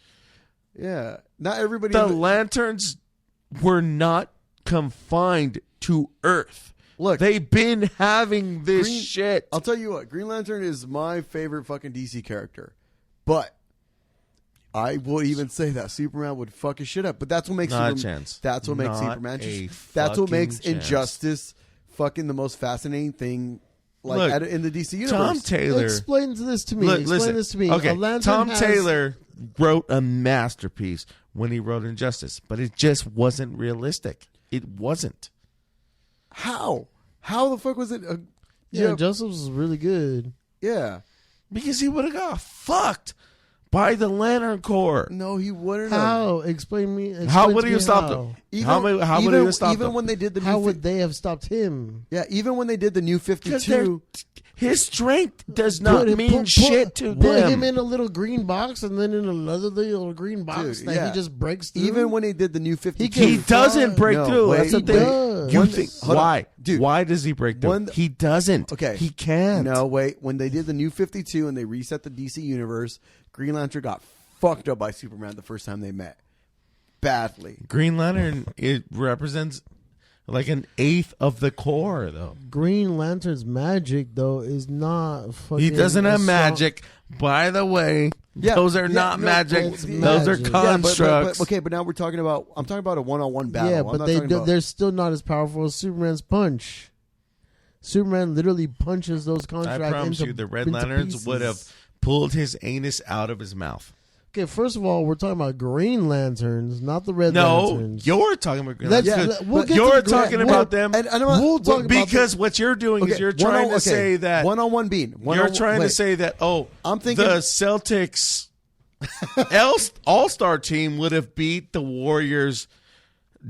Yeah, not everybody. The lanterns were not confined to Earth. Look, they've been having this shit. I'll tell you what, Green Lantern is my favorite fucking DC character, but I would even say that Superman would fuck his shit up. But that's what makes not a chance. That's what makes Superman. That's what makes Injustice fucking the most fascinating thing. Like in the DC universe. Tom Taylor explains this to me. Explain this to me. Okay, Tom Taylor wrote a masterpiece when he wrote Injustice, but it just wasn't realistic. It wasn't. How? How the fuck was it? Injustice was really good. Yeah, because he would have got fucked by the Lantern Corps. No, he wouldn't. How? Explain me. How would he have stopped him? How would he have stopped him? Even when they did the how would they have stopped him? Yeah, even when they did the New 52. His strength does not mean shit to them. Put him in a little green box and then in another little green box he just breaks through. Even when they did the New 52. He doesn't break through. That's the thing. You think why? Dude, why does he break through? He doesn't. Okay. He can't. No, wait. When they did the New 52 and they reset the DC universe, Green Lantern got fucked up by Superman the first time they met. Badly. Green Lantern, it represents like an eighth of the Corps, though. Green Lantern's magic, though, is not fucking... He doesn't have magic. By the way, those are not magic. Those are constructs. But now we're talking about... I'm talking about a one-on-one battle. Yeah, but they're still not as powerful as Superman's punch. Superman literally punches those constructs. I promise you, the Red Lanterns would have pulled his anus out of his mouth. Okay, first of all, we're talking about Green Lanterns, not the Red Lanterns. No, you're talking about Green Lanterns. You're talking about them. We'll talk because what you're doing is you're trying to say that one-on-one being. You're trying to say that I'm thinking the Celtics All-Star team would have beat the Warriors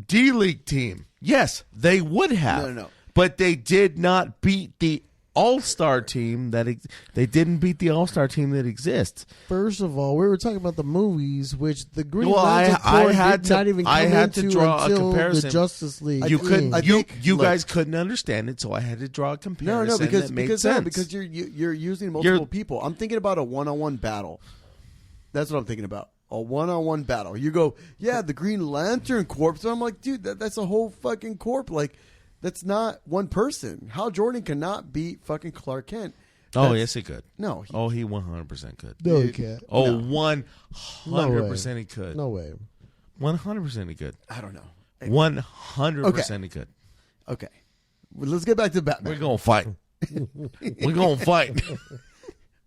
D-League team. Yes, they would have. No. But they did not beat the All-Star team they didn't beat the All-Star team that exists. First of all, we were talking about the movies, which the Green Well, Lantern I Corps had did to- not even come I had to into draw a until comparison. the Justice League. You think- couldn't. I think, You look- guys couldn't understand it, so I had to draw a comparison. No, because that made because sense. no, because you're using multiple people. I'm thinking about a one-on-one battle. That's what I'm thinking about. A one-on-one battle. You go, yeah, the Green Lantern Corps. And I'm like, dude, that's a whole fucking corp. Like, that's not one person. Hal Jordan cannot beat fucking Clark Kent. Oh, yes, he could. No. He 100% could. no, you can't. Oh, No. 100% he could. No way. 100% he could. I don't know. 100% he could. Okay. Well, let's get back to Batman. We're going to fight. We're going to fight.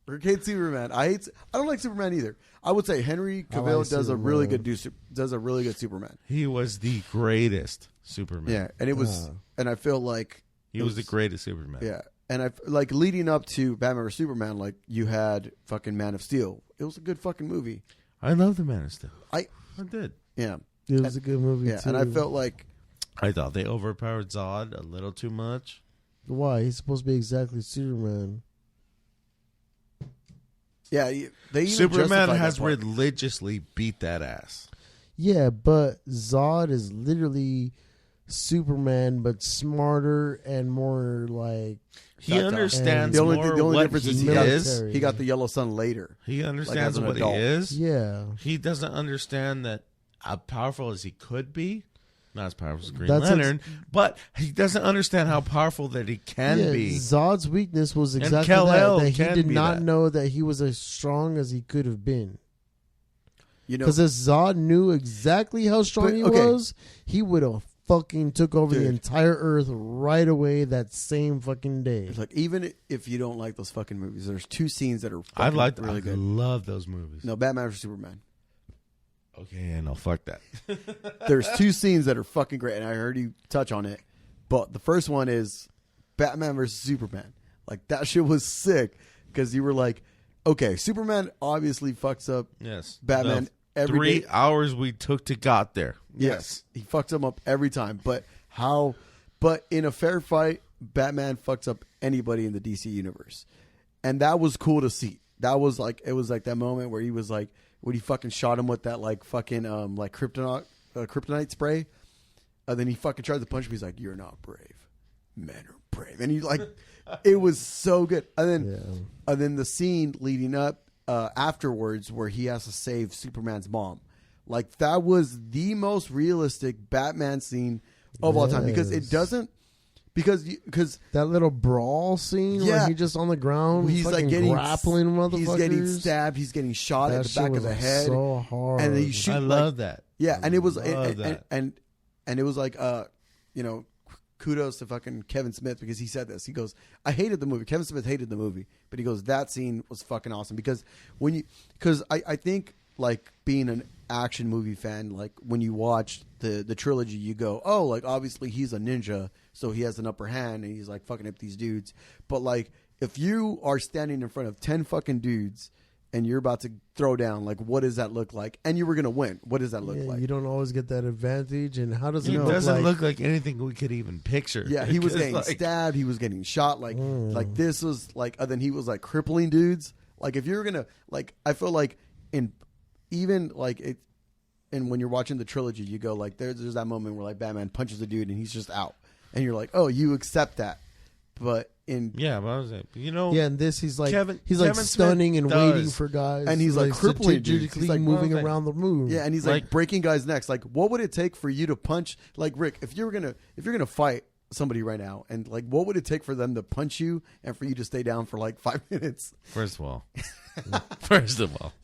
Rick hates Superman. I don't like Superman either. I would say Henry Cavill like does a really Superman. good does a really good Superman. He was the greatest Superman. Yeah, and it was, and I feel like He was the greatest Superman. yeah, and I like leading up to Batman vs Superman. Like you had fucking Man of Steel. It was a good fucking movie. I love the Man of Steel. I did. yeah It was a good movie yeah, too. and I felt like I thought they overpowered Zod a little too much. why he's supposed to be exactly Superman. yeah they even Superman justified has that part. religiously beat that ass. Yeah, but Zod is literally Superman, but smarter and more like He That's all. understands The only more the only what difference is he he is. got- he got the yellow sun later. He understands as an what adult. he is. yeah. He doesn't understand that how powerful as he could be. Not as powerful as Green That's Lantern, but he doesn't understand how powerful that he can Yeah, be. Zod's weakness was exactly Kal-El that he can did be not that. know that he was as strong as he could have been. You know, Because if Zod knew exactly how strong But, he okay. was, he would have fucking took over the Dude. entire Earth right away that same fucking day. it's like even if you don't like those fucking movies, there's two scenes that are I fucking I really good. love those movies. No, Batman vs Superman. Okay, yeah, no, fuck that. There's two scenes that are fucking great, and I heard you touch on it. But the first one is Batman versus Superman. Like that shit was sick because you were like, okay, Superman obviously fucks up. Yes, Batman The every 3 day. hours we took to got there. Yes, he fucks him up every time. But how? But in a fair fight, Batman fucks up anybody in the DC universe, and that was cool to see. That was like it was like that moment where he was like when he fucking shot him with that like fucking like kryptonite spray. Then he fucking tried to punch him. He's like, "You're not brave. Men are brave." And he like, it was so good. And then the scene leading up afterwards where he has to save Superman's mom. Like that was the most realistic Batman scene of all time because it Yes. doesn't because That little brawl scene Yeah. where he just on the ground, he's like fucking getting grappling motherfuckers. he's getting stabbed, he's getting shot That at the shit back was of the head, so hard. and then he shoot. I love that. Yeah, and it was love that. and it was like you know, kudos to fucking Kevin Smith because he said this. He goes, "I hated the movie." Kevin Smith hated the movie, but he goes, "That scene was fucking awesome because I think like being an action movie fan, like when you watch the trilogy, you go, oh, like obviously he's a ninja, so he has an upper hand and he's like fucking up these dudes. But like if you are standing in front of 10 fucking dudes and you're about to throw down, like what does that look like? And you were gonna win. What does that look like? You don't always get that advantage. And how does it It look doesn't like? look like anything we could even picture. Yeah, he was Because, getting like, stabbed. He was getting shot. Like this was like. Then he was like crippling dudes. Like if you're gonna like, I feel like in even like it, and when you're watching the trilogy, you go like there's that moment where like Batman punches a dude and he's just out, and you're like, oh, you accept that. But in Yeah, but I was like, you know, Yeah, and this he's like Kevin stunning Smith and does. waiting for guys, And he's, like, crippling dudes. strategically He's, like, moving well, around the room. yeah, and he's like Like- breaking guys' necks. Like, what would it take for you to punch? Like Rick, if you're gonna fight somebody right now, and like, what would it take for them to punch you and for you to stay down for like 5 minutes? First of all,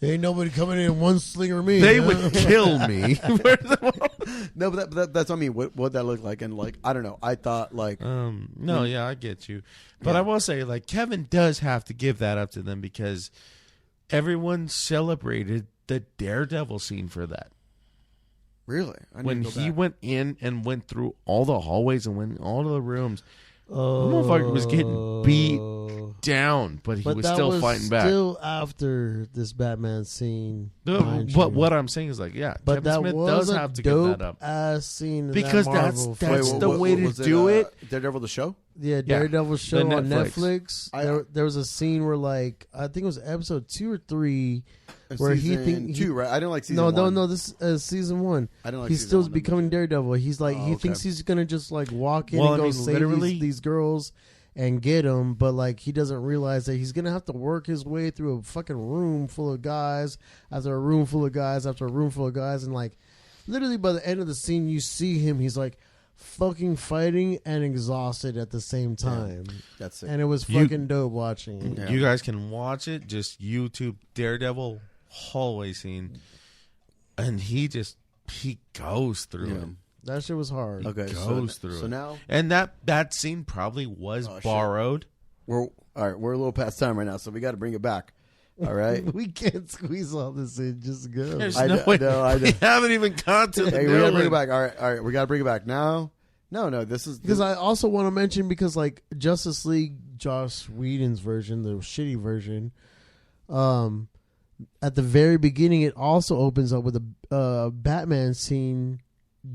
Ain't nobody coming in one slinger me. they huh? would kill me. First of all. No, but that's what I mean. What that look like? And like, I don't know. I thought like, No, yeah, I get you. But I will say, like, Kevin does have to give that up to them because everyone celebrated the Daredevil scene for that. really, I need When to go he back. went in and went through all the hallways and went in all of the rooms. motherfucker was getting beat down, but he was still fighting back. Still after this Batman scene. But what I'm saying is like, yeah, but Kevin that Smith was does a have to give dope that up ass scene in because that that's Marvel that's film. the way to do it. Daredevil the show. Yeah, Daredevil show the on Netflix. Netflix. There was a scene where, like, I think it was episode 2 or 3, where season 2, right? I didn't like season 1. No. This season 1. I didn't like. He's season still 1 becoming Daredevil. He's like, he thinks he's gonna just like walk in and go save these girls and get them, but like he doesn't realize that he's gonna have to work his way through a fucking room full of guys after a room full of guys after a room full of guys, and like literally by the end of the scene, you see him. He's like fucking fighting and exhausted at the same time. Yeah, that's it. And it was fucking dope watching. You guys can watch it. Just YouTube Daredevil hallway scene, and he goes through it. That shit was hard. Okay, goes through so it. now, and that scene probably was borrowed. We're all right. We're a little past time right now, so we got to bring it back. All right, we can't squeeze all this in. Just go. I know. We haven't even got to the we got to bring it back. All right. We got to bring it back now. No. This is because I also want to mention because like Justice League, Joss Whedon's version, the shitty version, at the very beginning, it also opens up with a Batman scene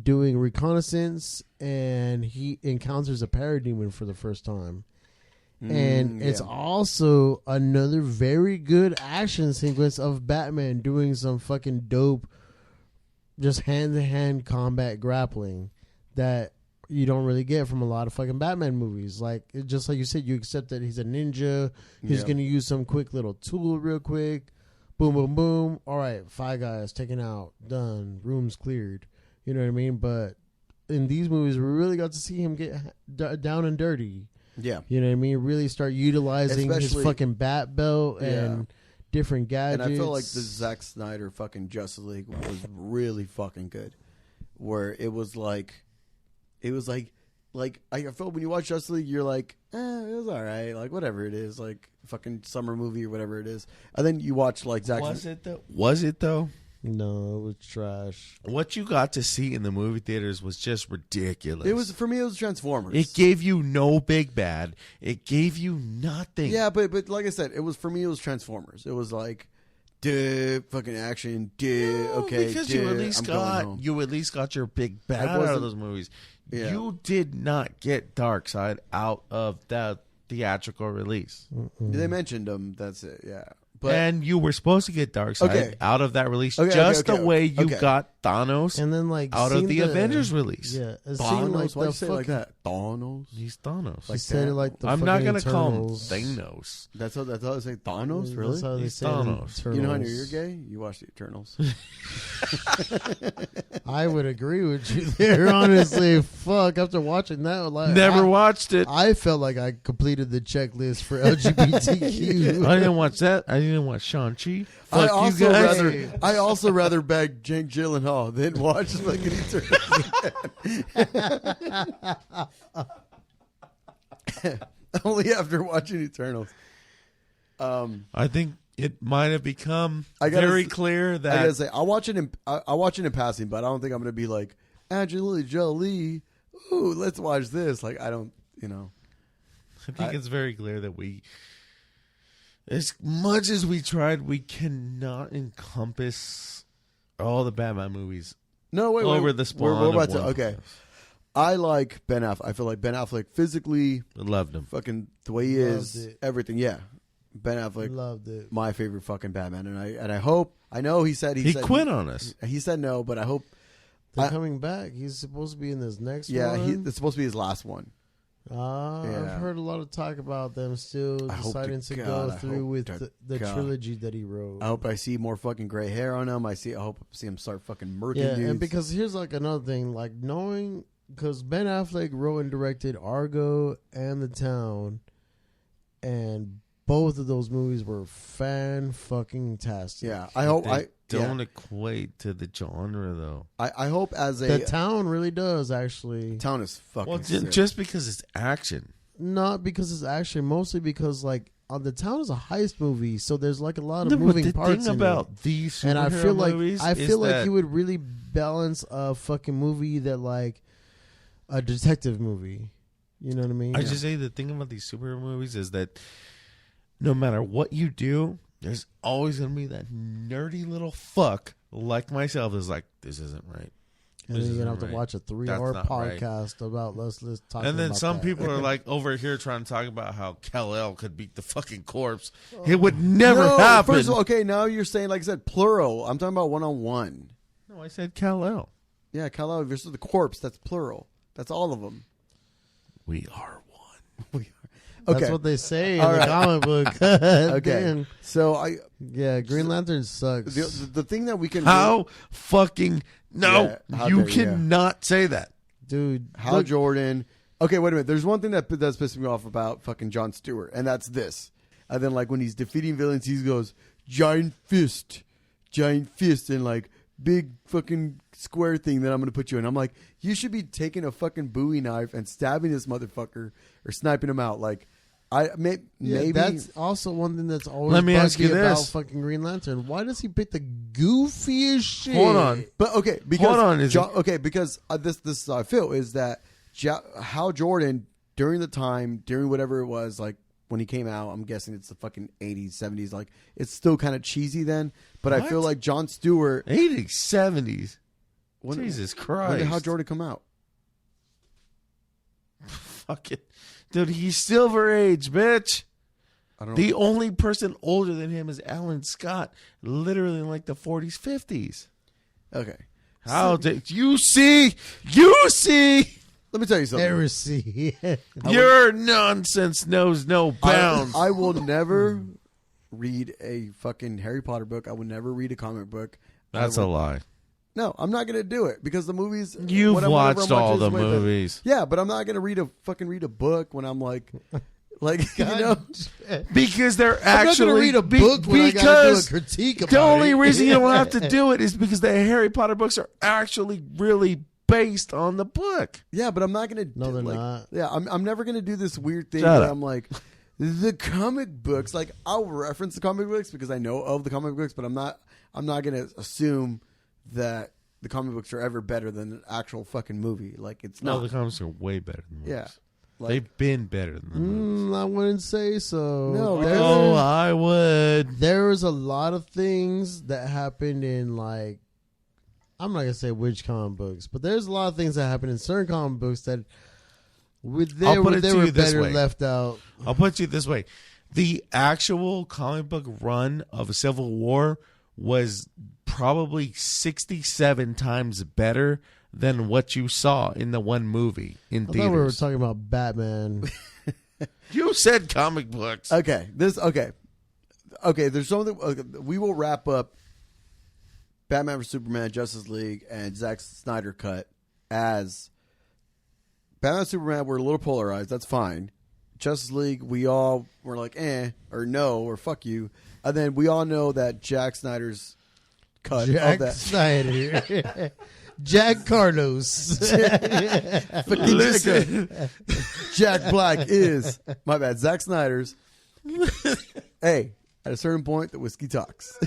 doing reconnaissance, and he encounters a parademon for the first time. And it's also another very good action sequence of Batman doing some fucking dope, just hand-to-hand combat grappling that you don't really get from a lot of fucking Batman movies. Like, just like you said, you accept that he's a ninja. He's going to use some quick little tool real quick. Boom, boom, boom. All right, 5 guys taken out. Done. Room's cleared. You know what I mean? But in these movies, we really got to see him get down and dirty. Yeah. You know what I mean? Really start utilizing his fucking bat belt and different gadgets. And I feel like the Zack Snyder fucking Justice League was really fucking good. Where it was like I feel when you watch Justice League, you're like, it was all right. Like, whatever it is. Like, fucking summer movie or whatever it is. And then you watch, like, Zack Snyder. Was it, though? No, it was trash. What you got to see in the movie theaters was just ridiculous. It was, for me, it was Transformers. It gave you no big bad. It gave you nothing. Yeah, but like I said, it was, for me, it was Transformers. It was like, duh, fucking action, duh, okay, because duh, you at least got your big bad out of those movies. Yeah. You did not get Darkseid out of that theatrical release. They mentioned him. That's it. Yeah. But, and you were supposed to get Darkseid out of that release, the way you got Thanos, and then like out of the Avengers release. Yeah, Thanos. Like why you say it like that? Thanos. He's Thanos. Like said it like the I'm not gonna call him Thanos. That's how they say Thanos. Really? That's how they He's say Thanos. You know how you're gay? You watch the Eternals. I would agree with you there. Honestly, fuck. After watching that, like, never watched it. I felt like I completed the checklist for LGBTQ. I didn't watch that. I didn't watch Shang-Chi. I also rather beg Jake Gyllenhaal than watch fucking Eternals. Only after watching Eternals. I think it might have become very clear that I gotta say I watch it in passing, but I don't think I'm gonna be like Angelina Jolie. Ooh, let's watch this. Like I don't, I think it's very clear that we, as much as we tried, we cannot encompass all the Batman movies. No, wait, over the spawn. We're about to. Okay, I like Ben Affleck. I feel like Ben Affleck physically loved him. Fucking the way he is, everything. Yeah, Ben Affleck loved it. My favorite fucking Batman, and I hope. I know he said he quit on us. He said no, but I hope they're coming back. He's supposed to be in this next one. Yeah, it's supposed to be his last one. I've heard a lot of talk about them still deciding to go through with the trilogy that he wrote. I hope I see more fucking gray hair on him. I hope I see him start fucking murking dudes. And because here's like another thing, like knowing, because Ben Affleck wrote and directed Argo and The Town, and both of those movies were fan-fucking-tastic. Yeah, I hope don't equate to the genre though. I hope The Town really does actually. Town is fucking sick. Just because it's action. Not because it's action, mostly because like The Town is a heist movie, so there's like a lot of moving parts in it. The thing about these superhero and I feel like movies you would really balance a fucking movie that like a detective movie. You know what I mean? I just say the thing about these superhero movies is that no matter what you do, there's always going to be that nerdy little fuck like myself that's like, this isn't right. And then you're going to have to watch a 3-hour That's not right. podcast about let's talk about And then some that. people are like over here trying to talk about how Kal-El could beat the fucking corpse. It would never happen. First of all, okay, now you're saying, like I said, plural. I'm talking about one-on-one. No, I said Kal-El. Yeah, Kal-El versus the corpse. That's plural. That's all of them. We are one. We are. That's Okay. what they say in All the right. comic book. Okay. Damn. So Yeah, Green Lantern sucks. the thing that we can How fucking no? Yeah, how You dare you. cannot say that. Dude, Hal look, Jordan. Okay, wait a minute. There's one thing that's pissing me off about fucking Jon Stewart, and that's this. And then, like, when he's defeating villains, he goes, giant fist, and, like, big fucking square thing that I'm going to put you in. I'm like, you should be taking a fucking Bowie knife and stabbing this motherfucker or sniping him out. Like, maybe. that's also one thing that's always Let me ask you about this. fucking Green Lantern. Why does he pick the goofiest shit? Hold on. But, okay, because. Hold on, because this I feel is that Hal Jordan, during whatever it was, like, when he came out, I'm guessing it's the fucking 80s, 70s. Like, it's still kind of cheesy then. But I What? feel like Jon Stewart. 80s, 70s. When, Jesus when Christ. did Hal Jordan come out? Fuck it. Dude, he's Silver Age, bitch. I don't know. The only person older than him is Alan Scott, literally in like the 40s, 50s. Okay. How did you see? You see? Let me tell you something. Heresy. Your nonsense knows no bounds. I will never read a fucking Harry Potter book. I will never read a comic book. That's a lie. No, I'm not going to do it because the movies. You've whatever I'm watched watching all is the way better. movies. Yeah, but I'm not going to read a book when I'm like you know. Because they're I'm not actually gonna read a book when I gotta do a because critique about the only it. reason you don't have to do it is because the Harry Potter books are actually really based on the book. Yeah, but I'm not going to. No, they're not. Yeah, I'm never going to do this weird thing Shut where up. I'm like, the comic books. Like, I'll reference the comic books because I know of the comic books, but I'm not going to assume that the comic books are ever better than an actual fucking movie. Like, it's No, not. the comics are way better than the movies. Yeah. Like, They've been better than the movies. I wouldn't say so. No, There- Oh, I would. there was a lot of things that happened in, like, I'm not gonna say which comic books, but there's a lot of things that happened in certain comic books that I'll put it they to were you this better way. left out. I'll put you this way. The actual comic book run of Civil War was probably 67 times better than what you saw in the one movie in I thought we were theaters. talking about Batman. You said comic books. okay, okay. There's something. Okay, we will wrap up Batman vs Superman, Justice League, and Zack Snyder cut as Batman vs Superman. We're a little polarized. That's fine. Justice League, we all were like, or no, or fuck you. And then we all know that Jack Snyder's cut Jack of that. Snyder. Jack Carlos. Listen, Jack Black is, my bad, Zack Snyder's. Hey, at a certain point, the whiskey talks.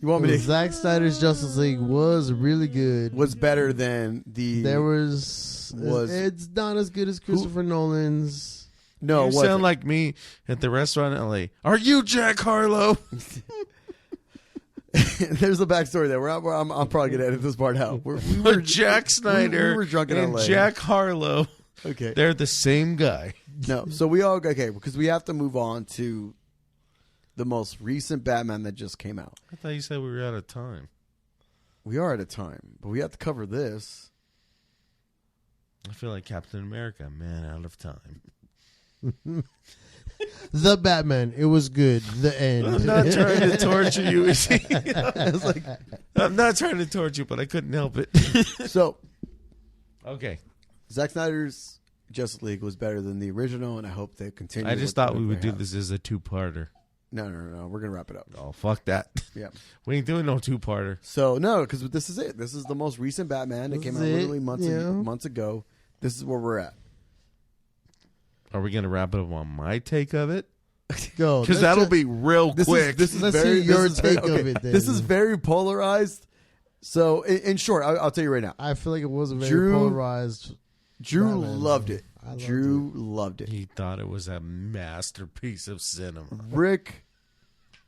You want me to? Zack Snyder's Justice League was really good. Was better than the. There was it's not as good as Christopher Nolan's. No, you it wasn't. sound like me at the restaurant in LA. Are you Jack Harlow? There's a backstory there. I'm probably gonna edit this part out. We were Jack Snyder we were drunk in and LA. Jack Harlow. Okay. They're the same guy. No, so we all okay because we have to move on to the most recent Batman that just came out. I thought you said we were out of time. We are at a time, but we have to cover this. I feel like Captain America, man, out of time. The Batman. It was good. The end. I'm not trying to torture you. I'm not trying to torture you, but I couldn't help it. So, Okay. Zack Snyder's Justice League was better than the original, and I hope they continue. I just with thought what we would they do have. this as a two-parter. No. We're gonna wrap it up. Oh, fuck that. Yeah. We ain't doing no two-parter. So no, because this is it. This is the most recent Batman. It This came is out it, literally yeah. months ago. This is where we're at. Are we going to wrap it up on my take of it? Go. Because Let's that'll just- be real quick. This is Let's very hear your this is very- take of okay, it, then. This is very polarized. So in short, I'll tell you right now. I feel like it was a very Drew- polarized. Drew Batman loved movie. it. I loved Drew loved it. He thought it was a masterpiece of cinema. Rick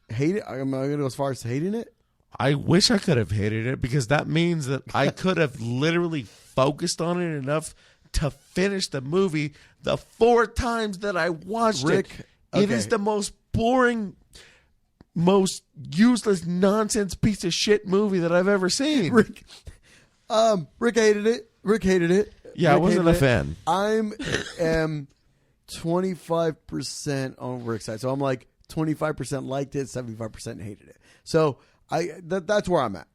hated. Am I going to go as far as hating it? I wish I could have hated it because that means that I could have literally focused on it enough to finish the movie the 4 times that I watched Rick, it. It is okay. the most boring, most useless nonsense piece of shit movie that I've ever seen. Rick hated it. Rick hated it. Yeah, I Rick wasn't a hated it. fan. am 25% on Rick's side. So I'm like 25% liked it, 75% hated it. So that's where I'm at.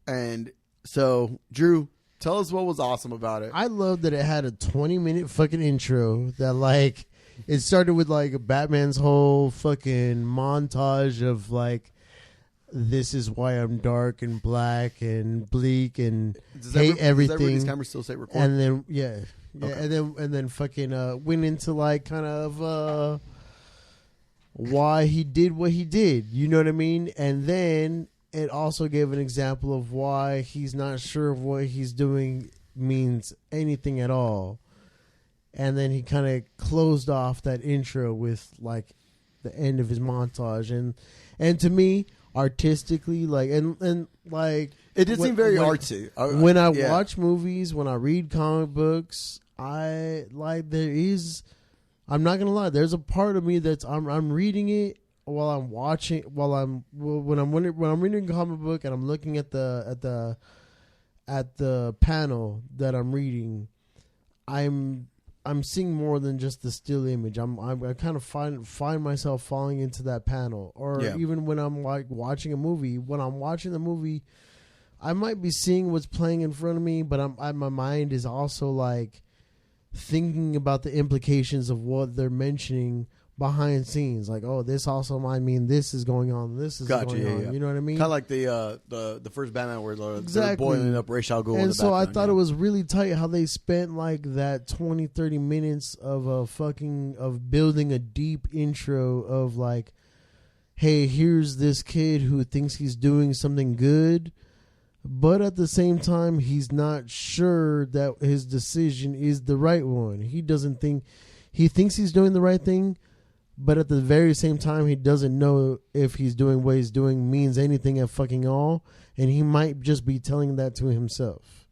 And so, Drew, tell us what was awesome about it. I love that it had a 20-minute fucking intro that, like, it started with, like, Batman's whole fucking montage of, like, this is why I'm dark and black and bleak and hate everything. Does these cameras still say record? And then, Okay. and then fucking went into, like, kind of why he did what he did. You know what I mean? And then it also gave an example of why he's not sure if what he's doing means anything at all. And then he kind of closed off that intro with, like, the end of his montage. And to me, artistically, like, and like, it did seem very artsy. When I Yeah. watch movies, when I read comic books, I'm not gonna lie, there's a part of me that's I'm reading it while I'm watching, when I'm reading a comic book and I'm looking at the panel that I'm reading, I'm seeing more than just the still image. I kind of find myself falling into that panel, or even when I'm like watching a movie. When I'm watching the movie, I might be seeing what's playing in front of me, but my mind is also like thinking about the implications of what they're mentioning behind scenes. Like, oh, this also might mean this is going on. This is going on. Yeah. You know what I mean? Kind of like the first Batman where they're Exactly. boiling up Ra's al Ghul. in And the so I background, thought yeah. it was really tight how they spent like that 20-30 minutes of of building a deep intro of like, hey, here's this kid who thinks he's doing something good, but at the same time he's not sure that his decision is the right one. He thinks he's doing the right thing, but at the very same time he doesn't know if he's doing what he's doing means anything at fucking all, and he might just be telling that to himself.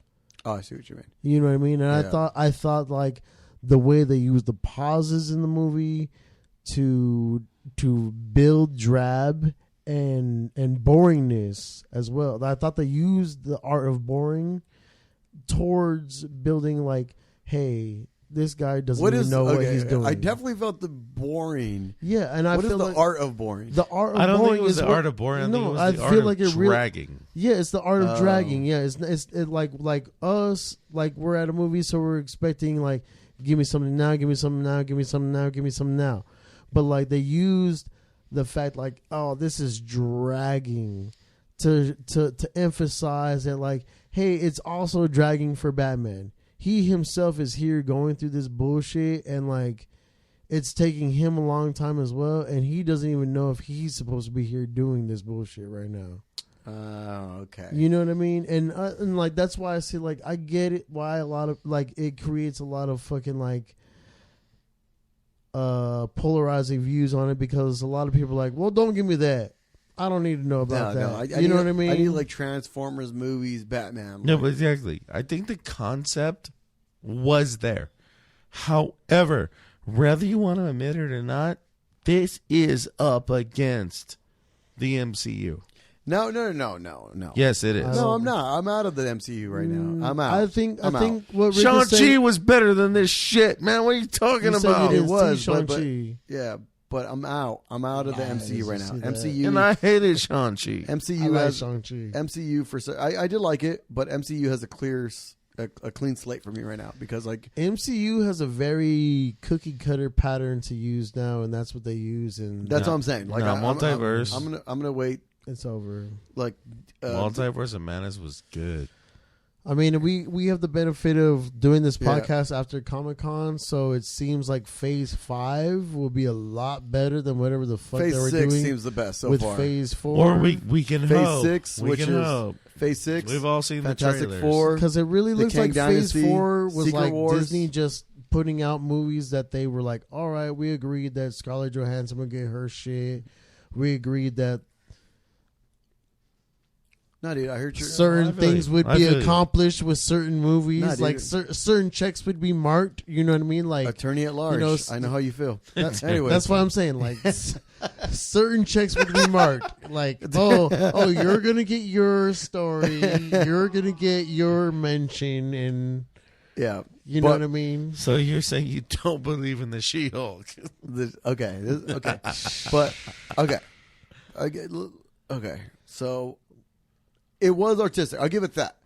Oh, I see what you mean. You know what I mean? And Yeah. I thought like the way they used the pauses in the movie to build drab and boringness as well. I thought they used the art of boring towards building like, hey, this guy doesn't even know what he's doing. I definitely felt the boring. Yeah, and I What is feel the like art of boring? the art of I don't boring think it was is the what- art of boring. I think it was I the feel art like of it really. dragging. Yeah, it's the art of Oh. dragging. Yeah, it's like us, like we're at a movie, so we're expecting like, give me something now, give me something now, give me something now, give me something now. But like they used the fact like, oh, this is dragging to emphasize that like, hey, it's also dragging for Batman. He himself is here going through this bullshit, and like it's taking him a long time as well, and he doesn't even know if he's supposed to be here doing this bullshit right now. Oh, okay. You know what I mean? And like that's why I say like I get it why a lot of like it creates a lot of fucking like polarizing views on it, because a lot of people are like, well, don't give me that. I don't need to know about that. You know what I mean? I need like Transformers movies, Batman. No, like- but exactly. I think the concept was there. However, whether you want to admit it or not, this is up against the MCU. No. Yes, it is. No, I'm not. I'm out of the MCU right now. I'm out. I think I'm out. what Rick Shang-Chi is saying, was better than this shit, man. What are you talking you said about? you didn't It was, see but- Shang-Chi. Yeah, but I'm out. I'm out of the Yeah, MCU right I now. see that. MCU And I hated Shang-Chi. I MCU like has Shang-Chi. MCU for I did like it, but MCU has a clean slate for me right now because like MCU has a very cookie cutter pattern to use now, and that's what they use, and that's No. what I'm saying. Like No, I'm- multiverse. I'm gonna wait. it's over. Like Multiverse of Madness was good. I mean, we have the benefit of doing this Yeah. podcast after Comic-Con, so it seems like Phase 5 will be a lot better than whatever the fuck Phase they were 6 doing seems the best so with far. Phase 4. Or we can Phase hope. 6, we which can is hope. Phase 6. We've all seen Fantastic the trailers. Four. Because it really The looks Kang like Dynasty, Phase 4 was Secret like Wars. Disney just putting out movies that they were like, all right, we agreed that Scarlett Johansson would get her shit. We agreed that No, dude, I heard you. certain I feel things you. would I be feel you. accomplished with certain movies. Nah, dude. Like certain checks would be marked. You know what I mean? Like Attorney at large. you know, I know how you feel. That's, Anyway. that's what I'm saying. Like certain checks would be marked. Like oh, you're gonna get your story. You're gonna get your mention, and Yeah. you know what I mean. So you're saying you don't believe in the She-Hulk? Okay. But, okay. So, it was artistic. I'll give it that.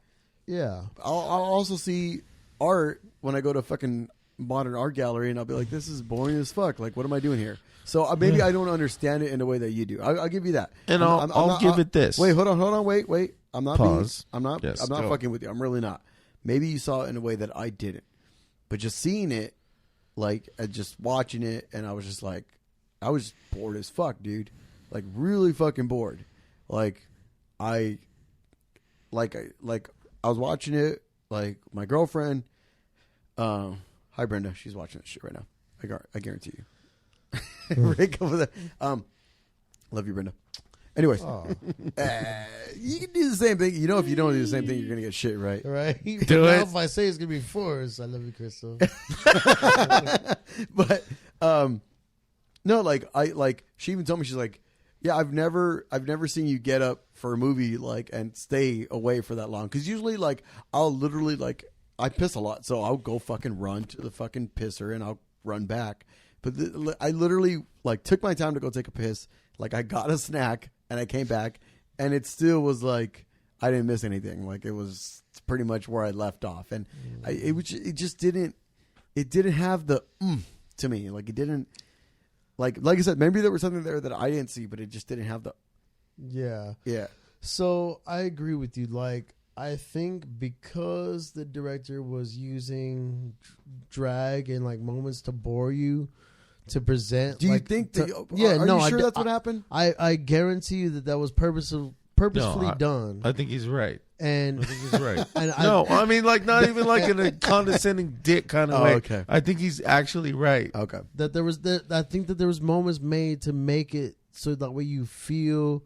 Yeah. I'll also see art when I go to a fucking modern art gallery, and I'll be like, this is boring as fuck. Like, what am I doing here? So maybe I don't understand it in the way that you do. I'll give you that. And I'll give it this. Wait, hold on, wait. I'm not Pause. I'm not Yes, I'm not go. fucking with you. I'm really not. Maybe you saw it in a way that I didn't. But just seeing it, like, just watching it, and I was just like, I was bored as fuck, dude. Like, really fucking bored. I was watching it, like, my girlfriend, hi Brenda, she's watching this shit right now. I guarantee you. Rick over there. Love you, Brenda. Anyways, you can do the same thing. You know, if you don't do the same thing, you're gonna get shit, right? Right. Do Now it. if I say it's gonna be forced, I love you, Crystal. But no, like she even told me, she's like, yeah, I've never seen you get up for a movie like and stay away for that long, because usually like I'll literally like I piss a lot, so I'll go fucking run to the fucking pisser and I'll run back. But I literally like took my time to go take a piss. Like I got a snack and I came back, and it still was like I didn't miss anything. Like it was pretty much where I left off, and it just didn't have the to me. Like it didn't like I said, maybe there was something there that I didn't see, but it just didn't have the Yeah. So I agree with you. Like I think because the director was using drag and like moments to bore you to present. Do you like, think to, that? yeah, are no, you sure that's I, what happened? I guarantee you that was purposefully done. I think he's right. And I think he's right. and No, I mean, like, not even like in a condescending dick kind of way. Okay. I think he's actually right. Okay. that there was I think that there was moments made to make it so that way you feel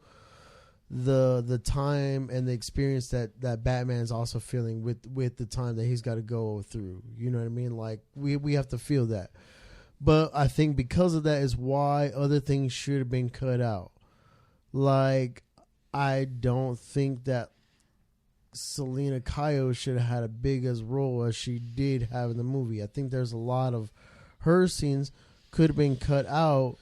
the time and the experience that Batman's also feeling with the time that he's got to go through. You know what I mean? Like we have to feel that. But I think because of that is why other things should have been cut out. Like I don't think that Selena Kyle should have had a big as role as she did have in the movie. I think there's a lot of her scenes could have been cut out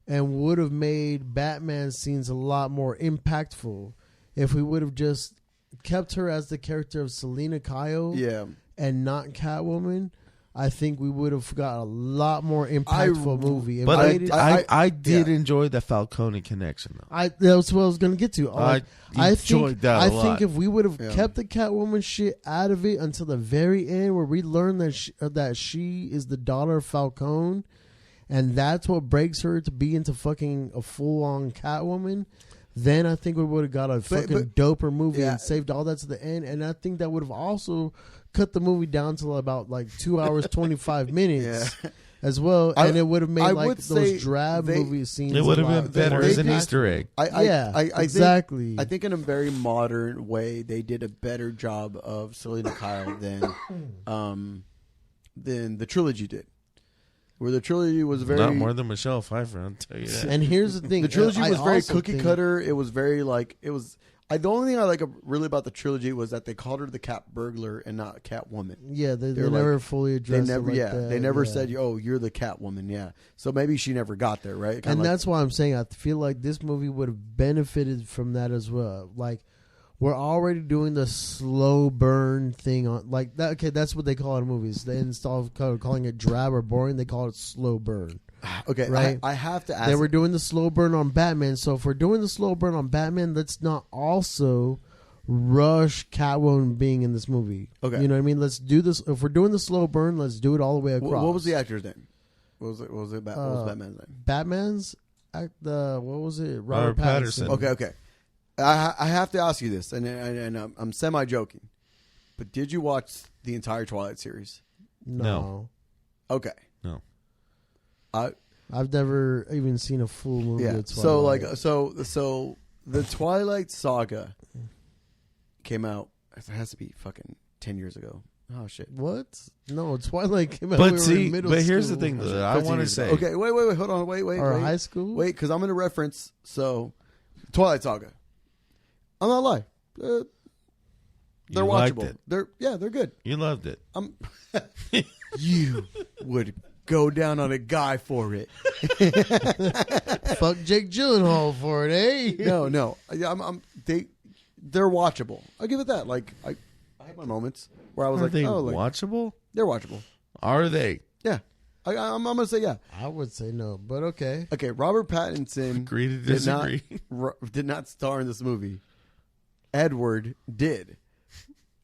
and would have made Batman's scenes a lot more impactful if we would have just kept her as the character of Selena Kyle Yeah. and not Catwoman. I think we would have got a lot more impactful movie. But I I did enjoy the Falcone connection, though. that's what I was going to get to. I enjoyed that a I lot. think if we would have Yeah. kept the Catwoman shit out of it until the very end, where we learn that she is the daughter of Falcone, and that's what breaks her to be into fucking a full on Catwoman, then I think we would have got a fucking doper movie and saved all that to the end. And I think that would have also cut the movie down to about like 2 hours 25 minutes. Yeah. As well, and it would have made I like would say those drab movie scenes. It would a have lot been better more as an impactful. Easter egg. I Exactly. I think in a very modern way, they did a better job of Selena Kyle than the trilogy did. Where the trilogy was very Not more than Michelle Pfeiffer, I'll tell you that. And here's the thing: the trilogy I was very also cookie think- cutter. It was very like it was. The only thing I like really about the trilogy was that they called her the Cat Burglar and not Catwoman. Yeah, they They're never like- fully They addressed. never, it like that. they never Yeah. said, "Oh, you're the Catwoman." Yeah, so maybe she never got there, right? Kinda And like- that's why I'm saying I feel like this movie would have benefited from that as well. Like we're already doing the slow burn thing on like that. Okay, that's what they call it in movies. They instead of calling it drab or boring, they call it slow burn. okay, right. I have to ask. They were doing the slow burn on Batman, so if we're doing the slow burn on Batman, let's not also rush Catwoman being in this movie. Okay. You know what I mean? Let's do this. If we're doing the slow burn, let's do it all the way across. what was the actor's name? What was Batman's name? Batman's what was it? Robert Pattinson. Okay. I have to ask you this, and I'm semi joking, but did you watch the entire Twilight series? No. Okay. No. I've never even seen a full movie. Yeah. Of Twilight. So the Twilight Saga came out. It has to be fucking 10 years ago. Oh shit. What? No, Twilight came out. But we were see, in middle but here's the school. thing that I want to say. Okay, wait, hold on, wait, Or high school. wait, because I'm going to reference. So, Twilight Saga. I'm not lying. They're You liked watchable. it. They're good. You loved it. You would go down on a guy for it. Fuck Jake Gyllenhaal for it, eh? No. They're watchable. I'll give it that. Like I had my moments where I was Are like, they oh, like, watchable? they're watchable. Are they? Yeah, I'm gonna say yeah. I would say no, but okay. Okay, Robert Pattinson Agree to disagree. did not star in this movie. Edward did.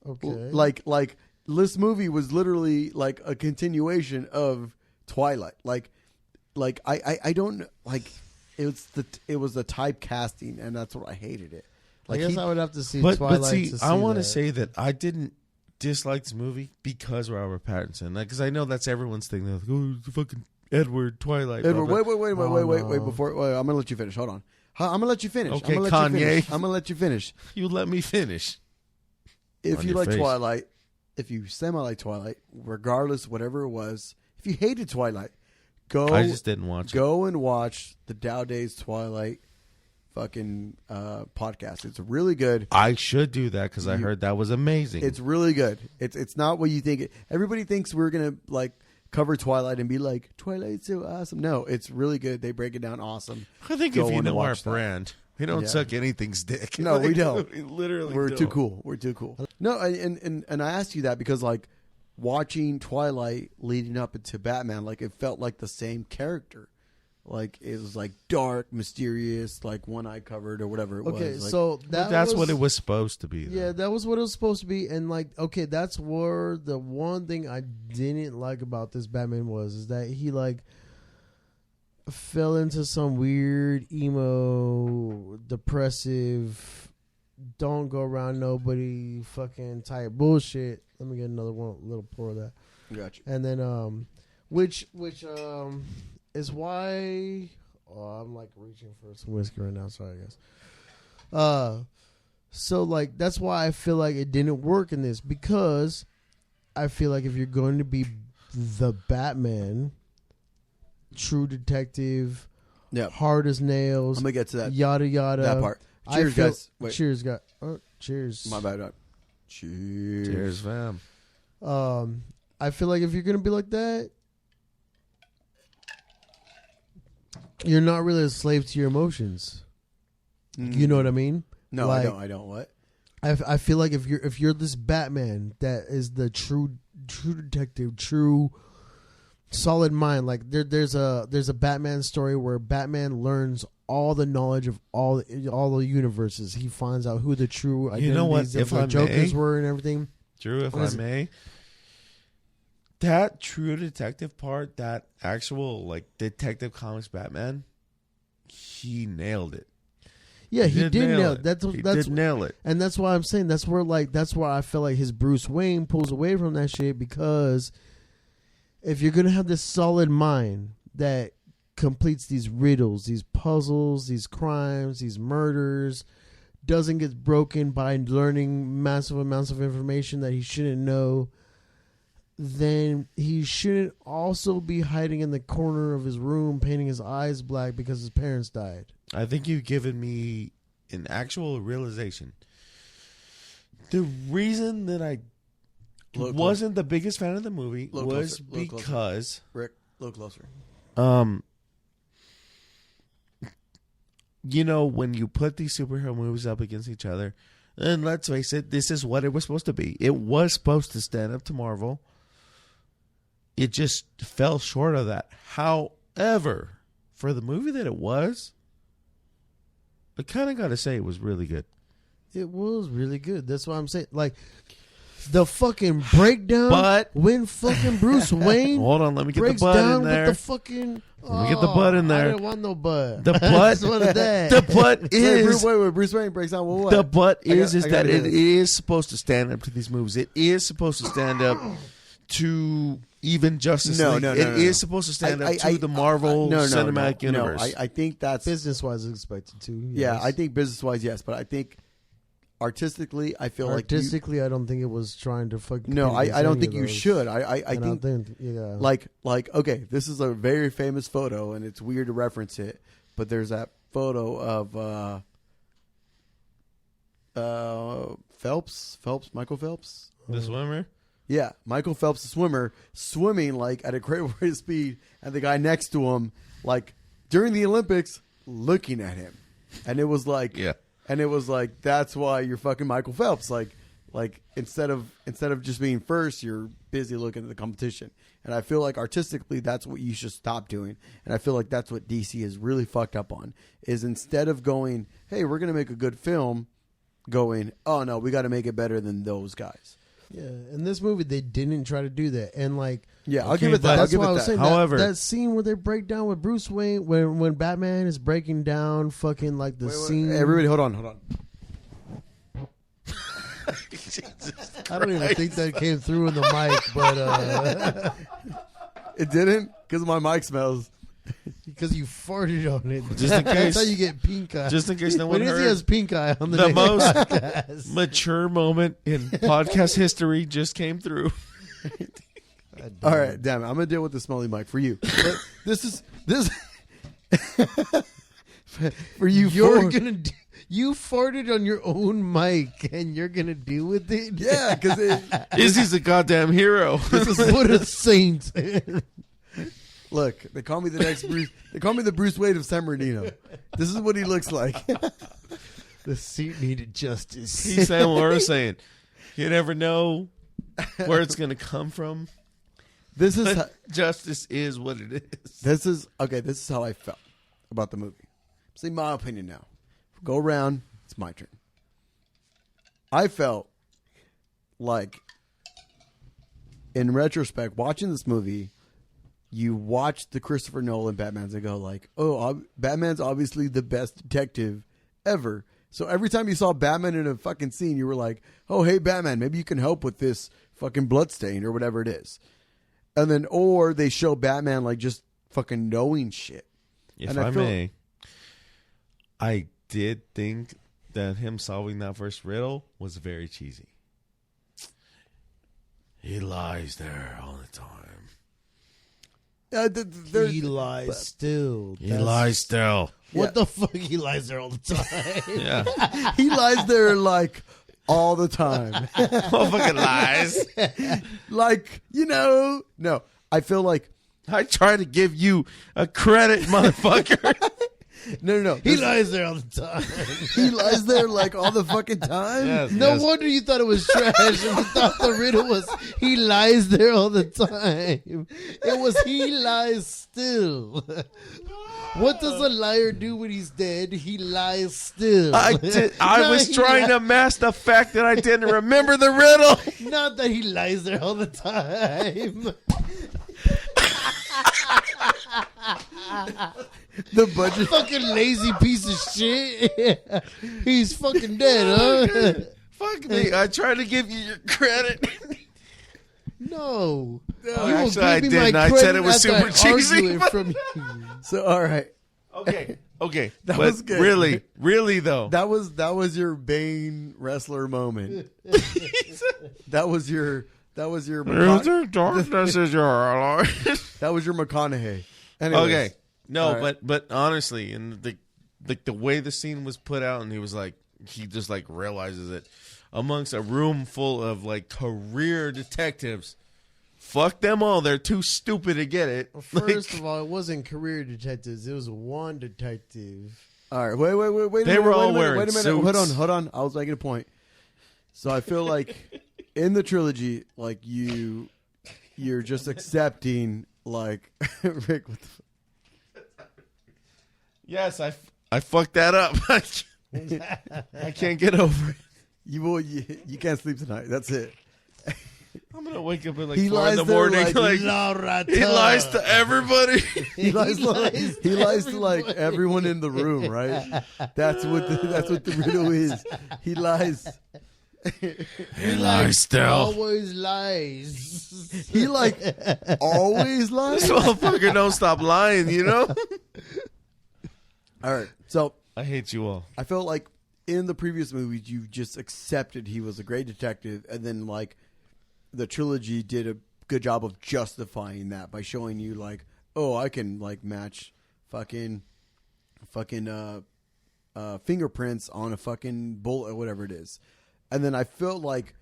Okay. Like this movie was literally like a continuation of Twilight. Like I don't like it was the typecasting, and that's what I hated it. I guess I would have to see But Twilight. see, to see I want to that. say that I didn't dislike this movie because Robert Pattinson. Because I know that's everyone's thing. They're like, oh, fucking Edward, Twilight. Edward, blah, blah. wait. no. I'm gonna let you finish. Hold on. I'm gonna let you finish. Okay, I'm gonna let you Kanye. finish. I'm gonna let you finish. You let me finish. If On you your like face. Twilight, if you semi like Twilight, regardless whatever it was, if you hated Twilight, I just didn't watch it. go and watch the Dow Days Twilight fucking podcast. It's really good. I should do that because I heard that was amazing. It's really good. It's not what you think. Everybody thinks we're gonna like cover Twilight and be like, Twilight's so awesome. No, it's really good. They break it down awesome. I think Go if you and know our watch that. brand, we don't Yeah. suck anything's dick. No, we don't. We literally We're don't. too cool. We're too cool. No, and I asked you that because like watching Twilight leading up into Batman, like it felt like the same character. Like it was like dark, mysterious, like one eye covered or whatever it Okay, was. Like, so But that's that's what it was supposed to be. Though. Yeah, that was what it was supposed to be, and like, okay, that's where the one thing I didn't like about this Batman is that he like fell into some weird emo, depressive, don't go around nobody fucking type bullshit. Let me get another one, little pour of that, gotcha. and then which is why I'm like reaching for some whiskey right now. Sorry, guys. So like that's why I feel like it didn't work in this, because I feel like if you're going to be the Batman, true detective, Yep. hard as nails, I'm gonna get to that yada yada. that part. I Cheers, feel- guys. Wait. Cheers, guys. Oh, cheers. My bad. Cheers. Cheers, fam. I feel like if you're gonna be like that, you're not really a slave to your emotions. You know what I mean? No, Like, I don't. What? I feel like if you're this Batman that is the true detective, true solid mind, like there's a Batman story where Batman learns all the knowledge of all the universes. He finds out who the true identities You know what? of If the I Jokers may- were and everything. Drew, if What I is it? may, that true detective part, that actual like Detective Comics Batman, he nailed it. Yeah, he did nail it. He That's did nail it. and that's why I'm saying that's where I feel like his Bruce Wayne pulls away from that shit, because if you're gonna have this solid mind that completes these riddles, these puzzles, these crimes, these murders, doesn't get broken by learning massive amounts of information that he shouldn't know, then he shouldn't also be hiding in the corner of his room painting his eyes black because his parents died. I think you've given me an actual realization. The reason that I Look wasn't the biggest fan of the movie Look was closer, look closer. because Rick, a little closer. you know, when you put these superhero movies up against each other, and let's face it, this is what it was supposed to be. It was supposed to stand up to Marvel. It just fell short of that. However, for the movie that it was, I kind of got to say it was really good. It was really good. That's what I'm saying. Like, The fucking breakdown. But when fucking Bruce Wayne hold on, let me get the breaks butt down in there. with the fucking. Let me get the butt in there. I didn't want no butt. The I butt. just wanted that. The butt is Wait, Bruce Wayne breaks down. Well, what? the butt is I that gotta it hear is supposed to stand up to these movies. It is supposed to stand up to even Justice League. It is supposed to stand up to the Marvel Cinematic Universe. I think that's business wise expected to. Yeah, yes. I think business wise, yes, but I think artistically, I feel artistically, I don't think it was trying to fucking. No, I don't think you should. I think yeah, like okay, this is a very famous photo, and it's weird to reference it, but there's that photo of Michael Phelps. The swimmer. Yeah, Michael Phelps, the swimmer, swimming like at a great rate of speed, and the guy next to him, like during the Olympics, looking at him, and it was like, Yeah. and it was like, that's why you're fucking Michael Phelps. Like instead of just being first, you're busy looking at the competition. And I feel like artistically, that's what you should stop doing. And I feel like that's what DC is really fucked up on. Is instead of going, hey, we're gonna make a good film, going, oh no, we got to make it better than those guys. Yeah, in this movie they didn't try to do that, and like, Yeah, I'll Okay, give it that. but I'll that's give why I it was that. saying. However- that scene where they break down with Bruce Wayne, when Batman is breaking down, fucking like the scene. Everybody, hold on. I don't even think that came through in the mic, but It didn't because my mic smells. because you farted on it, Just in case. that's how you get pink eye. Just in case no one When Izzy heard, has pink eye on the the next most podcast. mature moment in podcast history just came through. All right, damn it. I'm gonna deal with the smelly mic for you. But this for you. You farted on your own mic, and you're gonna deal with it. Yeah, because Izzy's a goddamn hero. What a saint! look, they call me the next Bruce. They call me the Bruce Wayne of San Bernardino. This is what he looks like. The suit needed justice. He's saying what we're saying. You never know where it's going to come from. This is Justice is what it is. this is okay. This is how I felt about the movie. See my opinion now. Go around. It's my turn. I felt like, in retrospect, watching this movie, you watch the Christopher Nolan Batmans and go like, "Oh, Batman's obviously the best detective ever." So every time you saw Batman in a fucking scene, you were like, "Oh, hey, Batman, maybe you can help with this fucking bloodstain or whatever it is." And then, or they show Batman like just fucking knowing shit. If And I feel- may, I did think that him solving that first riddle was very cheesy. He lies there all the time. He lies still. He lies still. What Yeah. the fuck? He lies there all the time. Yeah. He lies there like all the time. Motherfucking lies. Like, no. I feel like I try to give you a credit, motherfucker. no. He lies there all the time. He lies there like all the fucking time. Yes, No yes. wonder you thought it was trash and you thought the riddle was he lies there all the time. It was he lies still. What does a liar do when he's dead? He lies still. I No, was he trying to mask the fact that I didn't remember the riddle. Not that he lies there all the time. The budget. Fucking lazy piece of shit. He's fucking dead, huh? Fuck me. I tried to give you your credit. No. actually, I didn't. I said it was super cheesy, but- From you. So all right, Okay. That But was good. Really though. that was your Bane wrestler moment. That was your darkness is your ally. that was your McConaughey. Anyways, Okay. No, All right. but honestly, and the way the scene was put out, and he just like realizes it amongst a room full of like career detectives. Fuck them all. They're too stupid to get it. First of all, it wasn't career detectives. It was one detective. All right, wait. They were all wearing Wait a minute. suits. Hold on. I was making a point. So I feel like in the trilogy, like you're just accepting like Rick. What the Yes, I fucked that up. I can't get over it. you can't sleep tonight. That's it. I'm gonna wake up at like He 4 in lies the there morning. like, Like, he lies to everybody. He lies to like everyone in the room, right? That's what the riddle is. He lies. He lies still. Always lies. He like always lies. This motherfucker don't stop lying, you know? All right, so I hate you all. I felt like in the previous movies you just accepted he was a great detective, and then like the trilogy did a good job of justifying that by showing you like, oh, I can like match fucking fingerprints on a fucking bullet or whatever it is. And then I felt like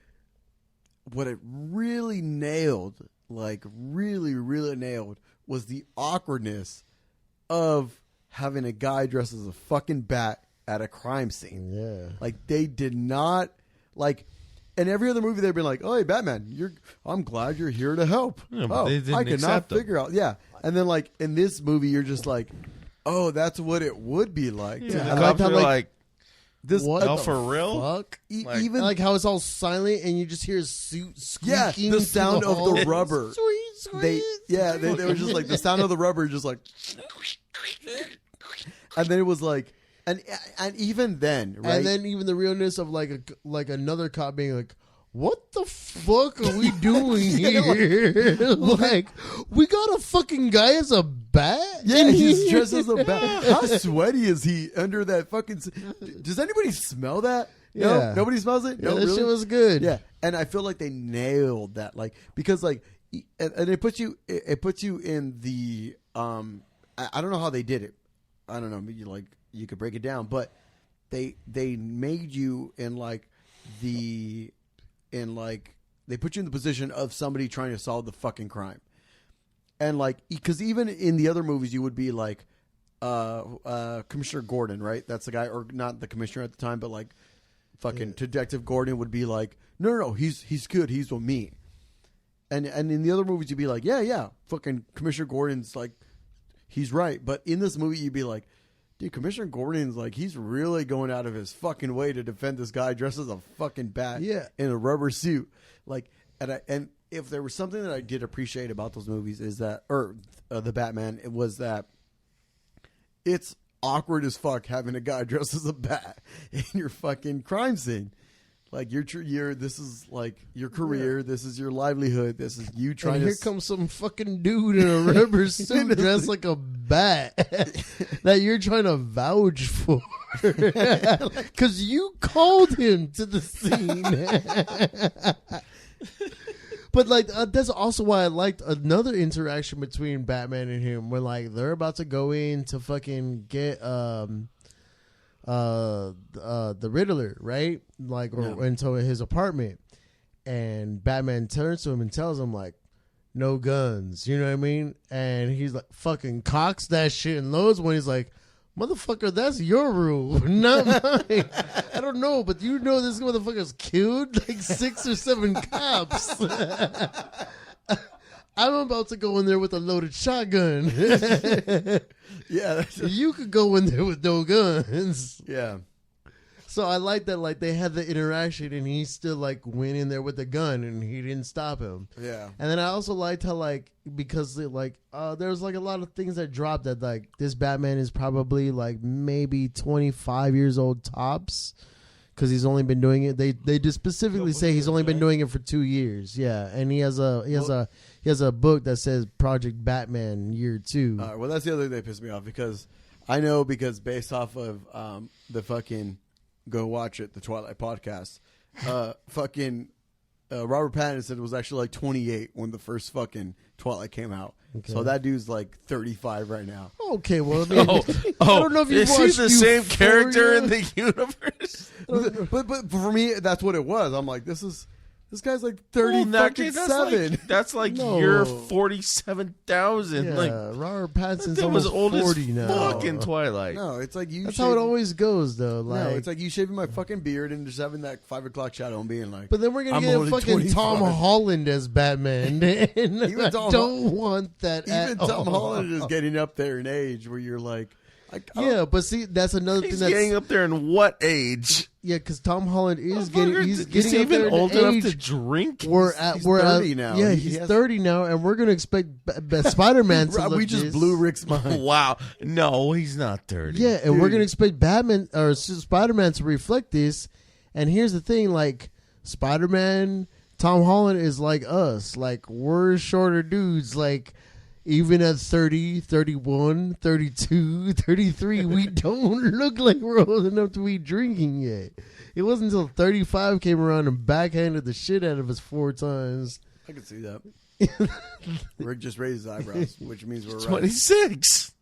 what it really nailed, like really nailed, was the awkwardness of having a guy dressed as a fucking bat at a crime scene. Yeah. Like they did not like. In every other movie, they've been like, "Oh, hey, Batman, I'm glad you're here to help." Yeah, but they didn't I could not accept them. figure out. Yeah, and then like in this movie, you're just like, "Oh, that's what it would be like." Yeah, I the like cops how, are like, like, This, What oh, the for real? fuck? Like- even Like how it's all silent and you just hear a suit squeaking. the through sound of hall. the rubber. Squeak, they squeak. were just like the sound of the rubber, just like, and then it was like, and even then, right? And then even the realness of like another cop being like, "What the fuck are we doing here? Like, we got a fucking guy as a bat? yeah, he's dressed as a bat. How sweaty is he under that fucking? Does anybody smell that? No, Yeah. nobody smells it. Yeah, No, that really? shit was good. Yeah, and I feel like they nailed that, like because like, and it puts you in the I don't know how they did it. I don't know. Maybe like you could break it down, but they made you in like they put you in the position of somebody trying to solve the fucking crime, and like because even in the other movies you would be like Commissioner Gordon, right? That's the guy, or not the commissioner at the time, but like fucking Detective Gordon would be like, no, he's good, he's with me. And in the other movies you'd be like, yeah, fucking Commissioner Gordon's like, he's right. But in this movie you'd be like, dude, Commissioner Gordon's like, he's really going out of his fucking way to defend this guy dressed as a fucking bat in a rubber suit. Like, and if there was something that I did appreciate about those movies is that, or the Batman, it was that it's awkward as fuck having a guy dressed as a bat in your fucking crime scene. Like this is like your career. Yeah. This is your livelihood. This is you trying and to. Here comes some fucking dude in a rubber suit dressed like a bat that you're trying to vouch for because you called him to the scene. But like that's also why I liked another interaction between Batman and him, where like they're about to go in to fucking get the Riddler, right? Like or into his apartment, and Batman turns to him and tells him like, "No guns," you know what I mean? And he's like, "Fucking cocks that shit and loads when he's like." Motherfucker, that's your rule, not mine. I don't know, but you know this motherfucker's killed like 6 or 7 cops. I'm about to go in there with a loaded shotgun. Yeah. You could go in there with no guns. Yeah. So I like that, like they had the interaction and he still like went in there with the gun and he didn't stop him. Yeah. And then I also liked how like, because there's like a lot of things that dropped that like this Batman is probably like maybe 25 years old tops. Cause he's only been doing it. They just specifically say he's only been doing it for 2 years. Yeah. And he has a book that says Project Batman Year 2. Well, that's the other thing that pissed me off because based off of the fucking go watch it, the Twilight podcast. Robert Pattinson was actually like 28 when the first fucking Twilight came out. Okay. So that dude's like 35 right now. Okay, well, I mean, I don't know if you've is he watched the same Euphoria? character in the universe? But for me, that's what it was. I'm like, this guy's like 37. That's like No. year 47,000. Yeah, Like Robert Pattinson's that was almost old 40 as now. fucking Twilight. No, it's like you. That's how it always goes, though. No, Like, it's like you shaving my fucking beard and just having that 5 o'clock shadow and being like. but then we're gonna I'm get only fucking 25. Tom Holland as Batman, and I don't want that. Even at Tom all. Holland is getting up there in age where you're like, Yeah, but see, that's another He's thing. getting up there in what age? Yeah, because Tom Holland is He's getting up even there in old enough age. to drink. We're 30 now. Yeah, He he's has- 30 now, and we're gonna expect Spider-Man to look we just this. blew Rick's mind. Wow. No, he's not 30. Yeah, and we're Dude. gonna expect Batman or Spider-Man to reflect this. And here's the thing: like Spider-Man, Tom Holland is like us. Like we're shorter dudes. Like even at 30, 31, 32, 33, we don't look like we're old enough to be drinking yet. It wasn't until 35 came around and backhanded the shit out of us 4 times. I can see that. Rick just raised his eyebrows, which means we're right. 26.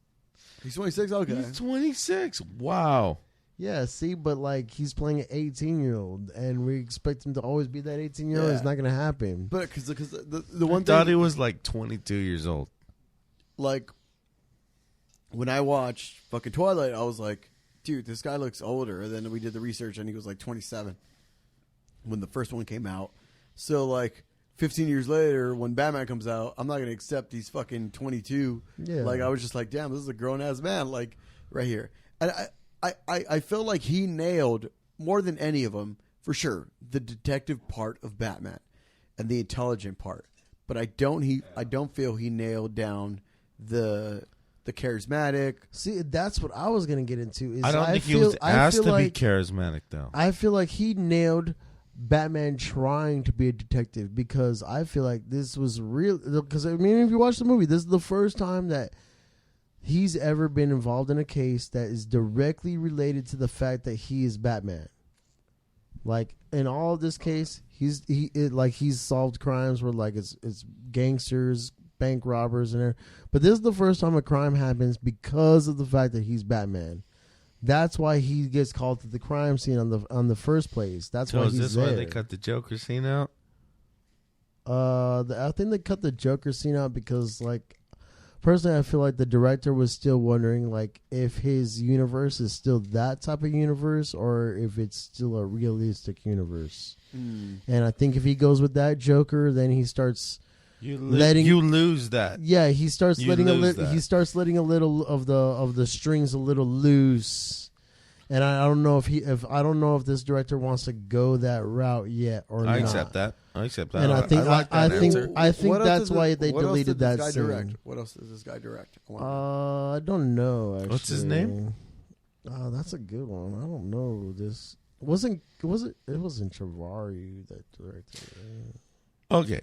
He's 26. Okay. He's 26. Wow. Yeah, see, but like he's playing an 18-year-old, and we expect him to always be that 18-year-old. Yeah. It's not going to happen. But because the one I thought thing, he was like 22 years old. like when I watched fucking Twilight, I was like, dude, this guy looks older. And then we did the research, and he was like 27 when the first one came out. So like 15 years later, when Batman comes out, I'm not gonna accept he's fucking 22. Yeah. Like I was just like, damn, this is a grown ass man, like right here. And I feel like he nailed more than any of them for sure the detective part of Batman and the intelligent part. But I don't feel he nailed down the charismatic. See, that's what I was going to get into. Is I don't think he feel- was I asked feel to like, be charismatic, though. I feel like he nailed Batman trying to be a detective, because I feel like this was real. Because I mean, if you watch the movie, this is the first time that he's ever been involved in a case that is directly related to the fact that he is Batman. Like in all of this case, he's solved crimes where like it's gangsters, bank robbers, and everything. But this is the first time a crime happens because of the fact that he's Batman. That's why he gets called to the crime scene on the first place. That's So why is he's this there. why they cut the Joker scene out? I think they cut the Joker scene out because, like, personally, I feel like the director was still wondering, like, if his universe is still that type of universe or if it's still a realistic universe. And I think if he goes with that Joker, then he starts You lose that. Yeah, he starts You letting lose that. he starts letting a little of the strings a little loose, and I don't know if this director wants to go that route yet or not. I accept that. And I think like that answer. I think What else that's does why this- they what else deleted did this that guy scene. direct? What else does this guy direct? I don't know. Actually. What's his name? That's a good one. I don't know. This wasn't. It wasn't Chavari that directed it. Okay.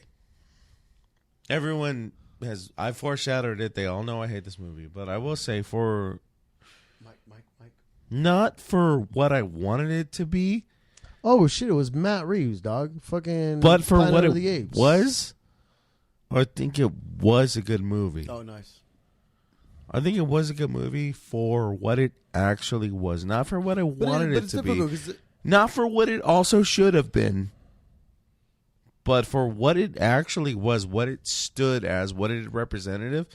Everyone has. I foreshadowed it. They all know I hate this movie, but I will say Mike. not for what I wanted it to be, Oh shit! It was Matt Reeves, dog. Fucking. but for Planet what of it the Apes. was. I think it was a good movie. Oh, nice. I think it was a good movie for what it actually was, not for what I wanted it it's to difficult be, 'cause not for what it also should have been, but for what it actually was, what it stood as, what it represented.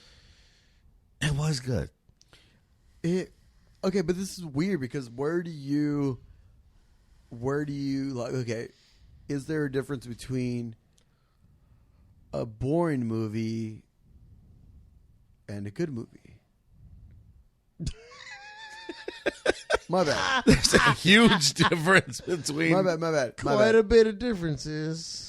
It was good. Okay, but this is weird because where do you like? Okay, is there a difference between a boring movie and a good movie? My bad. There's a huge difference between. My bad. Quite a bit of differences.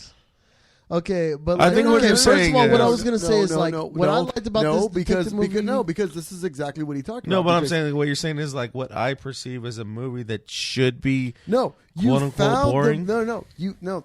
Okay, but I like, think what okay, you're first saying of all, what I is- was gonna say is like what I liked about this detective movie. because this is exactly what he talked No, about. but I'm because- saying like, what you're saying is like what I perceive as a movie that should be no, you quote, unquote, found boring?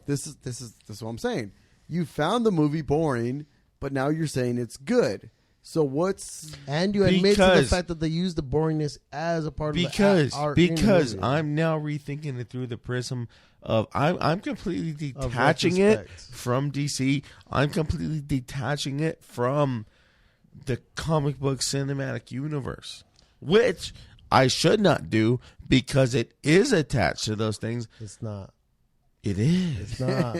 This is what I'm saying. You found the movie boring, but now you're saying it's good. So what's And you admit to the Because- fact that they use the boringness as a part of because the art in the because movie. I'm now rethinking it through the prism of I'm completely Of detaching it retrospect. from DC. I'm completely detaching it from the comic book cinematic universe, which I should not do because it is attached to those things. It's not. It is. It's not.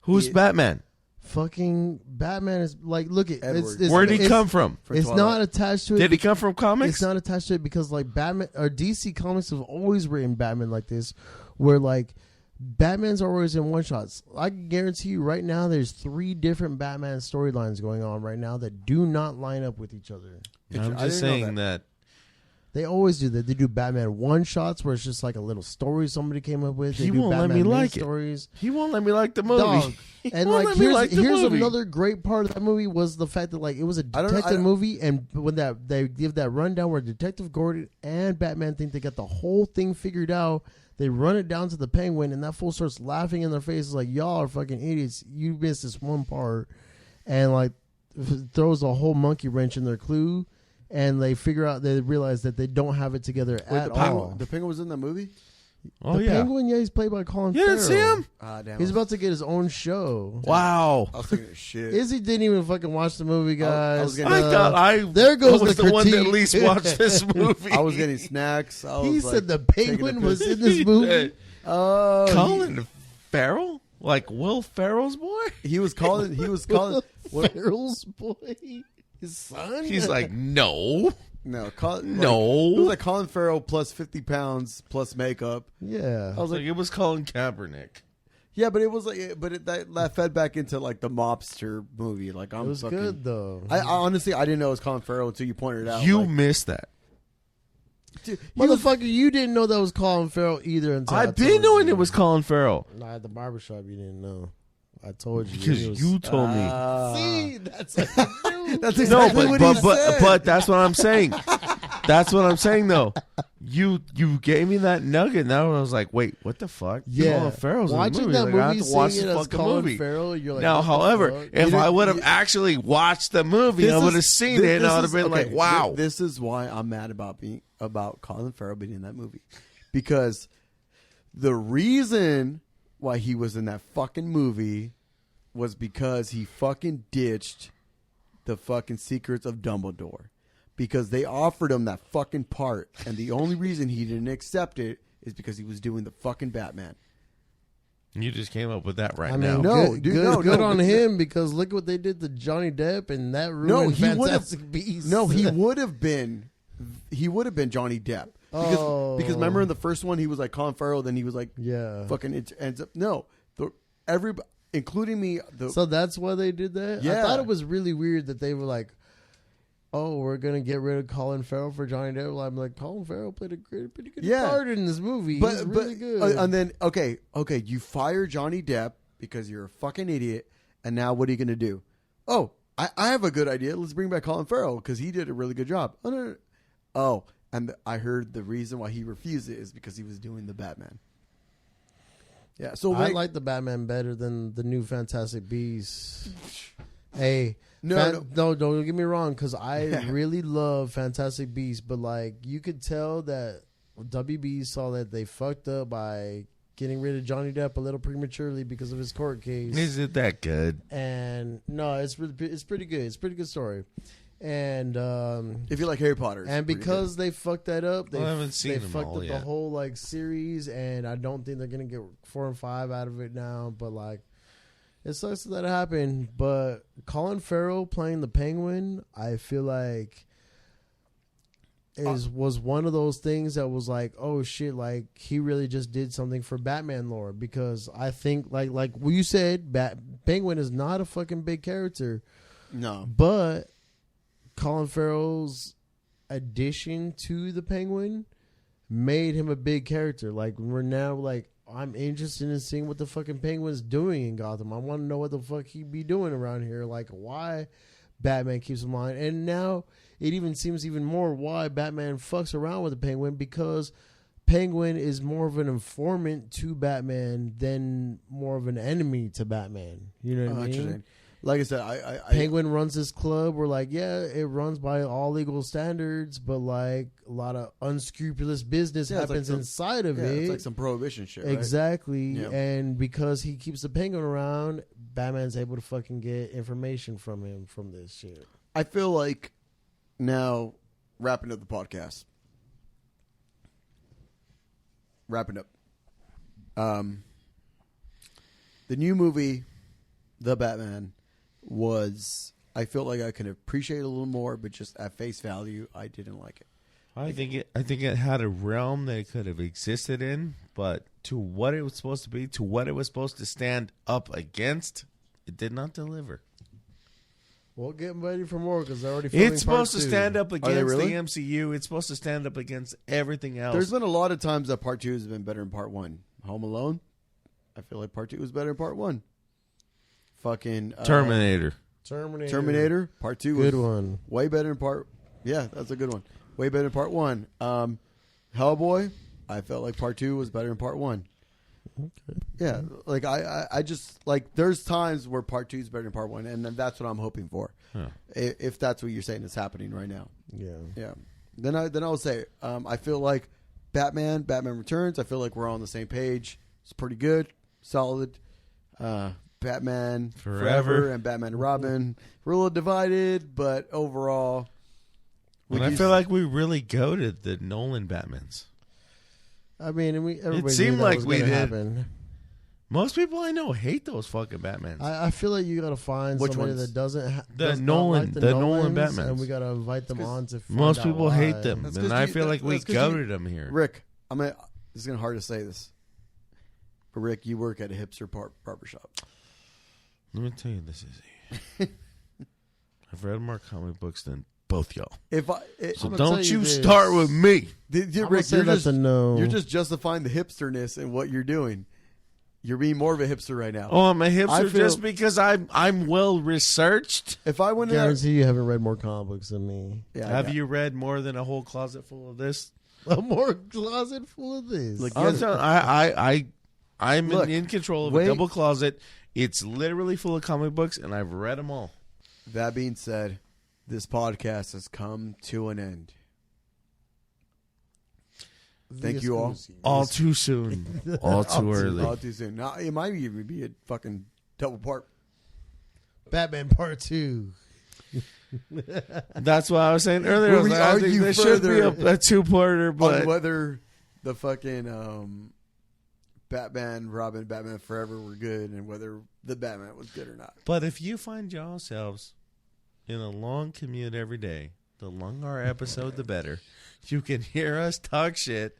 Who's Batman? Fucking Batman is like, look at Edward. Where did he come from? for It's Twilight? not attached to it. Did he come from comics? It's not attached to it because like Batman or DC Comics have always written Batman like this, where like Batman's always in one shots. I can guarantee you right now, there's 3 different Batman storylines going on right now that do not line up with each other. I'm I just didn't know saying that They always do that. They do Batman one shots where it's just like a little story somebody came up with. They He do won't let Batman me like it. stories. He won't let me like the movie. Dog. He And won't like let me here's, like the here's movie. another great part of that movie was the fact that like it was a I don't- detective I- movie, and when that they give that rundown where Detective Gordon and Batman think they got the whole thing figured out, they run it down to the Penguin, and that fool starts laughing in their faces like, y'all are fucking idiots. You missed this one part, and like throws a whole monkey wrench in their clue, and they realize that they don't have it together at all. The Penguin was in the movie? Oh the yeah. Penguin, yeah, he's played by Colin You Farrell. didn't see him? Ah, damn. He's about to get his own show. Wow. I was thinking of shit. Izzy didn't even fucking watch the movie, guys. I was getting- I thought I there goes was the the one that critique. least watched this movie. I was getting snacks. I was He like, said the taking a Penguin piss. was in this movie. Oh, Colin Farrell? Like Will Ferrell's boy? He was calling. He was calling. What? Farrell's boy, his son. He's like, no. No, Colin, No. It was like Colin Farrell plus 50 pounds plus makeup. yeah. I was Like like, it was Colin Kaepernick. yeah, but it was like, that fed back into like the mobster movie. Like It I'm was fucking. good though. I honestly I didn't know it was Colin Farrell until you pointed it out. You like, missed that. dude, he was- Motherfucker, you didn't know that was Colin Farrell either until I I've been told knowing you. it was Colin Farrell Nah, at the barbershop, you didn't know. I told you because It was- you told me. See, that's That's No, exactly what he said. but that's what I'm saying. That's what I'm saying though. You gave me that nugget. Now I was like, wait, what the fuck? Yeah, Colin Farrell's in the watching movie. that Like, I have movie, to watch seeing the it as fucking Colin movie. Farrell, you're like, Now, what the however, fuck? if You I know, would have you- actually watched the movie, I would have seen it, and I would have been like, wow. This is why I'm mad about Colin Farrell being in that movie, because the reason why he was in that fucking movie was because he fucking ditched the fucking Secrets of Dumbledore, because they offered him that fucking part, and the only reason he didn't accept it is because he was doing the fucking Batman. You just came up with that right I now. mean, No, good, dude, good, no, good no, on but- him, because look what they did to Johnny Depp, and that ruined No, he would've- Fantastic Beasts. No, he would have been. He would have been Johnny Depp because remember in the first one he was like Colin Farrell, then he was like yeah. fucking. It ends up everybody, including me. So that's why they did that? I Yeah. thought it was really weird that they were like, oh, we're going to get rid of Colin Farrell for Johnny Depp. Well, I'm like, Colin Farrell played a pretty good Yeah. part in this movie. He's really good. and then okay, you fire Johnny Depp because you're a fucking idiot, and now what are you going to do? Oh, I have a good idea. Let's bring back Colin Farrell because he did a really good job. Oh, no. Oh, and I heard the reason why he refused it is because he was doing the Batman. Yeah, so I like the Batman better than the new Fantastic Beasts. Hey, No, don't get me wrong, because I really love Fantastic Beasts, but like you could tell that WB saw that they fucked up by getting rid of Johnny Depp a little prematurely because of his court case. Is it that good? And no, it's pretty good. It's a pretty good story. And if you like Harry Potter, and because they fucked that up, they Well, I haven't seen they them fucked all up the yet. whole like series, and I don't think they're gonna get 4 and 5 out of it now. But like, it sucks that it happened. But Colin Farrell playing the Penguin, I feel like was one of those things that was like, oh shit, like he really just did something for Batman lore, because I think like what you said, Penguin is not a fucking big character, no, but Colin Farrell's addition to the Penguin made him a big character. Like we're now like, I'm interested in seeing what the fucking Penguin's doing in Gotham. I want to know what the fuck he be doing around here. Like why Batman keeps him on. And now it even seems even more why Batman fucks around with the Penguin, because Penguin is more of an informant to Batman than more of an enemy to Batman. You know what I mean? Like I said, I Penguin runs this club where, like, yeah, it runs by all legal standards, but like a lot of unscrupulous business Yeah, it's happens like inside of it. it's like some prohibition shit. Right? Exactly. Yeah. And because he keeps the Penguin around, Batman's able to fucking get information from him from this shit. I feel like now wrapping up the podcast. Wrapping up. The new movie, The Batman, was, I felt like I could appreciate it a little more, but just at face value, I didn't like it. I think it had a realm that it could have existed in, but to what it was supposed to be, to what it was supposed to stand up against, it did not deliver. Well, get ready for more because they're already filming It's supposed to part 2. stand up against really? the MCU. It's supposed to stand up against everything else. There's been a lot of times that part 2 has been better than part 1. Home Alone, I feel like part 2 was better than part 1. Fucking Terminator. Terminator, part 2 was Good one. way better than part. Yeah, that's a good one. Way better than part 1. Hellboy, I felt like part 2 was better than part 1. Okay. Yeah, like I just like there's times where part 2 is better than part 1, and then that's what I'm hoping for. Huh. If that's what you're saying is happening right now. Yeah. Yeah. Then I will say I feel like Batman Returns. I feel like we're all on the same page. It's pretty good, solid. Batman Forever. and Batman and Robin. We're a little divided, but overall, And I feel like we really goated the Nolan Batmans. I mean, everybody seemed knew that like was we gonna did. happen. Most people I know hate those fucking Batmans. I feel like you got to find Which somebody ones? that doesn't The does not Nolan- like the Nolan Nolans, Batmans. and we got to invite them on to. Find Most out people why. hate them, That's and 'cause I you- feel like we that's 'cause you- goated them here. Rick, this is gonna hard to say this, but Rick, you work at a hipster barbershop. Let me tell you this, Izzy. I've read more comic books than both y'all. If So I'm gonna don't tell you you this. start with me. Rick, say that's a no. You're just justifying the hipsterness in what you're doing. You're being more of a hipster right now. Oh, I'm a I hipster feel- just because I'm well researched. If I went in there, Guarantee you haven't read more comic books than me. yeah, Have you read more than a whole closet full of this? A more closet full of this. Look, I'm Look, in control of wait. a double closet. It's literally full of comic books, and I've read them all. That being said, this podcast has come to an end. Thank you all. All too soon. All too early. All too soon. Now, it might even be a fucking double part. Batman Part 2. That's what I was saying earlier. I Will was we like, I think argue there should be further a two-parter, but on whether the fucking Batman, Robin, Batman Forever were good, and whether the Batman was good or not. But if you find yourselves in a long commute every day, the longer our episode, the better. You can hear us talk shit,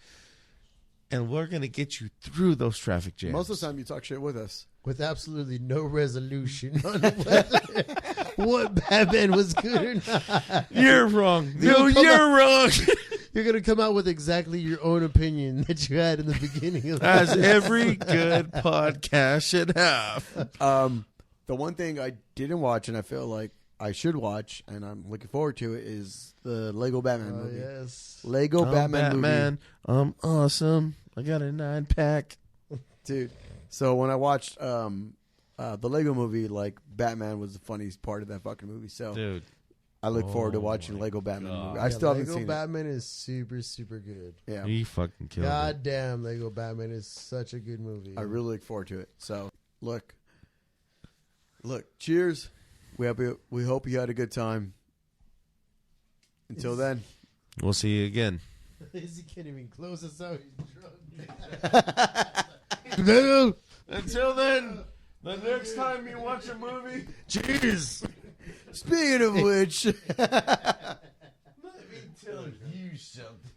and we're going to get you through those traffic jams. Most of the time, you talk shit with us. With absolutely no resolution on whether what Batman was good or not. You're wrong. No, you're wrong. You're going to come out with exactly your own opinion that you had in the beginning of As every good podcast should have. The one thing I didn't watch, and I feel like I should watch, and I'm looking forward to it, is the Lego Batman movie. Yes. Lego Batman movie. I'm awesome. I got a 9-pack. Dude. So when I watched the Lego movie, like Batman was the funniest part of that fucking movie. So Dude. I look forward to Oh watching my Lego Batman God. movie. I still haven't Lego seen Batman is super, super good. it. Yeah, He fucking killed God it. damn, Lego Batman is such a good movie. I really look forward to it. So look, cheers. We hope you had a good time. Until then, We'll see you again. He can't even close us out. He's drunk. Until then, the next time you watch a movie, Cheers. speaking of which. let me tell you something.